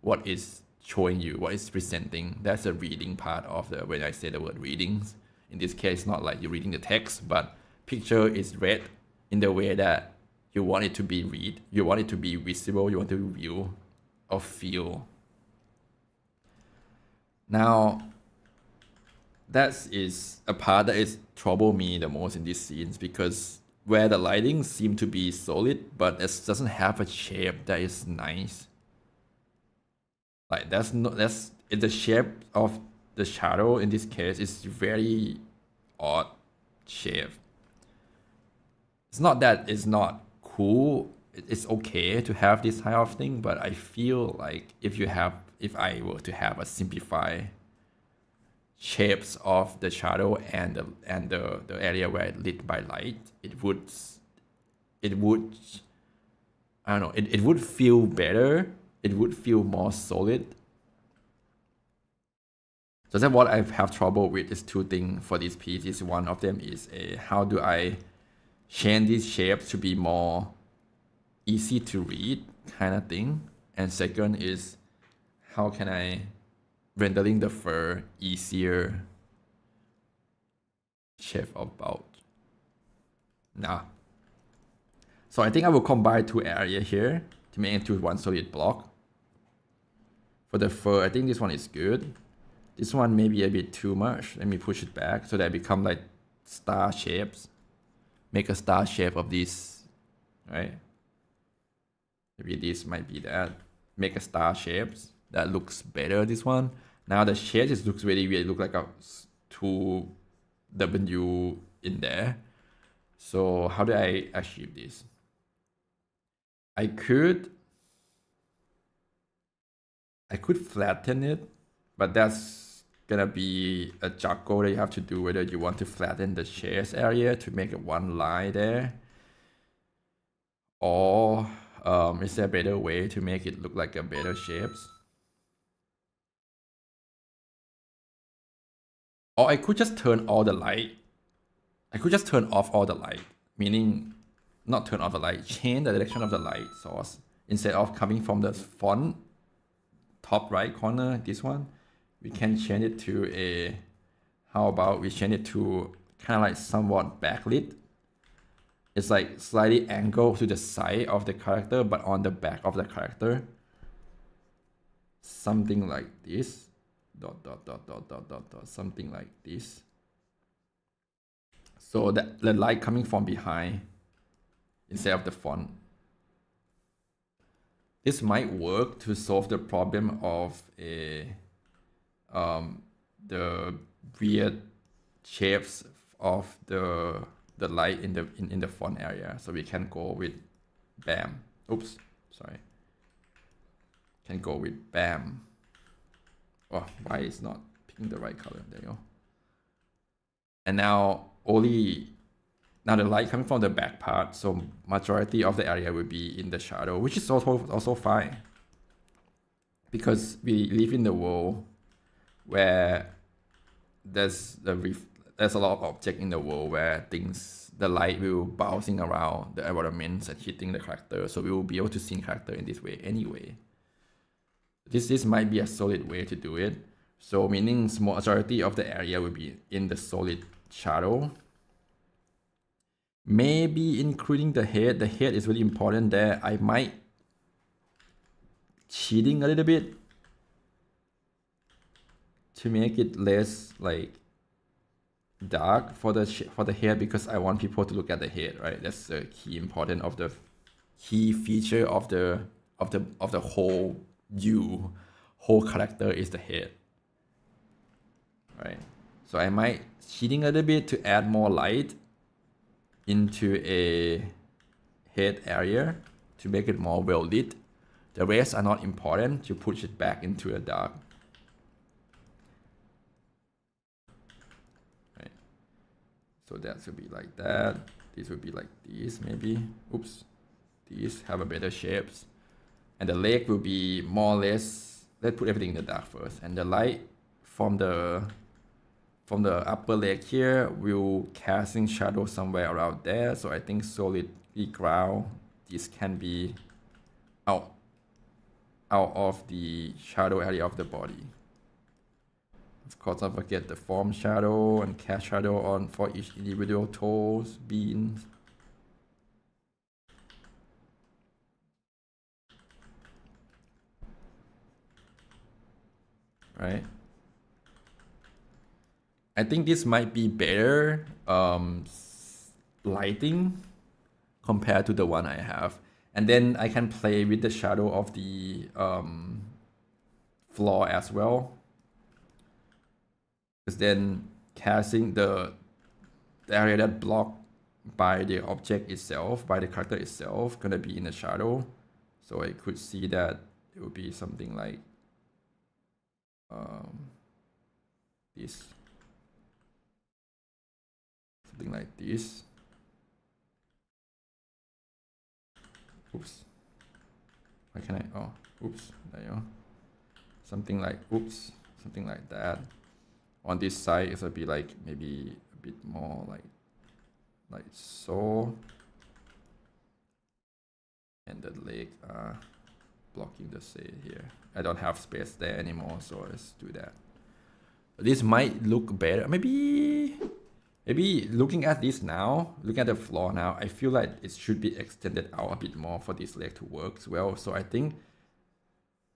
what is showing you, what is presenting. That's the reading part of the when I say the word readings. In this case, not like you're reading the text, but picture is read in the way that you want it to be read, you want it to be visible, you want to view or feel. Now, that is a part that is trouble me the most in these scenes, because where the lighting seems to be solid, but it doesn't have a shape that is nice. Like the shape of the shadow in this case is very odd shape. It's not that it's not cool. It's okay to have this kind of thing, but I feel like if I were to have a simplified shapes of the shadow and the area where it's lit by light, it would I don't know, it would feel better. It would feel more solid. So that's what I have trouble with is two things for this piece. Is one of them is how do I change these shapes to be more easy to read kind of thing, and second is how can I rendering the fur easier shape about. Nah. So I think I will combine two areas here to make into one solid block. For the fur, I think this one is good. This one may be a bit too much. Let me push it back so that it become like star shapes. Make a star shape of this, right? Maybe this might be that. Make a star shapes. That looks better, this one. Now the shape just looks really weird. It looks like a 2W in there. So how do I achieve this? I could flatten it, but that's gonna be a juggle that you have to do, whether you want to flatten the chest area to make it one line there, or is there a better way to make it look like a better shapes? Or I could just turn all the light. I could just turn off all the light, meaning not turn off the light, change the direction of the light source. Instead of coming from the font top right corner, this one, we can change it to a, how about we change it to kind of like somewhat backlit. It's like slightly angled to the side of the character, but on the back of the character. Something like this. Something like this. So that the light coming from behind instead of the font. This might work to solve the problem of the weird shapes of the light in the font area. So we can go with BAM. Oops, sorry. Can go with BAM. Oh, why is not picking the right color? There you go. And now now the light coming from the back part, so majority of the area will be in the shadow, which is also fine, because we live in the world where there's a lot of objects in the world where the light will bouncing around the environments and hitting the character, so we will be able to see character in this way anyway. This might be a solid way to do it. So meaning majority of the area will be in the solid shadow. Maybe including the head. The head is really important there. I might cheating a little bit to make it less like dark for the head, because I want people to look at the head, right? That's the key important of the key feature of the whole character is the head, right? So I might cheating a little bit to add more light into a head area to make it more well lit. The rest are not important, to push it back into the dark. Right. So that should be like that. This would be like this maybe. Oops. These have a better shapes. And the leg will be more or less, let's put everything in the dark first. And the light from the upper leg here will casting shadow somewhere around there. So I think solidly ground, this can be out of the shadow area of the body. Of course, don't forget the form shadow and cast shadow on for each individual toes, beans. Right. I think this might be better lighting compared to the one I have. And then I can play with the shadow of the floor as well. Because then casting the area that blocked by the object itself, by the character itself, gonna be in the shadow. So I could see that it would be something like this. Something like this. Oops. Why can I? Oh, oops. There you go. Something like, oops. Something like that. On this side, it will be like maybe a bit more like so. And the leg are blocking the shade here. I don't have space there anymore, so let's do that. This might look better. Maybe Maybe looking at this now, looking at the floor now, I feel like it should be extended out a bit more for this leg to work as well. So I think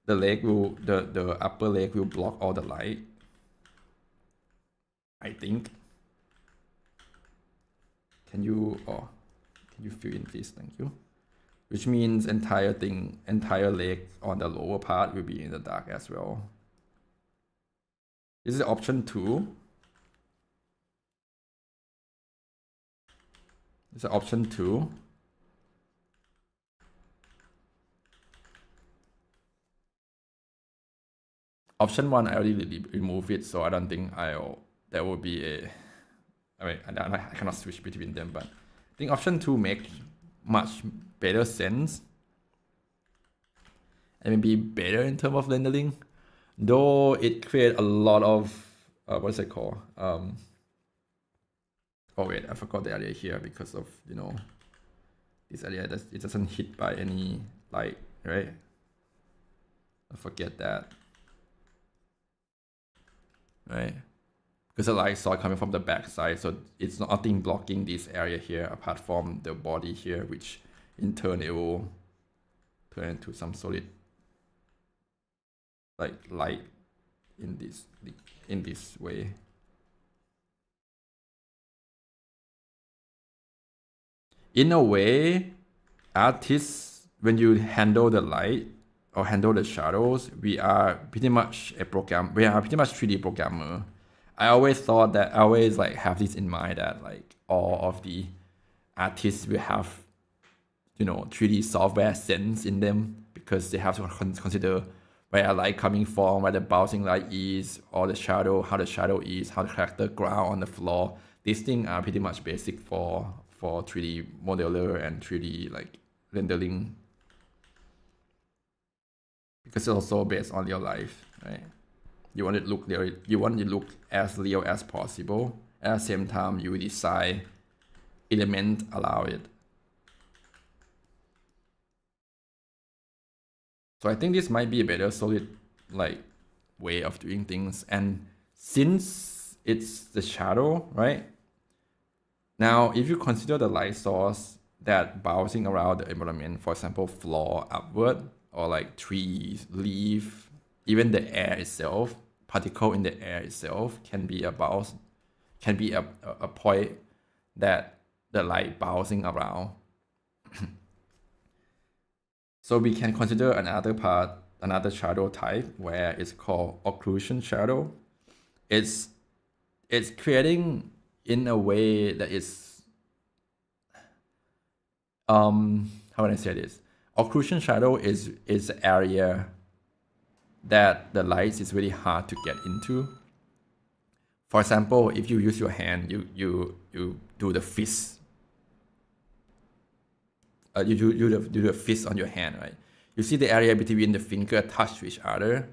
the leg will, the upper leg will block all the light. I think. Can you fill in please? Thank you. Which means entire leg on the lower part will be in the dark as well. This is option 2. This is option 2. Option 1, I already removed it, so I don't think there will be a. I mean, I cannot switch between them, but I think option 2 makes much better sense and maybe better in terms of rendering, though it creates a lot of what's it called? Oh wait, I forgot the area here because of, you know, this area it doesn't hit by any light, right? I forget that, right? Because the light source coming from the back side, so it's nothing blocking this area here apart from the body here, which in turn it will turn into some solid like light in this way. In a way, artists, when you handle the light or handle the shadows, we are pretty much 3D programmer. I always thought that, I always like have this in mind that like all of the artists will have, you know, 3D software sense in them, because they have to consider where light coming from, where the bouncing light is, or the shadow, how the shadow is, how the character ground on the floor. These things are pretty much basic for 3D modeler and 3D like rendering, because it's also based on your life, right? You want it to look real, you want it to look as real as possible. At the same time, you design element allow it. So I think this might be a better solid like way of doing things. And since it's the shadow, right? Now, if you consider the light source that bouncing around the environment, for example, floor upward, or like trees, leaf, even the air itself, particle in the air itself can be a bounce, can be a point that the light bouncing around. So we can consider another shadow type where it's called occlusion shadow. It's creating in a way that is how would I say this? Occlusion shadow is the area that the light is really hard to get into. For example, if you use your hand, you do the fist. You do the fist on your hand, right? You see the area between the finger touch to each other.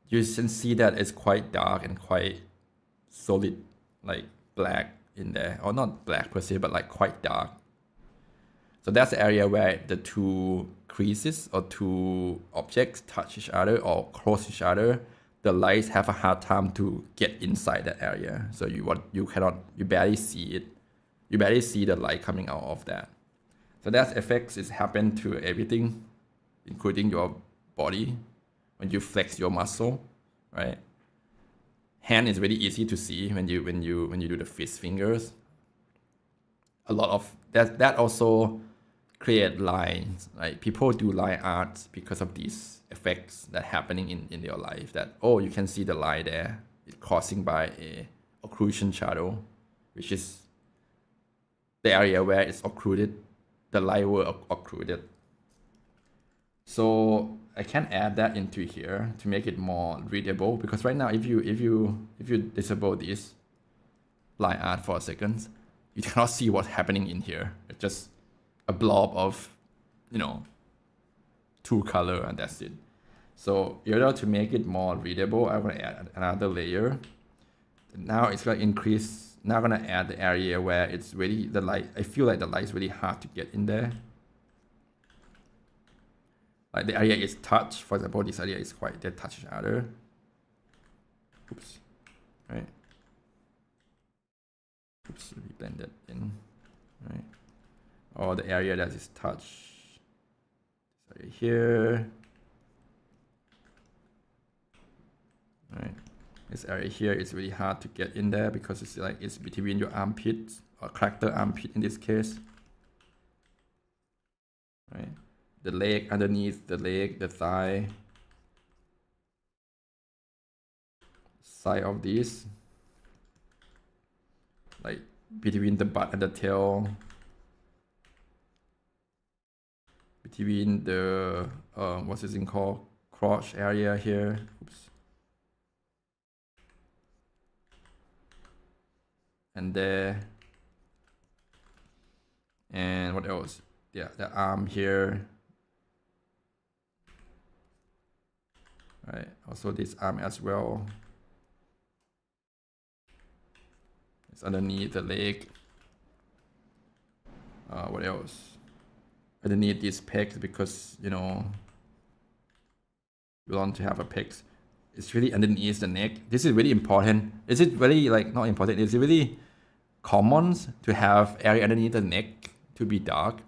You can see that it's quite dark and quite solid, like black in there, or not black per se, but like quite dark. So that's the area where the two creases or two objects touch each other or cross each other. The lights have a hard time to get inside that area. So you barely see it. You barely see the light coming out of that. So that effects is happen to everything, including your body when you flex your muscle, right? Hand is really easy to see when you do the fist fingers. A lot of that also create lines, right? People do line art because of these effects that happening in your life, that, oh, you can see the line there, it's causing by a occlusion shadow, which is the area where it's occluded, the light will occluded. So I can add that into here to make it more readable, because right now if you disable this line art for a second, you cannot see what's happening in here. It's just a blob of, you know, two color, and that's it. So in order to make it more readable, I'm gonna add another layer. Now it's gonna increase. Now I'm gonna add the area where it's really the light. I feel like the light is really hard to get in there. Like the area is touch. For example, this area is quite, they touch each other. Oops. Right. Oops, we blend that in, right? Or the area that is touched. This area here. Right. This area here is really hard to get in there because it's like it's between your armpits or character armpit in this case. Right. The leg underneath the leg, the thigh, side of this, like between the butt and the tail, between the what's this thing called, crotch area here. Oops. And there, and what else? Yeah, the arm here, right? Also this arm as well. It's underneath the leg. What else? Underneath these pecs, because you know you want to have a pecs. It's really underneath the neck. This is really important. Is it really like not important? Is it really common to have area underneath the neck to be dark?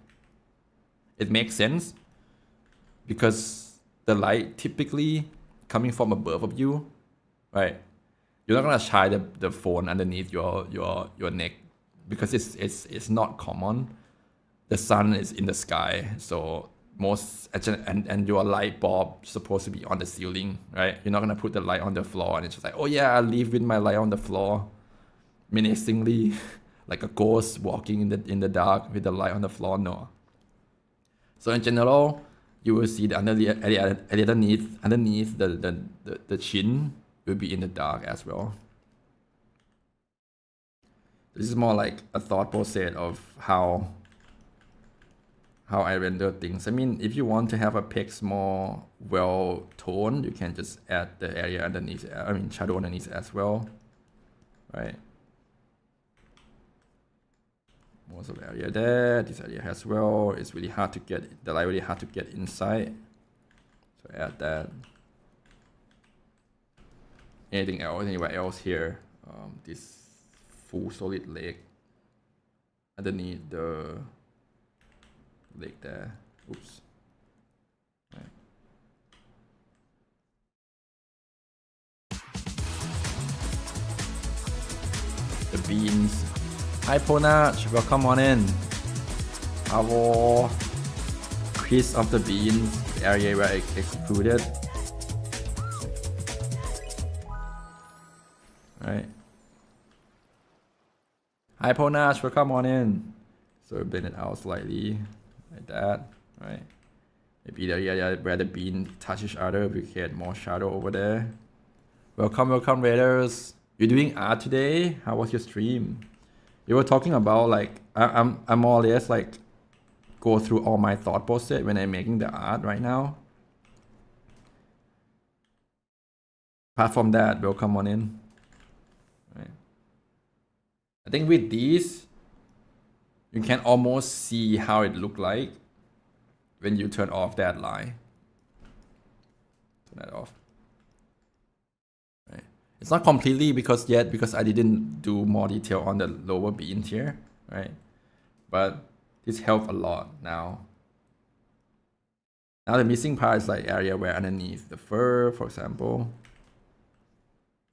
It makes sense because the light typically coming from above of you, right? You're not gonna shine the phone underneath your neck because it's not common. The sun is in the sky, so most and your light bulb supposed to be on the ceiling, right? You're not gonna put the light on the floor and it's just like, oh yeah, I live with my light on the floor, menacingly, like a ghost walking in the dark with the light on the floor. No. So in general, you will see the underneath the chin will be in the dark as well. This is more like a thought process of how I render things. I mean, if you want to have a pecs more well toned, you can just add the area underneath, I mean shadow underneath as well, right? Most of the area there, this area as well. It's really hard to get, the light really hard to get inside. So add that. Anything else, anywhere else here? This full solid leg underneath the leg there. Oops. Right. The beans. Hi Ponach, welcome on in. Our crease of the beans, the area where it extruded. Right. Hi Ponach, welcome on in. So blend it out slightly, like that, right? Maybe the area where the bean touch each other, we get more shadow over there. Welcome, welcome Raiders. You're doing art today? How was your stream? You were talking about like, I'm more or less like go through all my thought process when I'm making the art right now. Apart from that, welcome on in. Right. I think with these, you can almost see how it look like when you turn off that line. Turn that off. Right. It's not completely because I didn't do more detail on the lower beans here, right? But this helped a lot now. Now the missing part is like area where underneath the fur, for example.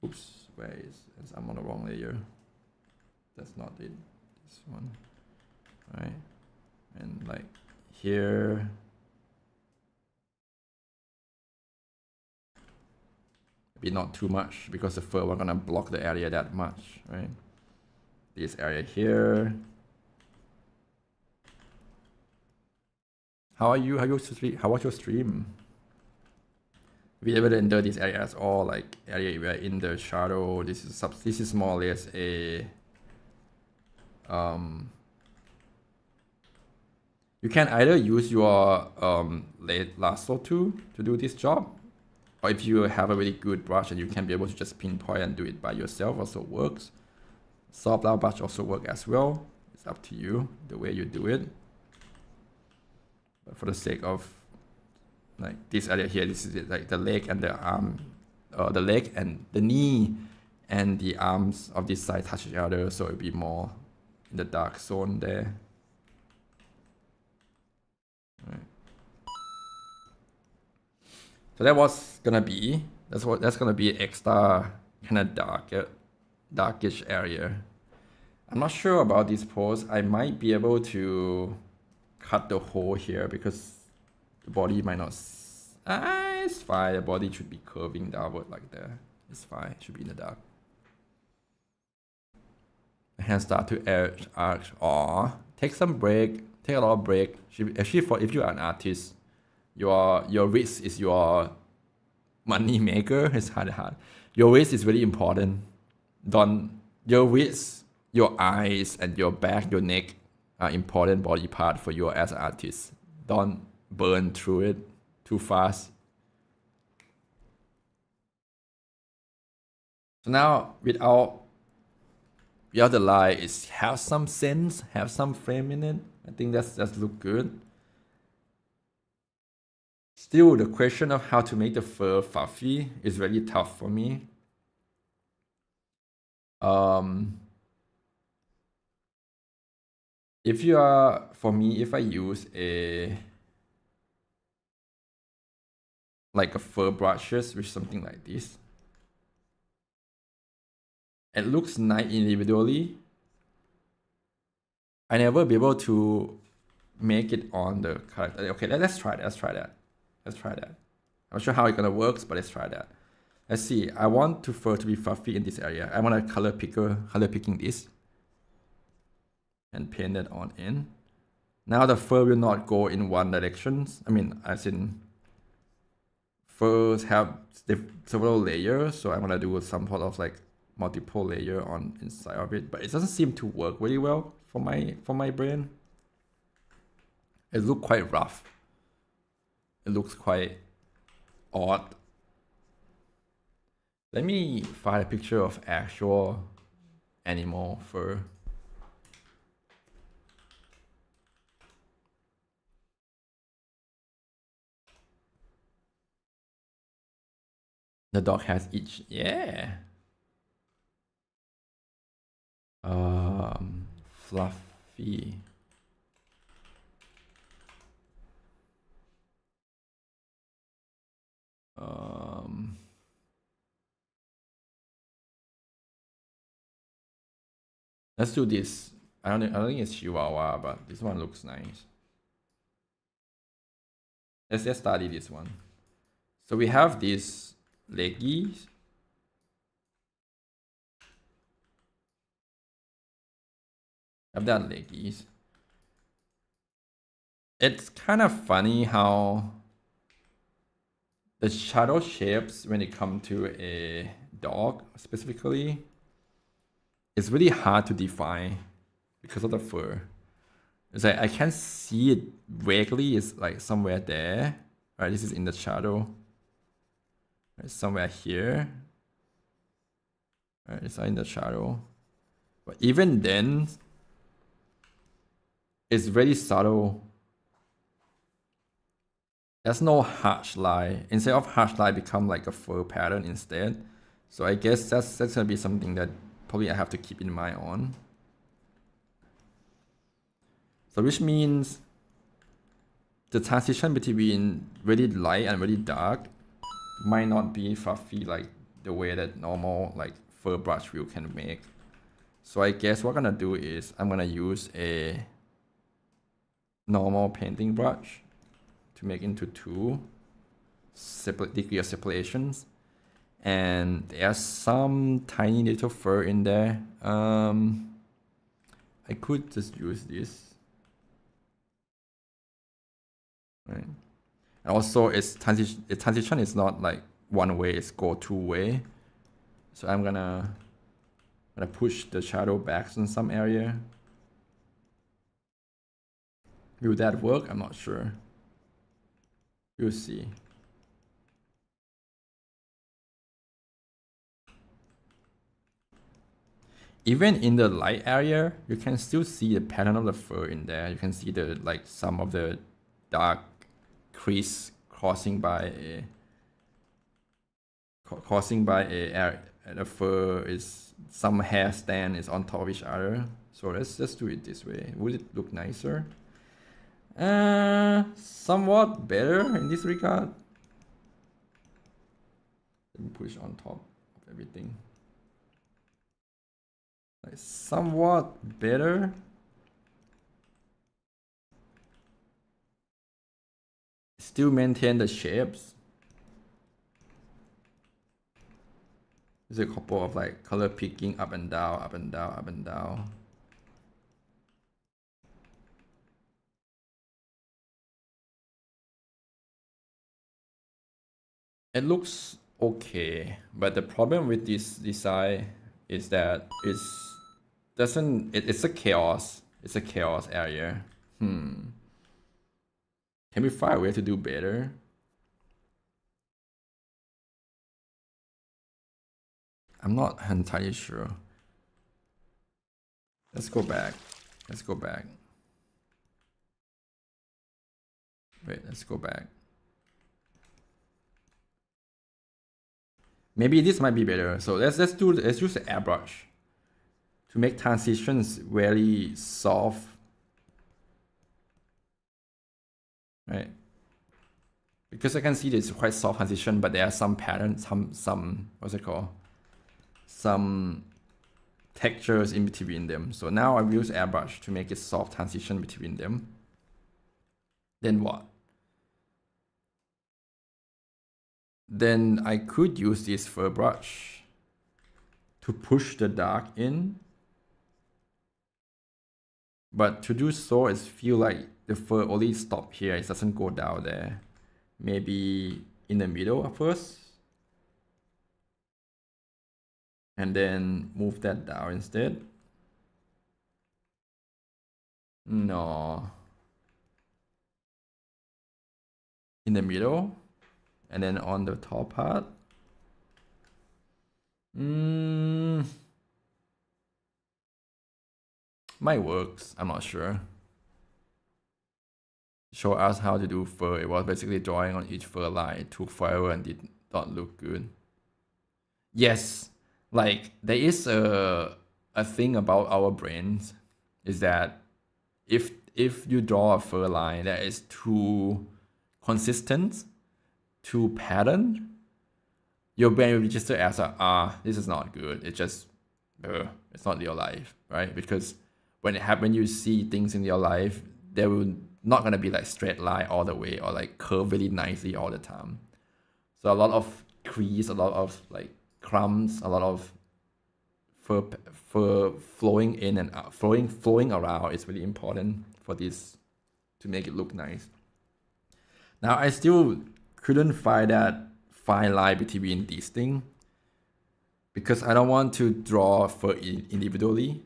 Oops, where is, I'm on the wrong layer. That's not it, this one, right? And like here. Maybe not too much because the fur we're gonna block the area that much, right? This area here. How are you? How was your stream? We never render this area at all, like area where in the shadow. This is more or less a you can either use your lasso tool to do this job, or if you have a really good brush and you can be able to just pinpoint and do it by yourself, also works. Soft brow brush also works as well. It's up to you the way you do it. But for the sake of like this area here, this is it, like the leg and the arm, the leg and the knee and the arms of this side touch each other, so it'll be more in the dark zone there. Right. So that was gonna be that's gonna be extra kind of darkish area. I'm not sure about this pose. I might be able to cut the hole here because the body might not. It's fine. The body should be curving downward like that. It's fine. It should be in the dark. The hands start to arch. Take some break. Take a lot of break. Actually, if you are an artist, your wrist is your money maker. It's hard. Your wrist is really important. Your wrist, your eyes, and your back, your neck are important body part for you as an artist. Don't burn through it too fast. So now without the lie, is have some sense, have some frame in it. I think that's look good. Still, the question of how to make the fur fluffy is really tough for me. If I use like a fur brushes with something like this, it looks nice individually. I never be able to make it on the character. Okay, let's try that. I'm not sure how it's gonna work, but let's try that. Let's see. I want the fur to be fluffy in this area. I want a color picking this and paint it on in. Now the fur will not go in one direction. I mean, as in furs have several layers, so I'm gonna do some sort of like multiple layer on inside of it, but it doesn't seem to work really well for my brain. It looks quite rough. It looks quite odd. Let me find a picture of actual animal fur. The dog has each, yeah. Fluffy. Let's do this. I don't think it's Chihuahua, but this one looks nice. Let's study this one. So we have these leggies. I've done leggies. It's kind of funny how the shadow shapes when it comes to a dog specifically, it's really hard to define because of the fur. It's like I can see it vaguely. It's like somewhere there. Right, this is in the shadow. Right, somewhere here. Right, it's in the shadow. But even then, it's very subtle. There's no harsh line. Instead of harsh line, become like a fur pattern instead. So I guess that's gonna be something that probably I have to keep in mind on. So which means the transition between really light and really dark might not be fluffy like the way that normal like fur brush wheel can make. So I guess what I'm gonna do is I'm gonna use a normal painting brush to make into two separate degree of separations, and there's some tiny little fur in there. I could just use this, right? And also its transition is not like one way, it's go two way. So I'm gonna push the shadow back in some area. Will that work? I'm not sure. You'll see. Even in the light area, you can still see the pattern of the fur in there. You can see the like some of the dark crease crossing by a and the fur is, some hair stand is on top of each other. So let's just do it this way. Would it look nicer? Somewhat better in this regard. Let me push on top of everything. Like somewhat better. Still maintain the shapes. There's a couple of like color picking up and down, up and down, up and down. It looks okay, but the problem with this design is that it's a chaos. It's a chaos area. Can we find a way to do better? I'm not entirely sure. Let's go back. Let's go back. Wait, let's go back. Maybe this might be better. So let's use the airbrush to make transitions very soft. Right? Because I can see this quite soft transition, but there are some patterns, some what's it called? Some textures in between them. So now I've used airbrush to make a soft transition between them. Then what? Then I could use this fur brush to push the dark in. But to do so, it feels like the fur only stops here. It doesn't go down there. Maybe in the middle first. And then move that down instead. No. In the middle. And then on the top part. Might works, I'm not sure. Show us how to do fur. It was basically drawing on each fur line. It took forever and did not look good. Yes, like there is a thing about our brains is that if you draw a fur line that is too consistent, too pattern, your brain will register as this is not good. It's just it's not real life, right? Because when you see things in your life, they will not gonna be like straight line all the way or like curve really nicely all the time. So a lot of crease, a lot of like crumbs, a lot of fur flowing in and out, flowing around is really important for this to make it look nice. Now I still couldn't find that fine line between these things because I don't want to draw fur individually.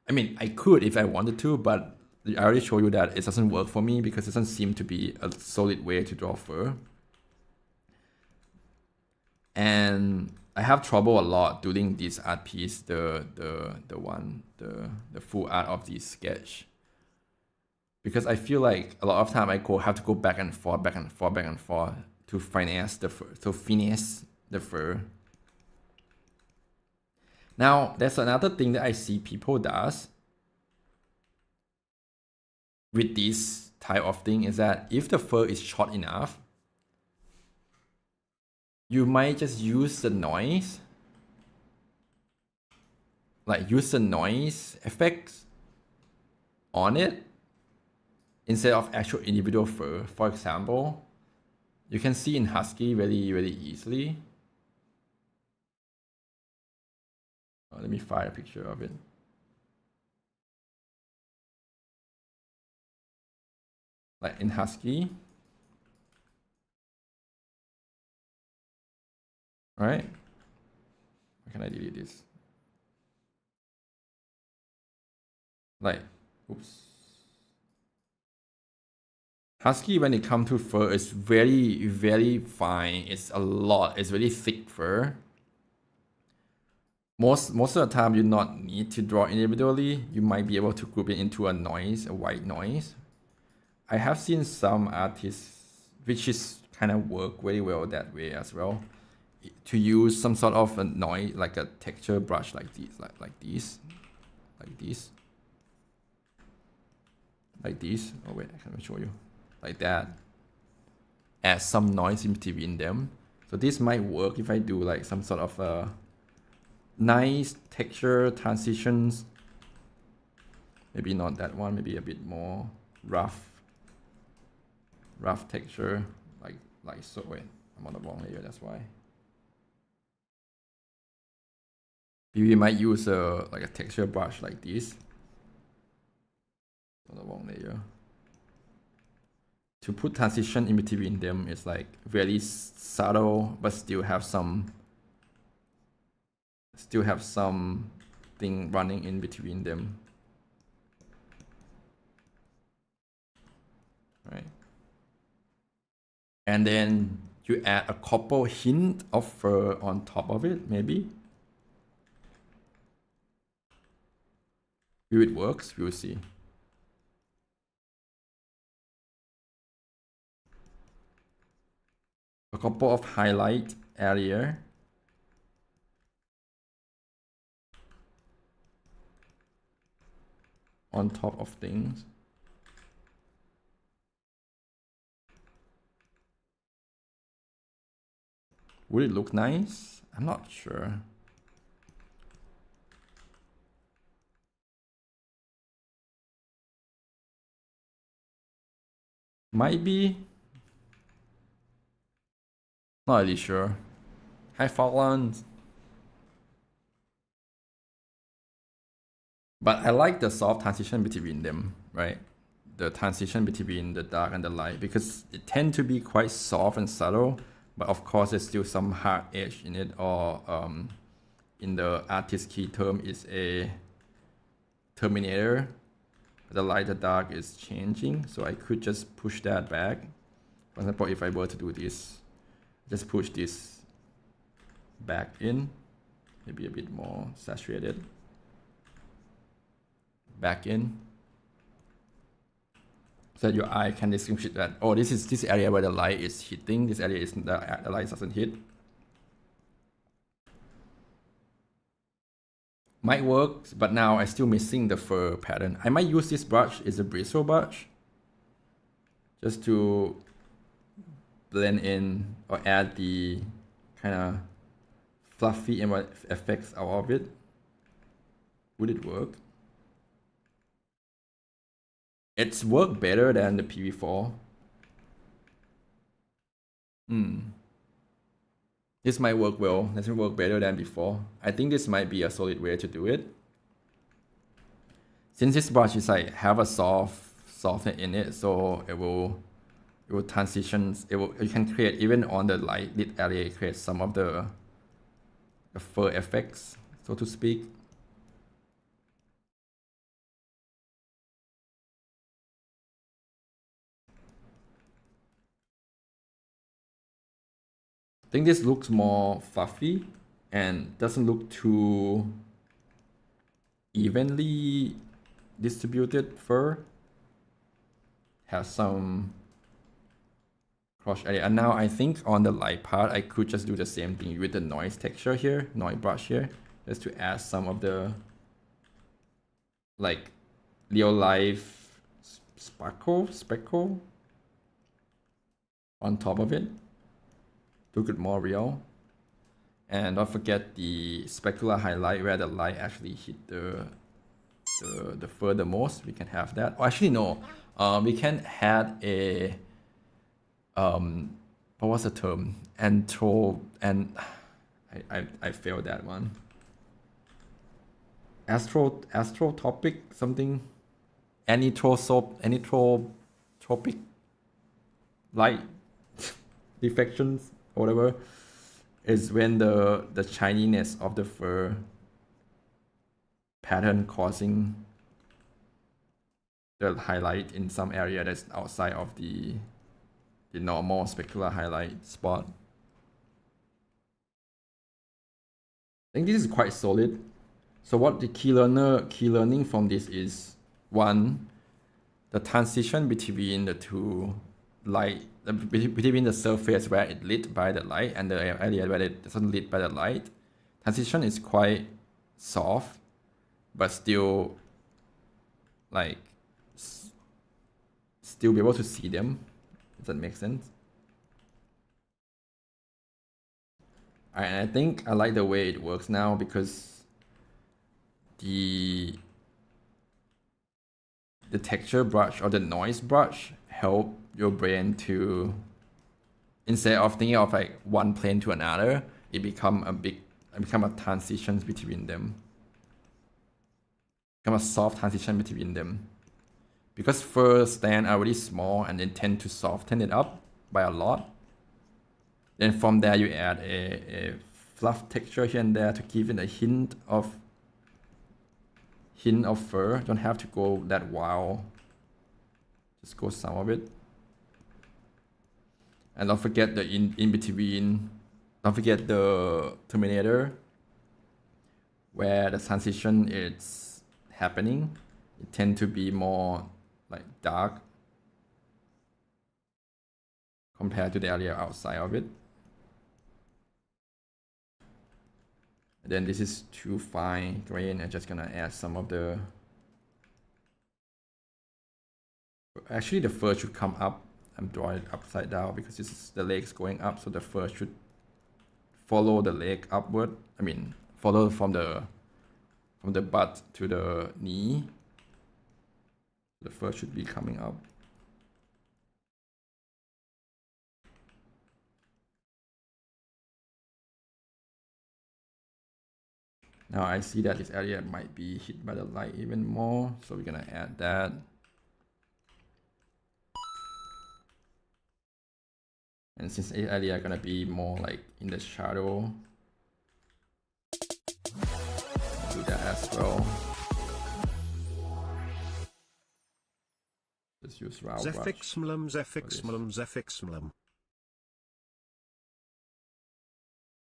I mean, I could if I wanted to, but I already showed you that it doesn't work for me because it doesn't seem to be a solid way to draw fur. And I have trouble a lot doing this art piece, the full art of this sketch. Because I feel like a lot of time I have to go back and forth to finesse the fur. Now, there's another thing that I see people does with this type of thing is that if the fur is short enough, you might just use the noise, like use the noise effects on it instead of actual individual fur. For example, you can see in Husky very, very easily. Let me find a picture of it. Like in Husky. Right? How can I delete this? Like, oops. Husky, when it comes to fur, is very, very fine. It's a lot. It's very thick fur. Most of the time, you not need to draw individually. You might be able to group it into a noise, a white noise. I have seen some artists, which is kind of work very well that way as well. to use some sort of a noise, like a texture brush like these, like these. Oh wait, I can show you. Like that. Add some noise in between them. So this might work if I do like some sort of nice texture transitions. Maybe not that one, maybe a bit more rough texture, like so. Wait, I'm on the wrong layer, that's why. We might use like a texture brush like this on the wrong layer. To put transition in between them is like very subtle, but still have some thing running in between them. Right. And then you add a couple hint of fur on top of it, maybe. If it works, we'll see. A couple of highlight area. On top of things. Would it look nice? I'm not sure. Might be. Not really sure. Hi, Falklands. But I like the soft transition between them, right? The transition between the dark and the light, because it tend to be quite soft and subtle, but of course there's still some hard edge in it, or in the artist key term is a terminator. The light, the dark is changing, so I could just push that back. For example, if I were to do this, just push this back in, maybe a bit more saturated. Back in, so that your eye can distinguish that, oh, this is this area where the light is hitting, this area is the light doesn't hit. Might work, but now I'm still missing the fur pattern. I might use this brush, it's a bristle brush, just to blend in or add the kind of fluffy effects out of it. Would it work? It's worked better than the PV4. This might work well. This will work better than before. I think this might be a solid way to do it. Since this brush is like have a softness in it, so it will transition. You can create even on the light lit area, create some of the fur effects, so to speak. I think this looks more fluffy and doesn't look too evenly distributed fur. Has some crotch area. And now I think on the light part, I could just do the same thing with the noise texture here, noise brush here, just to add some of the like real life speckle on top of it. Look it more real. And don't forget the specular highlight where the light actually hit the fur the most. We can have that. Oh, actually no. We can add a what was the term? I failed that one. Astrotopic something. Anitropic light defections, whatever, is when the shininess of the fur pattern causing the highlight in some area that's outside of the normal specular highlight spot. I think this is quite solid. So what the key learning from this is, one, the transition between the two light between the surface where it lit by the light and the area where it doesn't lit by the light. Transition is quite soft, but still like still be able to see them. Does that make sense? And I think I like the way it works now because the texture brush or the noise brush help your brain to, instead of thinking of like one plane to another, it become a transition between them. Become a soft transition between them. Because fur stand are really small and they tend to soften it up by a lot. Then from there you add a fluff texture here and there to give it a hint of fur. Don't have to go that wild. Just go some of it. And don't forget the in between. Don't forget the Terminator, where the transition is happening. It tend to be more like dark compared to the area outside of it. And then this is too fine grain. I'm just gonna add some of the. Actually, the fur should come up. I'm drawing it upside down because this is the legs going up, so the fur should follow the leg upward. I mean, follow from the butt to the knee. The fur should be coming up. Now I see that this area might be hit by the light even more, so we're gonna add that. And since this area gonna be more like in the shadow, I'll do that as well. Just use round brush.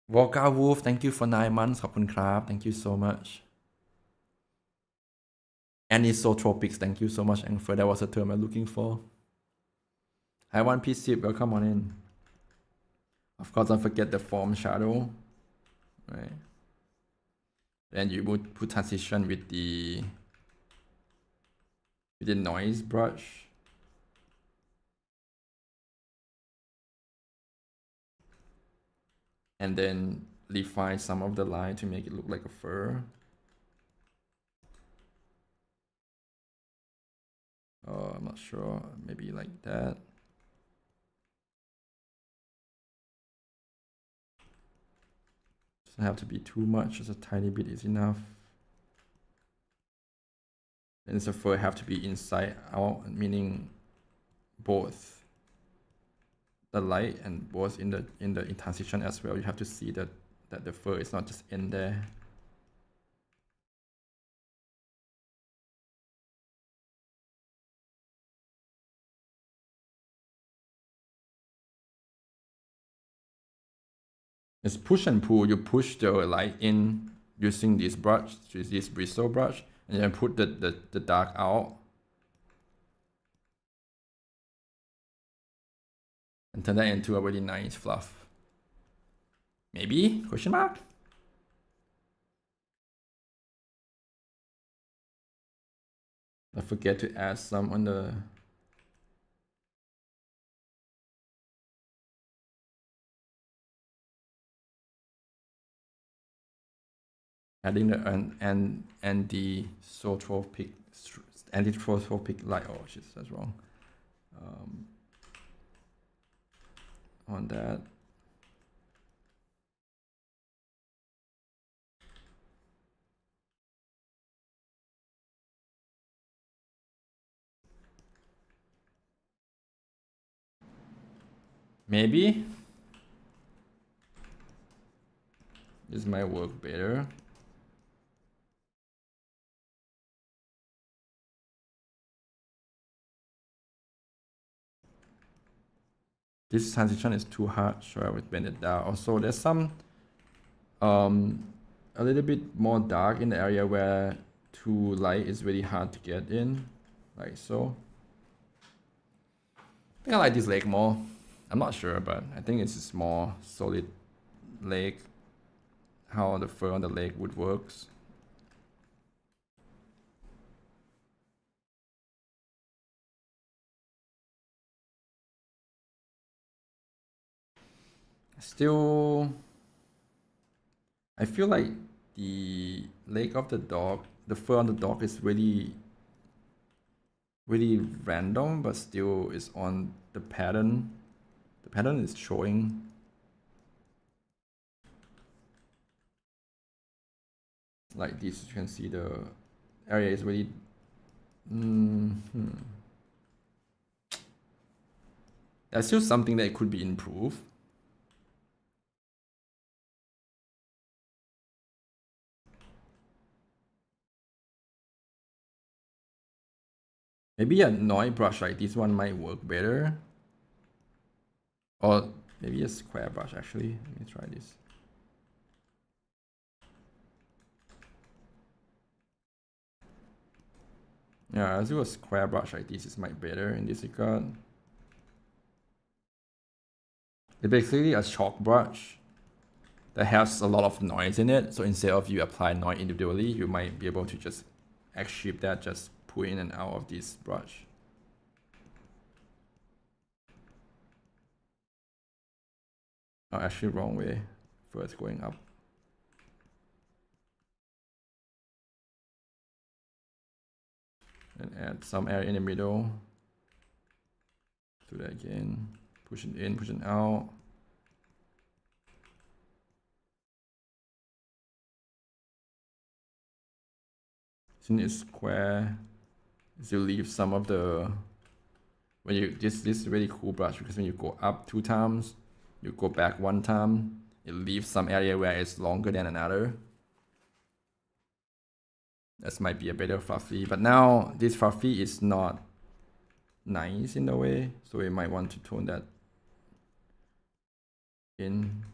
Volga Wolf, thank you for 9 months. ขอบคุณครับ Thank you so much. Anisotropics, thank you so much. And for that was the term I'm looking for. Hi, One Piece Sip, welcome on in. Of course, don't forget the form shadow. Right. Then you would put transition with the noise brush. And then refine some of the line to make it look like a fur. I'm not sure, maybe like that. Doesn't have to be too much, just a tiny bit is enough. And the fur have to be inside out, meaning both the light and both in the transition as well. You have to see that the fur is not just in there. It's push and pull. You push the light in using this brush, this bristle brush, and then put the dark out. And turn that into a really nice fluff. Maybe? Question mark? Don't forget to add some on the adding the anti-tropic light. Oh shit, that's wrong. On that. Maybe this might work better. This transition is too hard, so I would bend it down. Also, there's some a little bit more dark in the area where too light is really hard to get in, like so. think I like this leg more. I'm not sure, but I think it's just more solid leg. How the fur on the leg would works. Still, I feel like the leg of the dog, the fur on the dog is really random, but still is on the pattern. The pattern is showing. Like this, you can see the area is really. That's still something that could be improved. Maybe a noise brush like this one might work better. Or maybe a square brush actually. Let me try this. Yeah, let's do a square brush like this is might better in this regard. It's basically a chalk brush that has a lot of noise in it. So instead of you apply noise individually, you might be able to just achieve that, just pull in and out of this brush. Oh, actually wrong way. First going up. And add some area in the middle. Do that again. Push it in, push it out. Since it's square, you leave some of the when you this is really cool brush because when you go up 2 times, you go back 1 time, it leaves some area where it's longer than another. This might be a better fluffy, but now this fluffy is not nice in a way, so we might want to tone that in.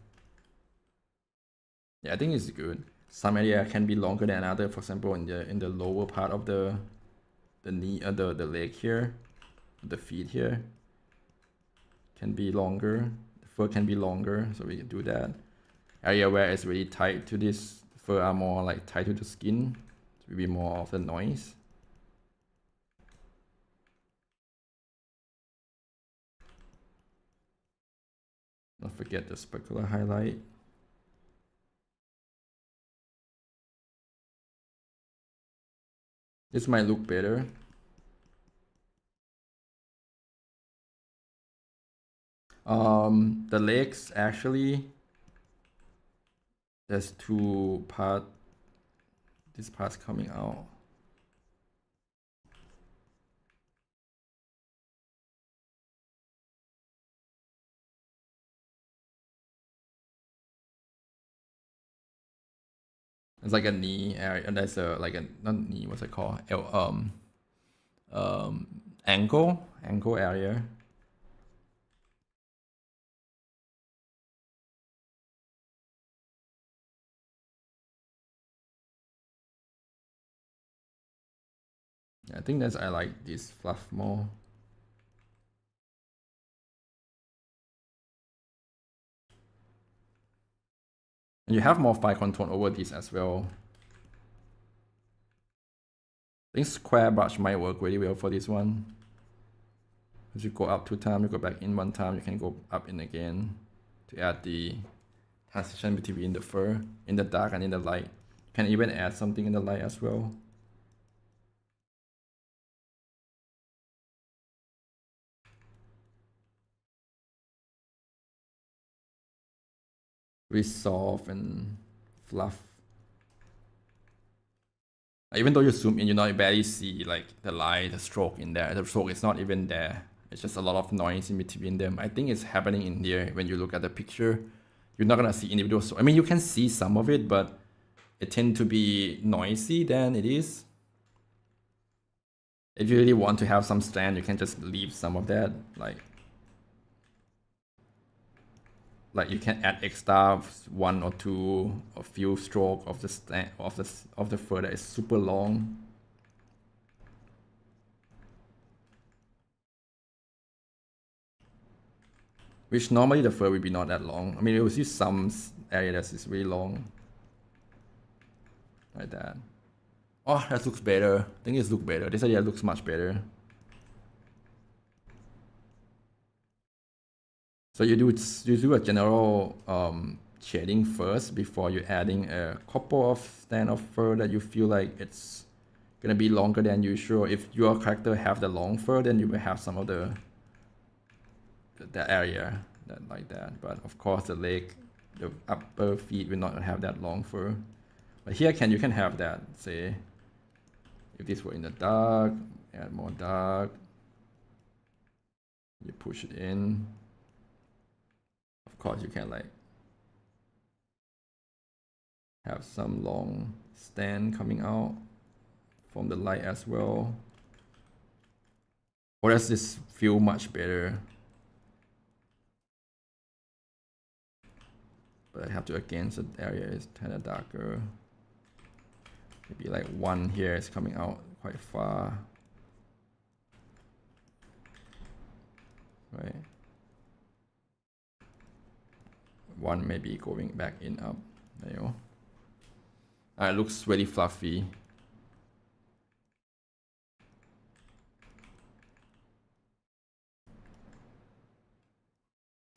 Yeah, I think it's good. Some area can be longer than another. For example, in the lower part of the knee, the leg here, the feet here can be longer. The fur can be longer, so we can do that. Area where it's really tight to this fur are more like tight to the skin. So it will be more of the noise. Don't forget the specular highlight. This might look better. The legs actually, there's 2 parts. This part's coming out. It's like a knee area, and there's a like a not knee. What's it called? Ankle area. Yeah, I think that's I like this fluff more. And you have more fine contour over this as well. I think square brush might work really well for this one. As you go up 2 times, you go back in 1 time, you can go up in again to add the transition between the fur in the dark and in the light. You can even add something in the light as well. Really soft and fluff. Even though you zoom in, you not barely see like the light, the stroke in there. The stroke is not even there. It's just a lot of noise in between them. I think it's happening in there when you look at the picture. You're not gonna see individual. I mean, you can see some of it, but it tends to be noisy than it is. If you really want to have some strand, you can just leave some of that. Like you can add extra 1 or 2 or few stroke of the stand of the fur that is super long. which normally the fur will be not that long. I mean, you will see some area that is really long, like that. Oh, that looks better. I think it looks better. This area looks much better. So you do a general shading first before you adding a couple of stand of fur that you feel like it's gonna be longer than usual. If your character have the long fur, then you will have some of the area that like that. But of course, the leg, the upper feet will not have that long fur. But here you can have that. Say, if this were in the dark, add more dark. You push it in. Of course, you can like have some long stand coming out from the light as well. Or does this feel much better? But I have to against the area is kind of darker. Maybe like one here is coming out quite far. Right. One maybe going back in up. There you go. It looks really fluffy.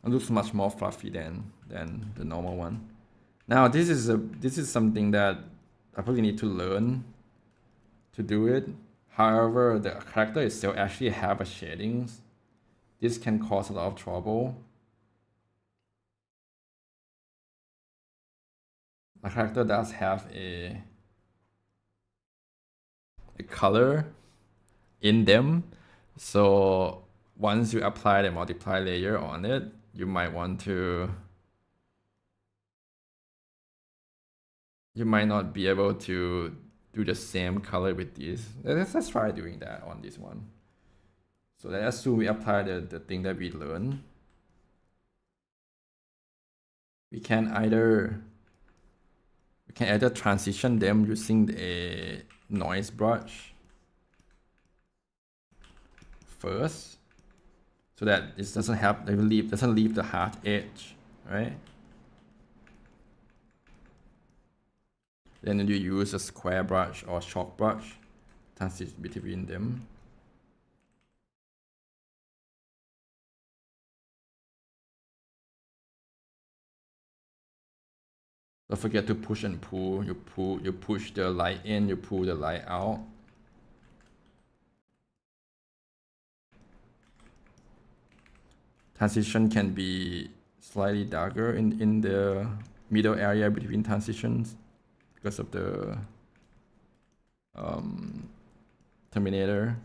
It looks much more fluffy than the normal one. Now this is something that I probably need to learn to do it. However, the character itself actually have a shadings. This can cause a lot of trouble. The character does have a color in them, so once you apply the multiply layer on it, you might want to, you might not be able to do the same color with this. Let's try doing that on this one. So let's assume we apply the thing that we learned. We can either transition them using a noise brush first, so that this doesn't leave the hard edge, right? Then you use a square brush or chalk brush, transition between them. Don't forget to push and pull. You push the light in, you pull the light out. Transition can be slightly darker in the middle area between transitions because of the terminator.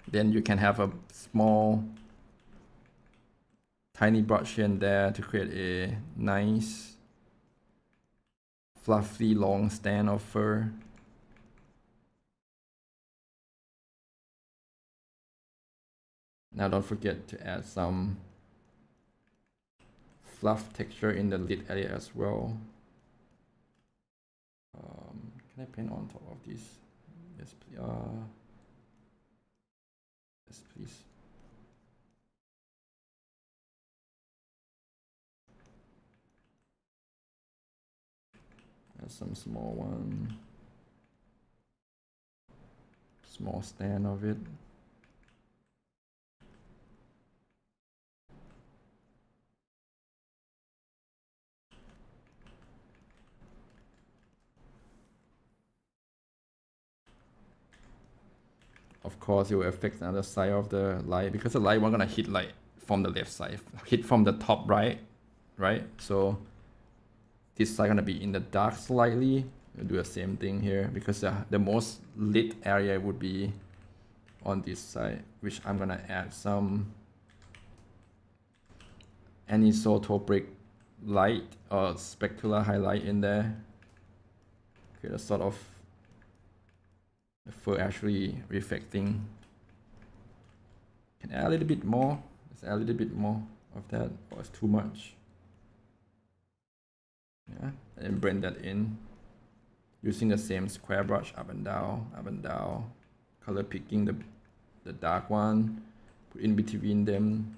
Then you can have a small tiny brush here and there to create a nice fluffy long stand of fur. Now don't forget to add some fluff texture in the lid area as well. Can I paint on top of this? Yes, please. Yes, please. Add some small one. Small stand of it. Of course, it will affect the other side of the light because the light we're gonna hit light from the left side, hit from the top right? So this side gonna be in the dark slightly. We'll do the same thing here because the most lit area would be on this side, which I'm gonna add some anisotropic light or specular highlight in there. Create a sort of the fur actually reflecting. Can add a little bit more. Let's add a little bit more of that, or it's too much. Yeah, and blend that in using the same square brush, up and down, color picking the dark one, Put in between them.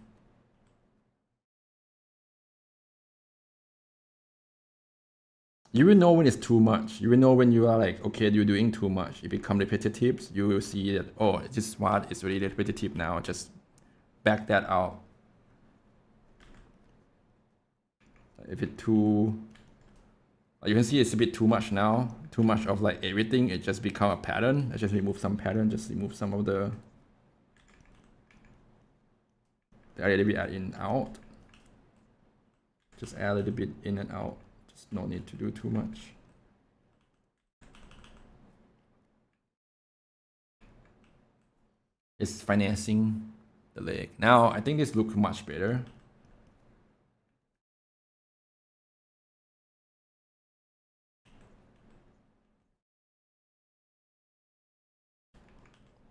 You will know when it's too much. You will know when you are like, okay, you're doing too much. It becomes repetitive. You will see that, oh, this part is really repetitive now. Just back that out. If it's too, you can see it's a bit too much now. Too much of like everything. It just become a pattern. I just remove some pattern. Just remove some of the area that we add in out. Just add a little bit in and out. Just no need to do too much. It's financing the leg. Now I think this looks much better.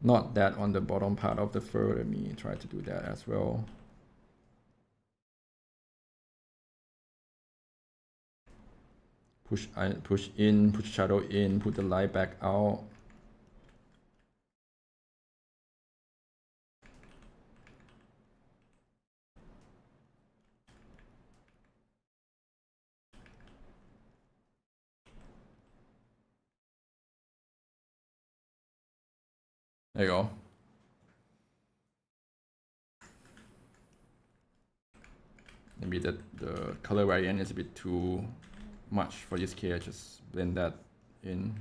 Not that on the bottom part of the fur. Let me try to do that as well. Push in, push shadow in, put the light back out. There you go. Maybe the color variant is a bit too much for this case. Just blend that in.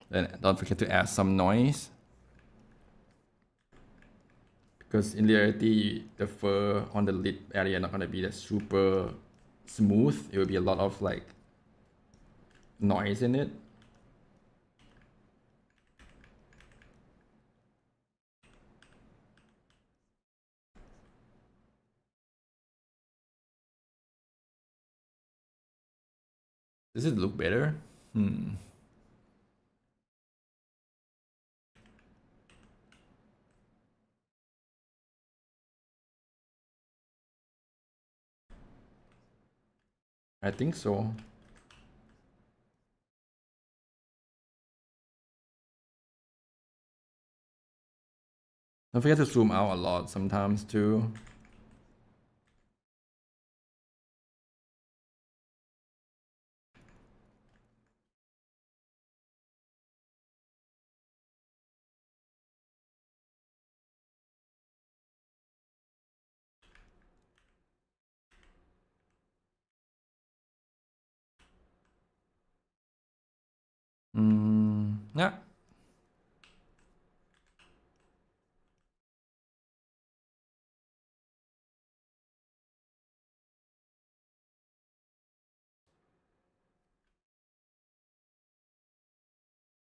Then don't forget to add some noise. Because in reality, the fur on the lip area not gonna be that super smooth. It will be a lot of like noise in it. Does it look better? I think so. Don't forget to zoom out a lot sometimes too. Yeah.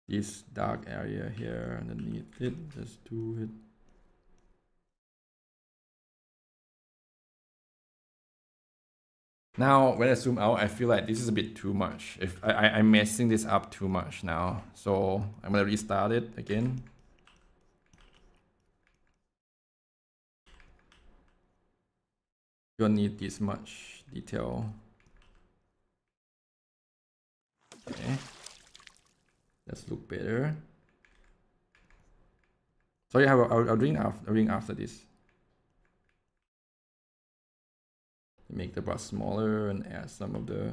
This dark area here underneath it, just do it. Now, when I zoom out, I feel like this is a bit too much. If I'm messing this up too much now, so I'm gonna restart it again. You don't need this much detail. Okay, let's look better. So yeah, I'll ring after this. Make the brush smaller and add some of the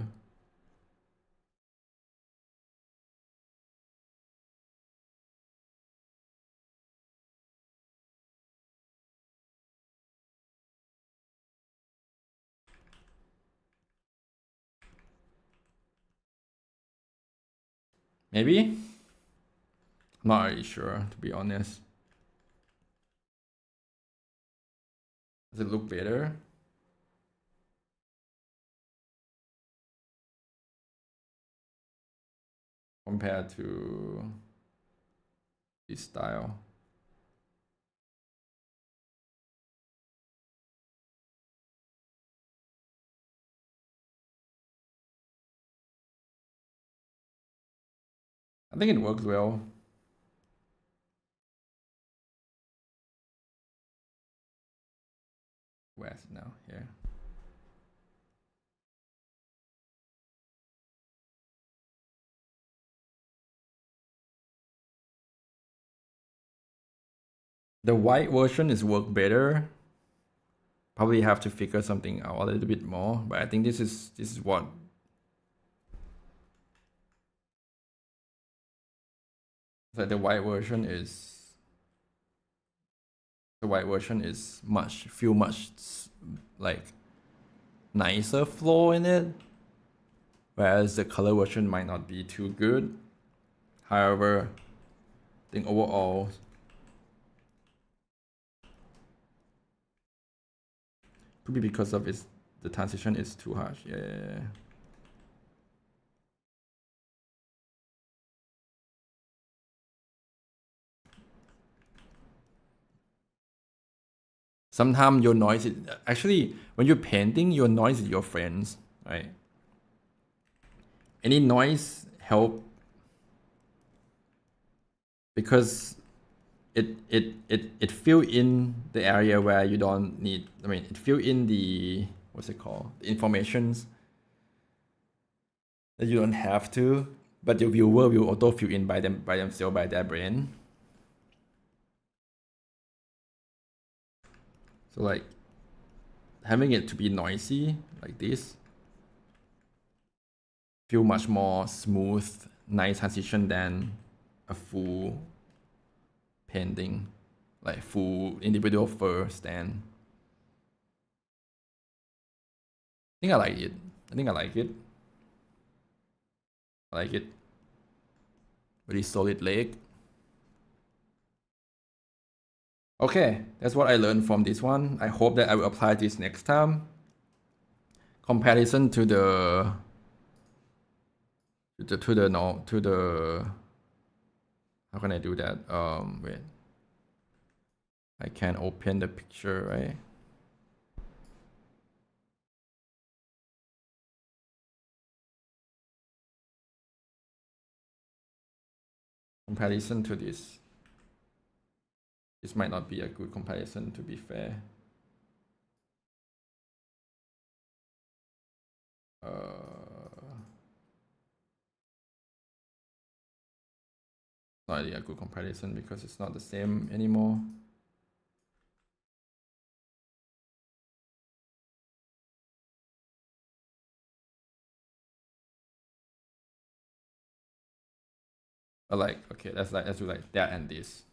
maybe? Not really sure, to be honest. Does it look better? Compared to this style. I think it works well. Where's it now? Here. The white version is work better. Probably have to figure something out a little bit more, but I think this is what that the white version is much like nicer flow in it, whereas the color version might not be too good. However, I think overall could be because of the transition is too harsh. Yeah. Sometimes your noise is actually when you're painting, your noise is your friends, right? Any noise help because it fill in the area where you don't need. I mean, it fill in the what's it called? The informations that you don't have to, but the viewer will auto fill in by themselves by their brain. So like having it to be noisy like this feel much more smooth, nice transition than a full painting, like full individual fur stand. I think I like it. I like it. Very solid leg. Okay, that's what I learned from this one. I hope that I will apply this next time. Comparison to the how can I do that? Wait. I can open the picture, right? Comparison to this. This might not be a good comparison, to be fair. Not really a good comparison because it's not the same anymore. But like, okay, let's do like that and this.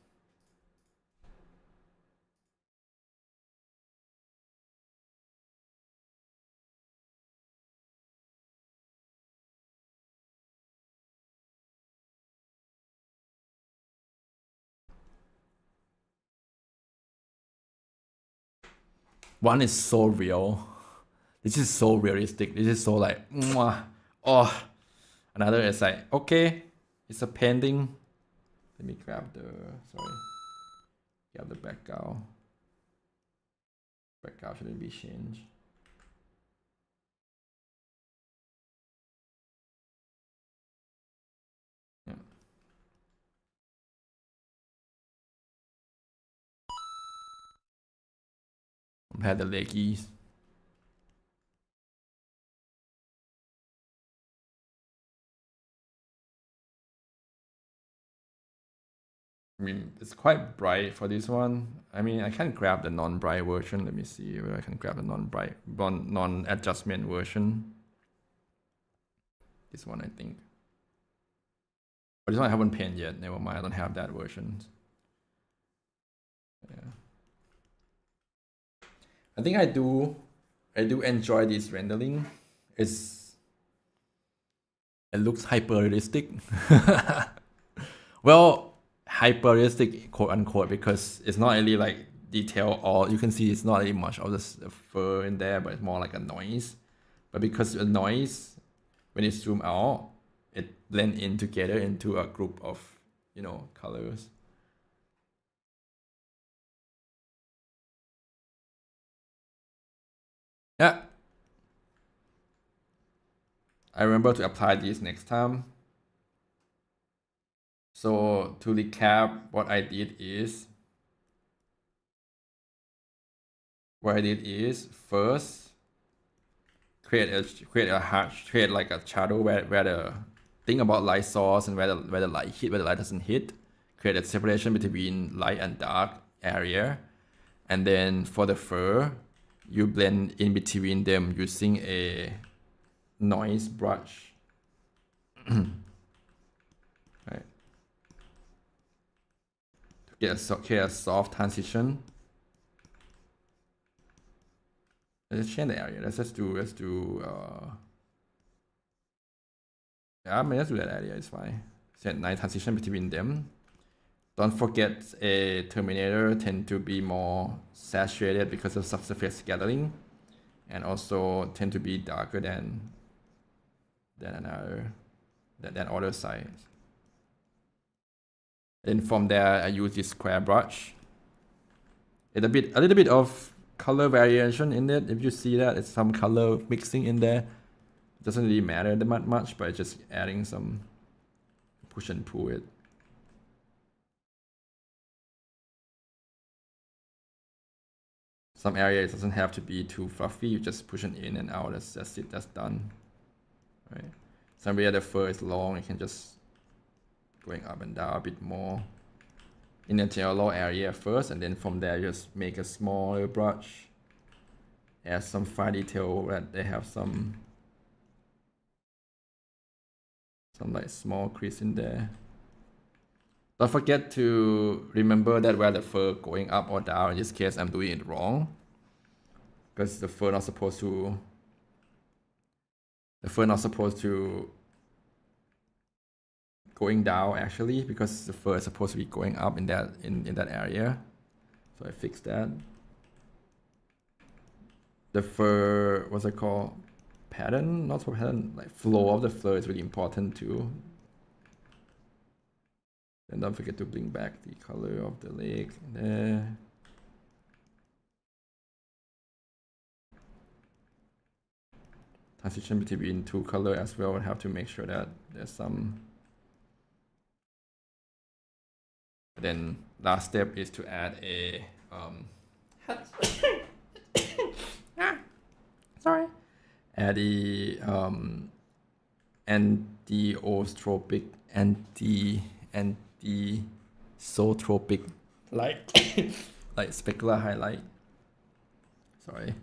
One is so real. This is so realistic. This is so like, mwah, oh. Another is like, okay, it's a painting. Let me grab the background. Background shouldn't be changed. Yeah. Compare the leggies. I mean, it's quite bright for this one. I mean, I can grab the non-bright version. Let me see where I can grab the non-adjustment version. This one, I think. But this one I haven't painted yet. Never mind, I don't have that version. Yeah. I think I do enjoy this rendering. It looks hyper realistic. Well, hyper realistic, quote unquote, because it's not really like detail, or you can see it's not really much of the fur in there, but it's more like a noise. But because the noise, when you zoom out, it blends in together into a group of, you know, colors. Yeah. I remember to apply this next time. So to recap, what I did is first create like a shadow where the thing about light source and where the light hit, where the light doesn't hit. Create a separation between light and dark area. And then for the fur, you blend in between them using a noise brush. Right. To get a soft transition. Let's change the area. Let's do yeah, I mean, let's do that area, it's fine. Set nice transition between them. Don't forget a Terminator tend to be more saturated because of subsurface scattering, and also tend to be darker than other sides. Then from there, I use this square brush. It's a little bit of color variation in it. If you see that, it's some color mixing in there. It doesn't really matter that much, but it's just adding some push and pull it. Some areas doesn't have to be too fluffy. You just push it in and out. That's it. That's done. Right. Some where the fur is long, you can just going up and down a bit more in the yellow area first, and then from there just make a smaller brush. Add some fine detail that they have some like small crease in there. Don't forget to remember that where the fur going up or down. In this case, I'm doing it wrong because the fur not supposed to going down actually, because the fur is supposed to be going up in that area. So I fixed that. The fur, what's it called? Pattern, not so pattern, like flow of the fur is really important too. And don't forget to bring back the color of the leg there. Transition between two colors as well. I have to make sure that there's some. Then last step is to add a sorry. Add the anti-zootropic light like specular highlight. Sorry.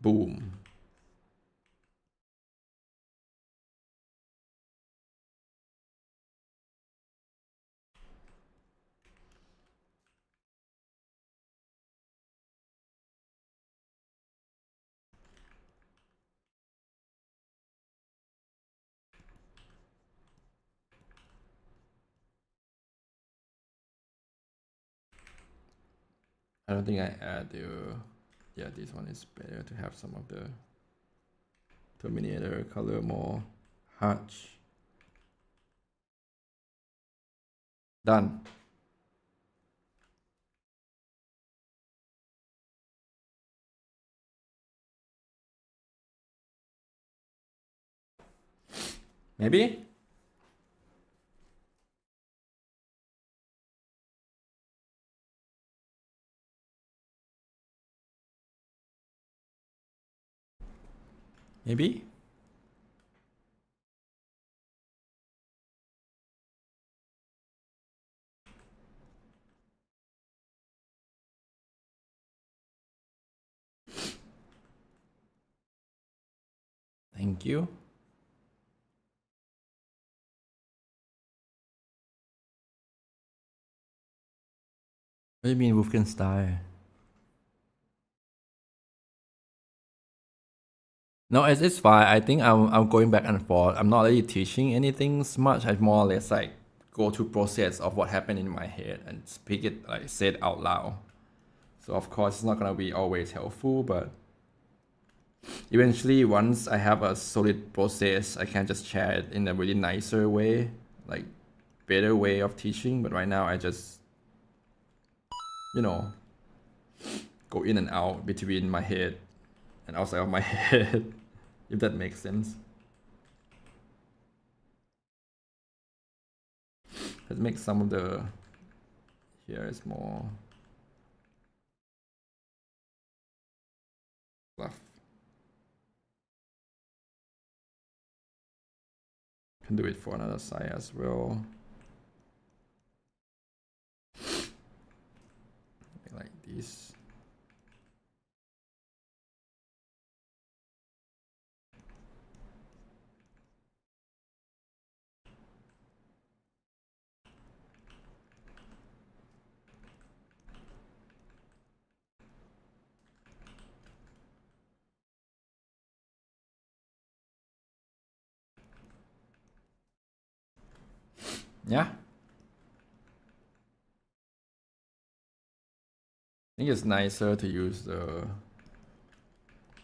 Boom. I don't think I add the yeah, this one is better to have some of the Terminator color more harsh. Done. Maybe? Maybe? Thank you. What do you mean Wolfenstein? No, it's fine. I think I'm going back and forth. I'm not really teaching anything much. I more or less like go through process of what happened in my head and speak it, like say it out loud. So of course it's not gonna be always helpful, but eventually once I have a solid process, I can just share it in a really nicer way, like better way of teaching. But right now I just, you know, go in and out between my head and outside of my head, if that makes sense. Let's make some of the here is more fluff. Can do it for another side as well. this. Yeah. I think it's nicer to use the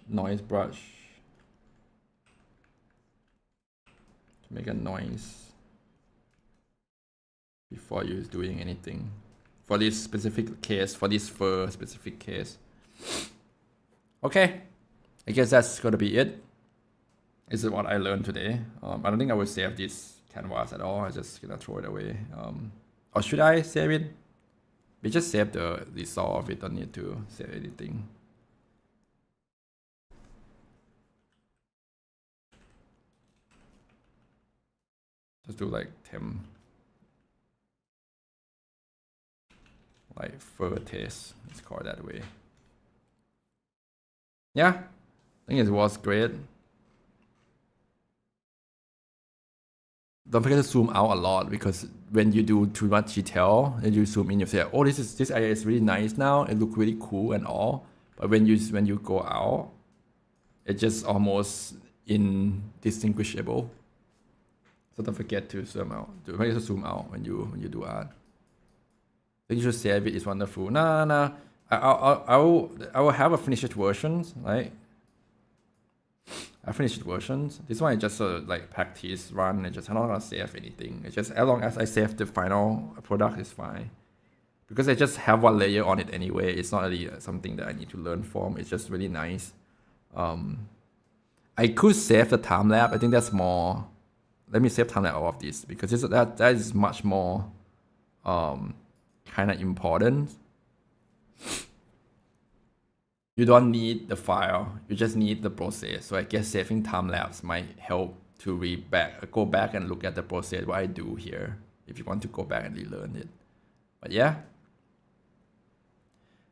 noise brush to make a noise before you're doing anything. For this specific case, for this fur specific case. Okay, I guess that's gonna be it. This is what I learned today. I don't think I will save this canvas at all. I'm just gonna throw it away. Or should I save it? We just save the result of it. Don't need to save anything. Just do like temp, like fur taste. Let's call it that way. Yeah, I think it was great. Don't forget to zoom out a lot, because when you do too much detail and you zoom in, you say, "Oh, this area is really nice now. It looks really cool and all." But when you go out, it's just almost indistinguishable. So don't forget to zoom out. Don't forget to zoom out when you do art. So you should save it. It's wonderful. Nah. I will have a finished version, right? I finished versions. This one is just like practice run. I'm not gonna save anything. It's just as long as I save the final product, is fine. Because I just have one layer on it anyway. It's not really something that I need to learn from. It's just really nice. I could save the time lapse. I think that's more. Let me save time lapse of this, because that is much more kind of important. You don't need the file, you just need the process. So I guess saving time lapse might help to go back and look at the process, what I do here, if you want to go back and relearn it. But yeah,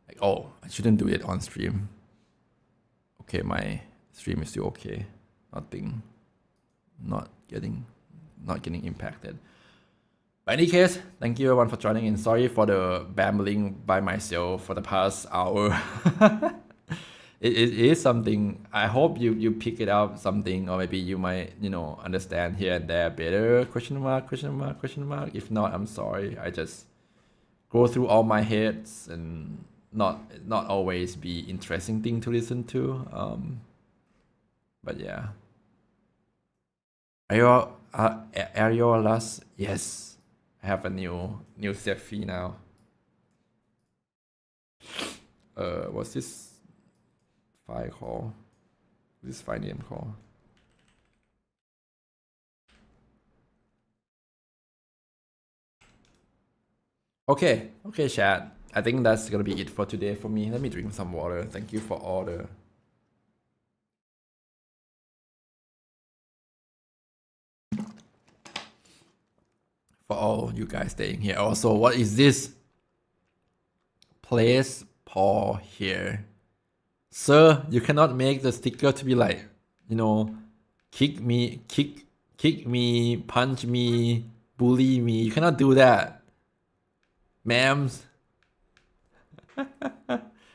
like, oh, I shouldn't do it on stream. Okay, my stream is still okay. Nothing, not getting impacted. But in any case, thank you everyone for joining in. Sorry for the babbling by myself for the past hour. It is something. I hope you pick it up something, or maybe you might understand here and there better. Question mark, question mark, question mark. If not, I'm sorry. I just go through all my heads and not always be interesting thing to listen to. But yeah. Areolas, yes. I have a new selfie now. What's this file called? This file name called? Okay, chat. I think that's gonna be it for today for me. Let me drink some water. Thank you for all the you guys staying here. Also, what is this? Place paw here. Sir, you cannot make the sticker to be like, kick me, punch me, bully me. You cannot do that. Ma'ams.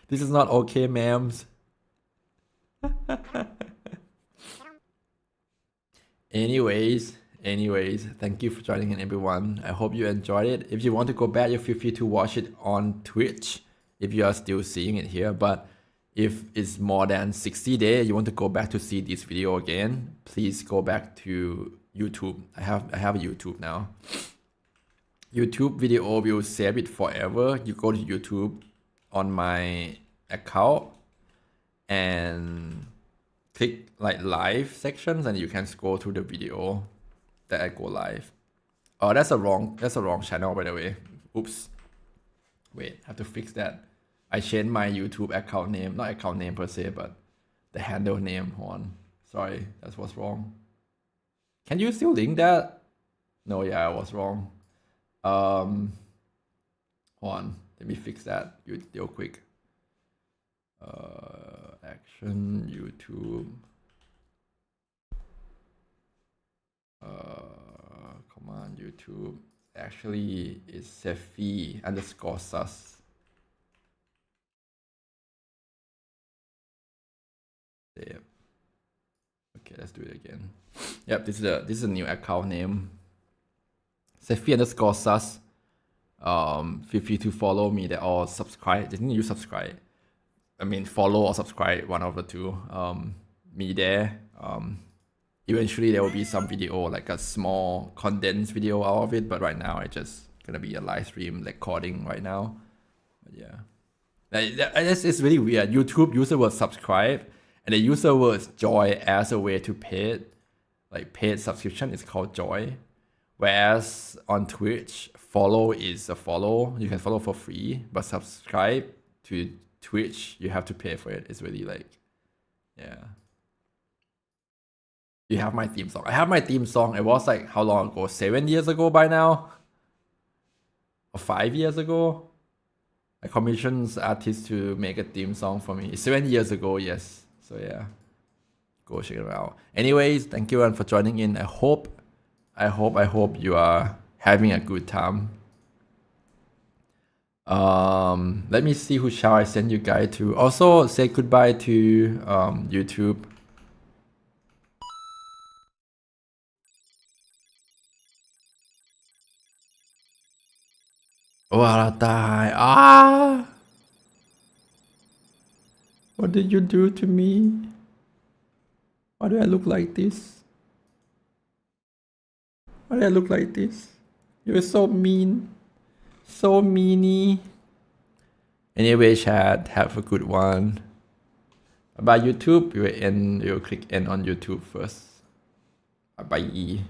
This is not okay, ma'ams. Anyways, thank you for joining in, everyone. I hope you enjoyed it. If you want to go back, you feel free to watch it on Twitch if you are still seeing it here. But if it's more than 60 days, you want to go back to see this video again, please go back to YouTube. I have a YouTube now. YouTube video will save it forever. You go to YouTube on my account and click like live sections, and you can scroll through the video that I go live. Oh, that's a wrong channel, by the way. Oops. Wait, I have to fix that. I changed my YouTube account name, not account name per se, but the handle name. Hold on. Sorry, that's what's wrong. Can you still link that? No, yeah, I was wrong. Hold on. Let me fix that real quick. Action YouTube. Come on, YouTube. Actually, it's Sefi_sus. There. Okay, let's do it again. Yep, this is a new account name. Sefi_sus. Feel free to follow me there or subscribe. Didn't you subscribe? I mean, follow or subscribe, one of the two. Me there. Eventually there will be some video, like a small condensed video out of it, but right now it's just gonna be a live stream recording right now. But yeah, it's really weird. YouTube user will subscribe, and the user will join as a way to pay it. Like paid subscription is called joy, whereas on Twitch, follow is a follow. You can follow for free, but subscribe to Twitch, you have to pay for it. It's really like, yeah. You have my theme song. I have my theme song. It was like how long ago? 7 years ago by now? Or 5 years ago? I commissioned artists to make a theme song for me. 7 years ago, yes. So yeah, go check it out. Anyways, thank you everyone for joining in. I hope you are having a good time. Let me see who shall I send you guys to. Also, say goodbye to YouTube. Ah! What did you do to me? Why do I look like this? Why do I look like this? You're so mean. So meanie. Anyway, chat, have a good one. About YouTube, you will click end on YouTube first. Bye.